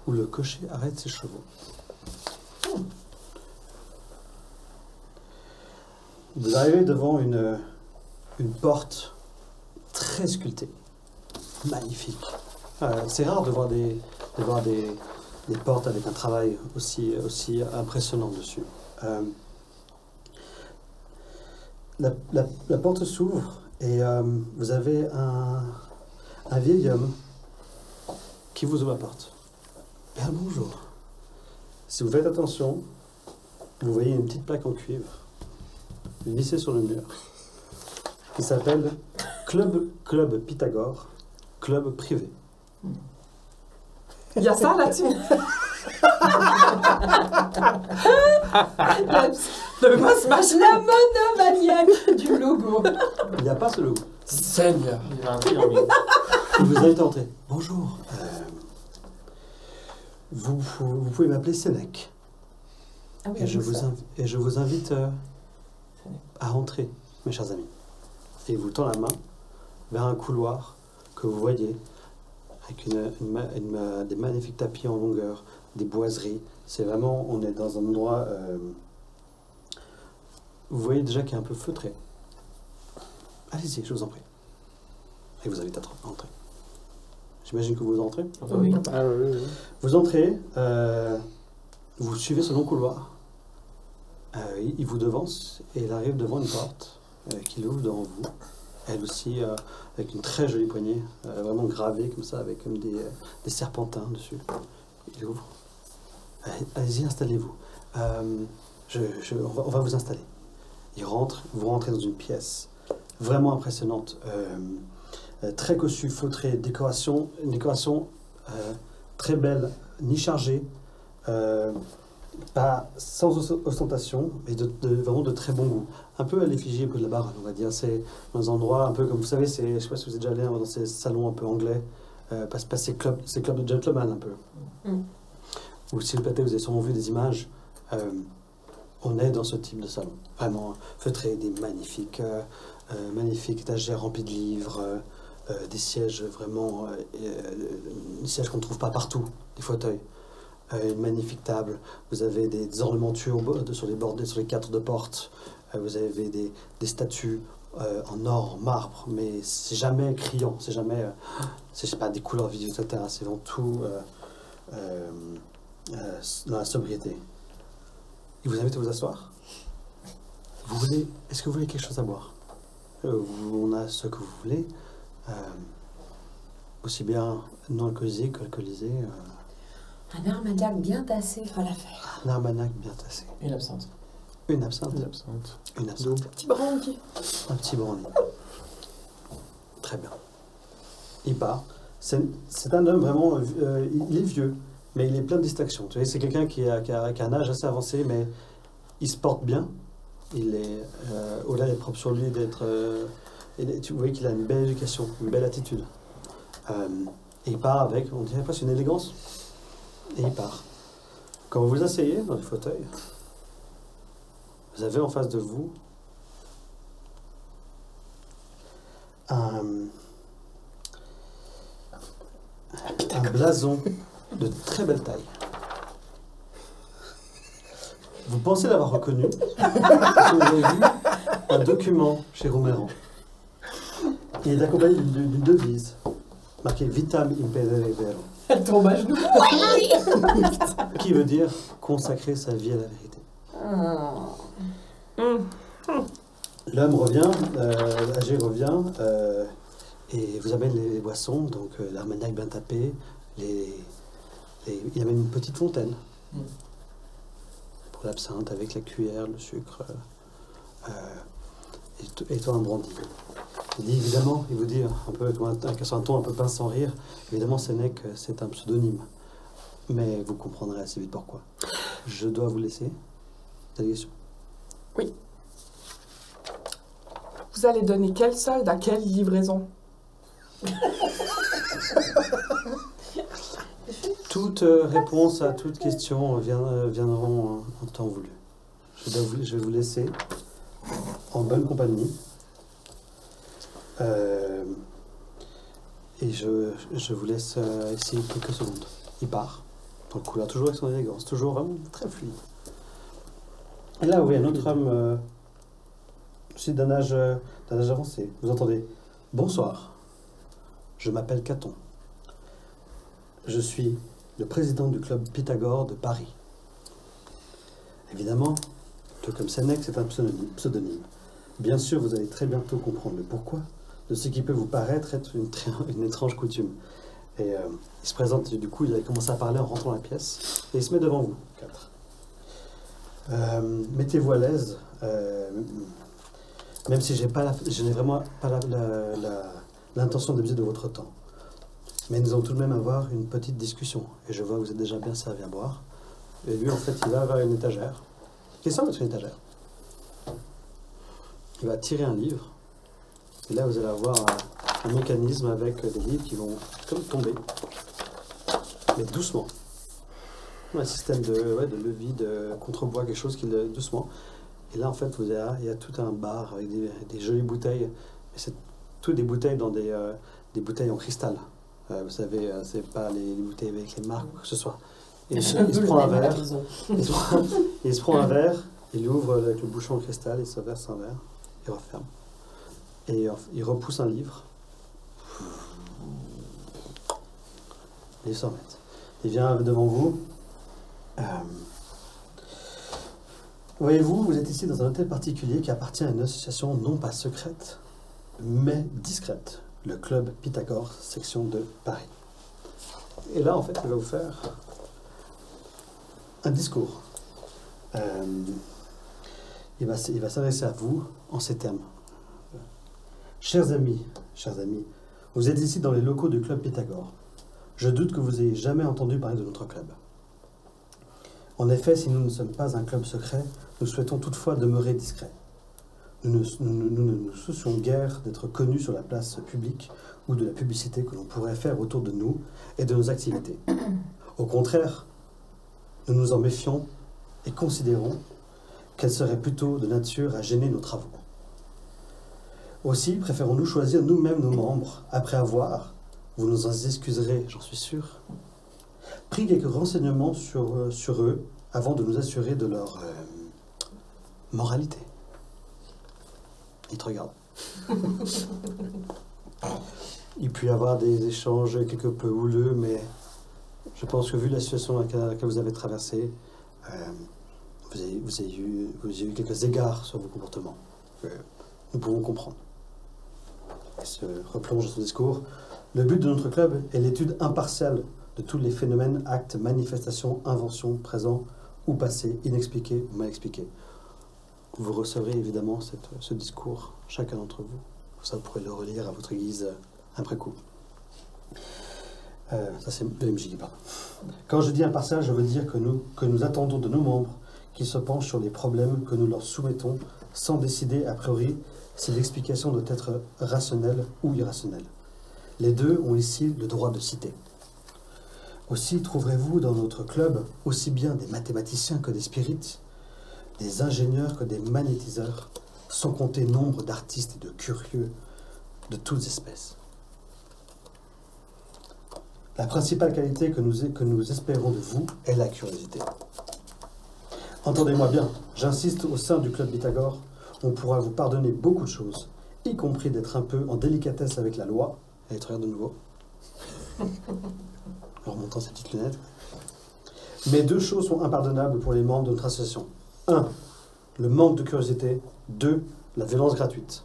où le cocher arrête ses chevaux. Vous arrivez devant une porte très sculptée, magnifique. C'est rare de voir des portes avec un travail aussi impressionnant dessus. La porte s'ouvre et vous avez un vieil homme qui vous ouvre la porte. Bien bonjour. Si vous faites attention, vous voyez une petite plaque en cuivre vissée sur le mur qui s'appelle Club Pythagore, club privé. Il y a ça là-dessus. Moi, c'est la monomaniaque du logo. Il n'y a pas ce logo. Seigneur. Il y a un triangle. Il vous invite à entrer. Bonjour. Vous pouvez m'appeler Sénèque. Ah oui, Et je vous invite à entrer, mes chers amis. Et il vous tend la main vers un couloir que vous voyez avec des magnifiques tapis en longueur, des boiseries. C'est vraiment, on est dans un endroit, vous voyez déjà qu'il est un peu feutré. Allez-y, je vous en prie. Et vous invite à entrer. J'imagine que vous entrez. Oui. Ah oui, oui. Vous entrez, vous suivez ce long couloir. Il vous devance et il arrive devant une porte qu'il ouvre devant vous. Elle aussi avec une très jolie poignée, vraiment gravée comme ça, avec comme des serpentins dessus. Il ouvre. Allez-y, installez-vous. On va vous installer. Il rentre, vous rentrez dans une pièce vraiment impressionnante. Très cossue, feutrée, une décoration très belle, ni chargée, pas sans ostentation, mais vraiment de très bon goût. Un peu à l'effigie de la baronne, on va dire. C'est dans un endroit un peu comme vous savez, je ne sais pas si vous êtes déjà allé dans ces salons un peu anglais, ces clubs de gentlemen un peu. Ou si vous avez sûrement vu des images, on est dans ce type de salon. Vraiment feutré, des magnifiques étagères remplies de livres, des sièges vraiment, des sièges qu'on ne trouve pas partout, des fauteuils, une magnifique table. Vous avez des ornementures sur les bords, sur les cadres de porte. Vous avez des statues en or, en marbre, mais c'est jamais criant, c'est jamais, c'est pas des couleurs vives, etc. C'est avant tout dans la sobriété. Il vous invite à vous asseoir. Est-ce que vous voulez quelque chose à boire? On a ce que vous voulez, aussi bien non alcoolisé qu'alcoolisé. Un armagnac bien tassé fera l'affaire. Un armagnac bien tassé. Une absinthe. Une absinthe. Une absinthe. Une absinthe. Petit brandy. Un petit brandy. Très bien. Il part. C'est un homme vraiment, il est vieux, mais il est plein de distractions. Tu vois, c'est quelqu'un qui a un âge assez avancé, mais il se porte bien. Il est, au-delà d'être propre sur lui, tu vois qu'il a une belle éducation, une belle attitude. Et il part avec, on dirait presque une élégance. Et il part. Quand vous vous asseyez dans le fauteuil, vous avez en face de vous un blason de très belle taille. Vous pensez l'avoir reconnu, parce que vous avez vu un document chez Rouméran. Il est accompagné d'une devise marquée Vitam Impedere Vero. Elle tombe à genoux. Qui veut dire consacrer sa vie à la vérité. L'homme revient, Agé revient, et vous amène les boissons, donc l'armagnac bien tapé, il amène une petite fontaine pour l'absinthe avec la cuillère, le sucre, et toi un brandy. Il dit évidemment, il vous dit un peu avec un ton un peu pince sans rire, évidemment Sénèque c'est un pseudonyme, mais vous comprendrez assez vite pourquoi. Je dois vous laisser. Délégation. Oui. Vous allez donner quel solde à quelle livraison? Toute réponse à toute question viendront en temps voulu. Je vais vous laisser en bonne compagnie. Et je vous laisse essayer quelques secondes. Il part, dans le couloir, toujours avec son élégance, toujours vraiment très fluide. Et là, vous voyez un autre homme, aussi d'un âge avancé. Vous entendez « Bonsoir, je m'appelle Caton. Je suis le président du club Pythagore de Paris. » Évidemment, tout comme Sénèque, c'est un pseudonyme. Bien sûr, vous allez très bientôt comprendre le pourquoi de ce qui peut vous paraître être une étrange coutume. Et il se présente, du coup, il a commencé à parler en rentrant dans la pièce, et il se met devant vous, 4. Mettez-vous à l'aise, même si je n'ai vraiment pas l'intention d'abuser de votre temps. Mais nous allons tout de même avoir une petite discussion, et je vois que vous êtes déjà bien servi à boire. Et lui, en fait, il va vers une étagère. Qu'est-ce que c'est une étagère? Il va tirer un livre, et là vous allez avoir un mécanisme avec des livres qui vont comme tomber, mais doucement. Un système de levis, de contrebois, quelque chose qui doucement. Et là en fait il y a tout un bar avec des jolies bouteilles, mais c'est toutes des bouteilles dans des bouteilles en cristal. Vous savez, c'est pas les bouteilles avec les marques ou quoi que ce soit. Et il se prend un verre, il se prend un verre, il ouvre avec le bouchon en cristal, il se verse un verre. Il referme. Et il repousse un livre. Il s'en met. Il vient devant vous. Voyez-vous, vous êtes ici dans un hôtel particulier qui appartient à une association non pas secrète, mais discrète. Le club Pythagore, section de Paris. Et là, en fait, il va vous faire un discours. Il va s'adresser à vous en ces termes. Chers amis, vous êtes ici dans les locaux du club Pythagore. Je doute que vous ayez jamais entendu parler de notre club. En effet, si nous ne sommes pas un club secret, nous souhaitons toutefois demeurer discrets. Nous ne nous soucions guère d'être connus sur la place publique ou de la publicité que l'on pourrait faire autour de nous et de nos activités. Au contraire, nous nous en méfions et considérons qu'elle serait plutôt de nature à gêner nos travaux. Aussi, préférons-nous choisir nous-mêmes nos membres, après avoir, vous nous en excuserez, j'en suis sûr, pris quelques renseignements sur eux avant de nous assurer de leur moralité. Il te regarde. Il peut y avoir des échanges quelque peu houleux, mais je pense que vu la situation dans laquelle vous avez traversé, vous avez eu quelques égards sur vos comportements. Nous pouvons comprendre. Il se replonge dans son discours. Le but de notre club est l'étude impartiale de tous les phénomènes, actes, manifestations, inventions, présents ou passés, inexpliqués ou mal expliqués. Vous recevrez évidemment ce discours, chacun d'entre vous. Ça, vous pourrez le relire à votre guise après coup. Ça, c'est le MJ qui parle. Quand je dis impartial, je veux dire que nous attendons de nos membres qui se penchent sur les problèmes que nous leur soumettons sans décider a priori si l'explication doit être rationnelle ou irrationnelle. Les deux ont ici le droit de citer. Aussi trouverez-vous dans notre club aussi bien des mathématiciens que des spirites, des ingénieurs que des magnétiseurs, sans compter nombre d'artistes et de curieux de toutes espèces. La principale qualité que nous espérons de vous est la curiosité. Entendez-moi bien, j'insiste au sein du club Pythagore, On pourra vous pardonner beaucoup de choses, y compris d'être un peu en délicatesse avec la loi. Allez, te regarde de nouveau. En remontant ses petites lunettes. Mais 2 choses sont impardonnables pour les membres de notre association. 1. Le manque de curiosité. 2. La violence gratuite.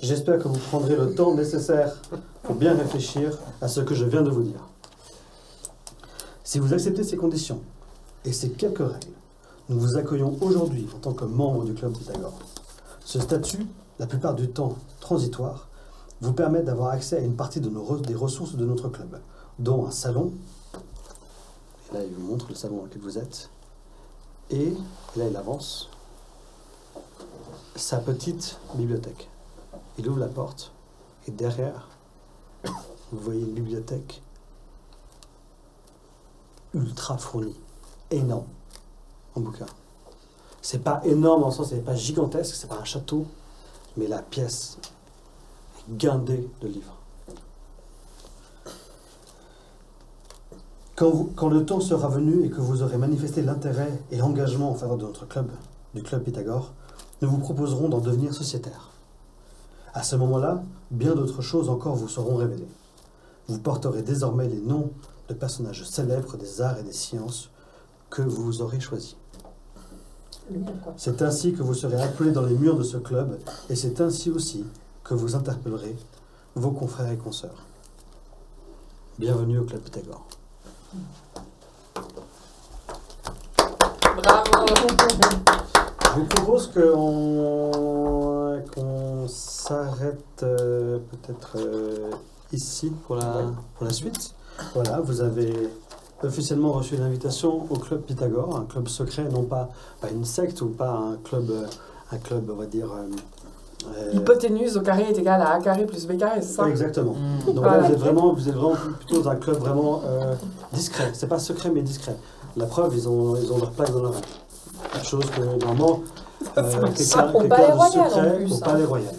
J'espère que vous prendrez le temps nécessaire pour bien réfléchir à ce que je viens de vous dire. Si vous acceptez ces conditions et ces quelques règles, nous vous accueillons aujourd'hui en tant que membre du club Pythagore. Ce statut, la plupart du temps transitoire, vous permet d'avoir accès à une partie des ressources de notre club, dont un salon, et là il vous montre le salon dans lequel vous êtes, et là il avance, sa petite bibliothèque. Il ouvre la porte, et derrière, vous voyez une bibliothèque ultra fournie, énorme, en bouquins. C'est pas énorme dans le sens, c'est pas gigantesque, c'est pas un château, mais la pièce est guindée de livres. Quand le temps sera venu et que vous aurez manifesté l'intérêt et l'engagement en faveur de notre club, du club Pythagore, nous vous proposerons d'en devenir sociétaire. À ce moment-là, bien d'autres choses encore vous seront révélées. Vous porterez désormais les noms de personnages célèbres des arts et des sciences que vous aurez choisis. C'est ainsi que vous serez appelés dans les murs de ce club, et c'est ainsi aussi que vous interpellerez vos confrères et consoeurs. Bienvenue au club Pythagore. Bravo. Je vous propose qu'on s'arrête peut-être ici pour la suite. Voilà, vous avez officiellement reçu l'invitation au club Pythagore, un club secret, non pas une secte ou pas un club on va dire... Hypoténuse au carré est égal à A carré plus B carré, c'est ça? Exactement. Donc là, vous êtes vraiment plutôt dans un club vraiment discret. C'est pas secret, mais discret. La preuve, ils ont leur plaque dans leur main. Chose que normalement, quelqu'un au Palais Royal, en secret plus, au Palais Royal.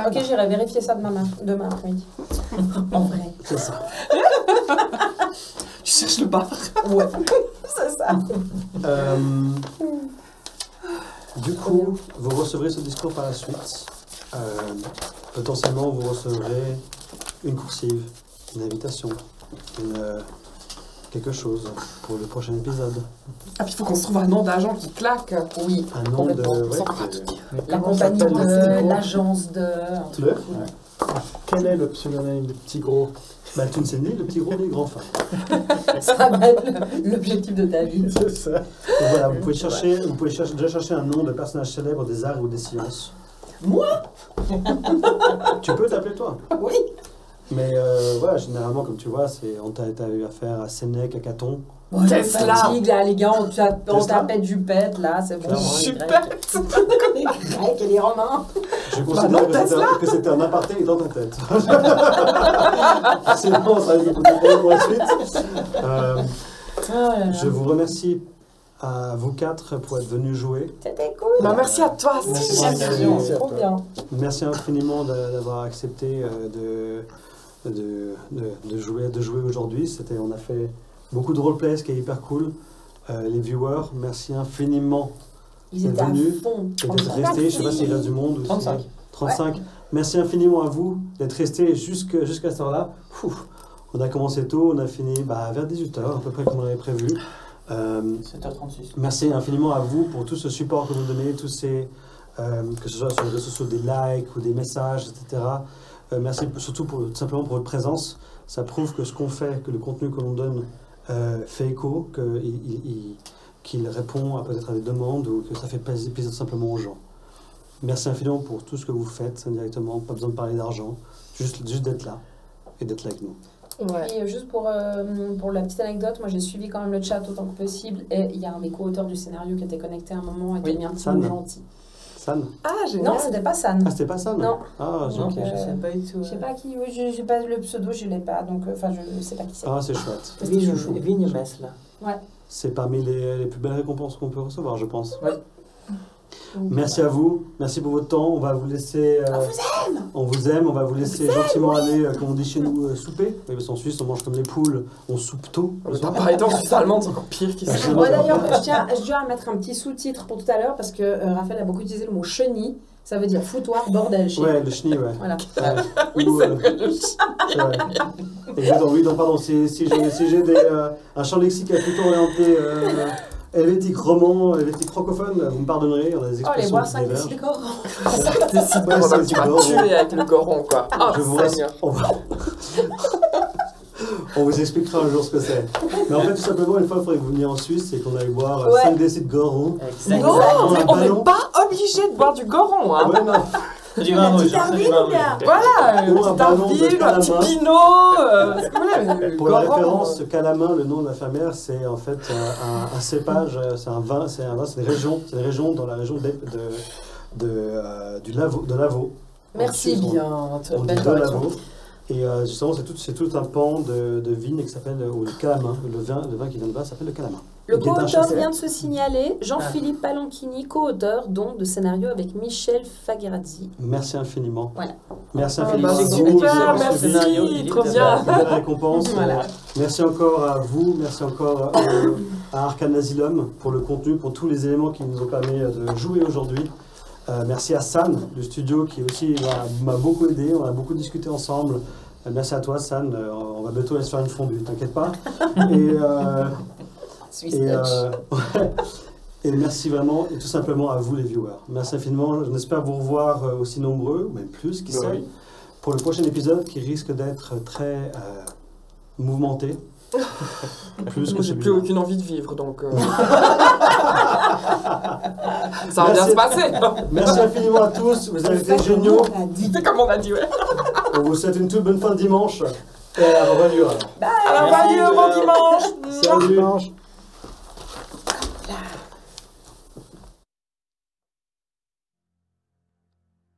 Ok, j'irai vérifier ça demain, oui. En vrai. C'est ça. Je cherche le bar. Ouais, c'est ça. Du coup, vous recevrez ce discours par la suite. Potentiellement, vous recevrez une coursive, une invitation, quelque chose pour le prochain épisode. Ah, puis il faut qu'on se trouve un nom d'agent qui claque. Oui, Un nom complètement. de... La compagnie de l'agence de... Quel est le pseudonyme du petit gros? Bah, tu ne sais ni le petit gros ni le grand fin. Ça va être l'objectif de ta vie. C'est ça. Donc voilà, vous pouvez déjà chercher un nom de personnage célèbre des arts ou des sciences. Moi? Tu peux t'appeler toi. Oui. Mais voilà, généralement, comme tu vois, on t'a eu affaire à Sénèque, à Caton. Bon, Tesla. fatigue, là, les gars, on tapette du pète, là, c'est bon. Jupette. Les Grecs et les Romains. Je considère que c'était un aparté dans ta tête. C'est bon, ça risque de coûter pour la suite. Je vous remercie à vous 4 pour être venus jouer. C'était cool. Bah, merci à toi. C'est trop bien. Merci infiniment d'avoir accepté de jouer aujourd'hui. On a fait beaucoup de roleplay, ce qui est hyper cool. Les viewers, merci infiniment Ils d'être étaient à venus fond. et d'être restés. Je ne sais pas s'il reste du monde. Ou 35. 35. Ouais. Merci infiniment à vous d'être restés jusqu'à cette heure-là. On a commencé tôt, on a fini vers 18h, à peu près comme on avait prévu. 7h36. Merci infiniment à vous pour tout ce support que vous donnez, tous ces, que ce soit sur les réseaux sociaux, des likes ou des messages, etc. Merci surtout simplement pour votre présence. Ça prouve que ce qu'on fait, que le contenu que l'on donne fait écho, qu'il répond peut-être à des demandes ou que ça fait plaisir simplement aux gens. Merci infiniment pour tout ce que vous faites indirectement, pas besoin de parler d'argent, juste d'être là et d'être là avec nous. Et puis, juste pour la petite anecdote, moi j'ai suivi quand même le chat autant que possible et il y a un des co-auteurs du scénario qui était connecté à un moment et qui a mis un petit mot gentil. San. Ah, génial. Non, c'était pas San. Ah, c'était pas San? Non. Ah, Non, ok. je sais pas du tout. Je sais pas qui, oui, j'ai pas le pseudo, je l'ai pas, donc je sais pas qui c'est. Ah, c'est chouette. Vigne Mess, là. Ouais. C'est parmi les plus belles récompenses qu'on peut recevoir, je pense. Ouais. Merci à vous, merci pour votre temps. On va vous laisser. On vous aime, on va vous laisser gentiment aller, comme on dit chez nous, souper. Oui, parce qu'en Suisse, on mange comme les poules, on soupe tôt. Par exemple, en Suisse allemande, c'est encore pire qu'ici. D'ailleurs, je tiens à mettre un petit sous-titre pour tout à l'heure parce que Raphaël a beaucoup utilisé le mot chenille. Ça veut dire foutoir, bordel. Ouais, le chenille, ouais. Voilà. Oui, c'est vrai, le c'est vrai. Exactement, oui, non, pardon, si j'ai un champ lexique plutôt orienté helvétique roman, helvétique francophone, vous me pardonnerez, on a des expressions. Les bois 5 déciles Goron. Tu vas tuer avec le Goron, quoi. Je vous on vous expliquera un jour ce que c'est. Mais en fait, tout simplement, une fois, il faudrait que vous veniez en Suisse et qu'on aille boire 5 déciles de Goron. Non, on n'est pas obligé de boire du Goron, hein. Ouais, non. Du vin rouge. Voilà, un petit Arville, un petit Pinot. Pour la référence, ce Calamin, le nom de ma famille, c'est en fait un cépage, c'est un vin, c'est une région dans la région de Lavaux. Merci bien. Belle correction. Et justement, c'est tout un pan de vigne qui s'appelle le Calamin. Le vin qui vient de là s'appelle le Calamin. Le co-auteur vient de se signaler, Jean-Philippe Palanchini, co-auteur donc de scénario avec Michel Fagherazzi. Merci infiniment. Voilà. Merci infiniment à vous. Super, merci, trop bien. Belle récompense. Voilà. Merci encore à vous, merci encore à Arcane Asylum pour le contenu, pour tous les éléments qui nous ont permis de jouer aujourd'hui. Merci à San, du studio, qui aussi m'a beaucoup aidé, on a beaucoup discuté ensemble. Merci à toi, San, on va bientôt aller se faire une fondue, t'inquiète pas. Et merci vraiment, et tout simplement à vous les viewers. Merci infiniment, j'espère vous revoir aussi nombreux, ou même plus, qui sait, pour le prochain épisode qui risque d'être très mouvementé. J'ai plus aucune envie de vivre, donc ça va bien se passer. Merci infiniment à tous, vous avez été géniaux. C'est comme on a dit, ouais. On vous souhaite une toute bonne fin de dimanche. Et à la revoyure. À la revoyure, bon dimanche. Salut.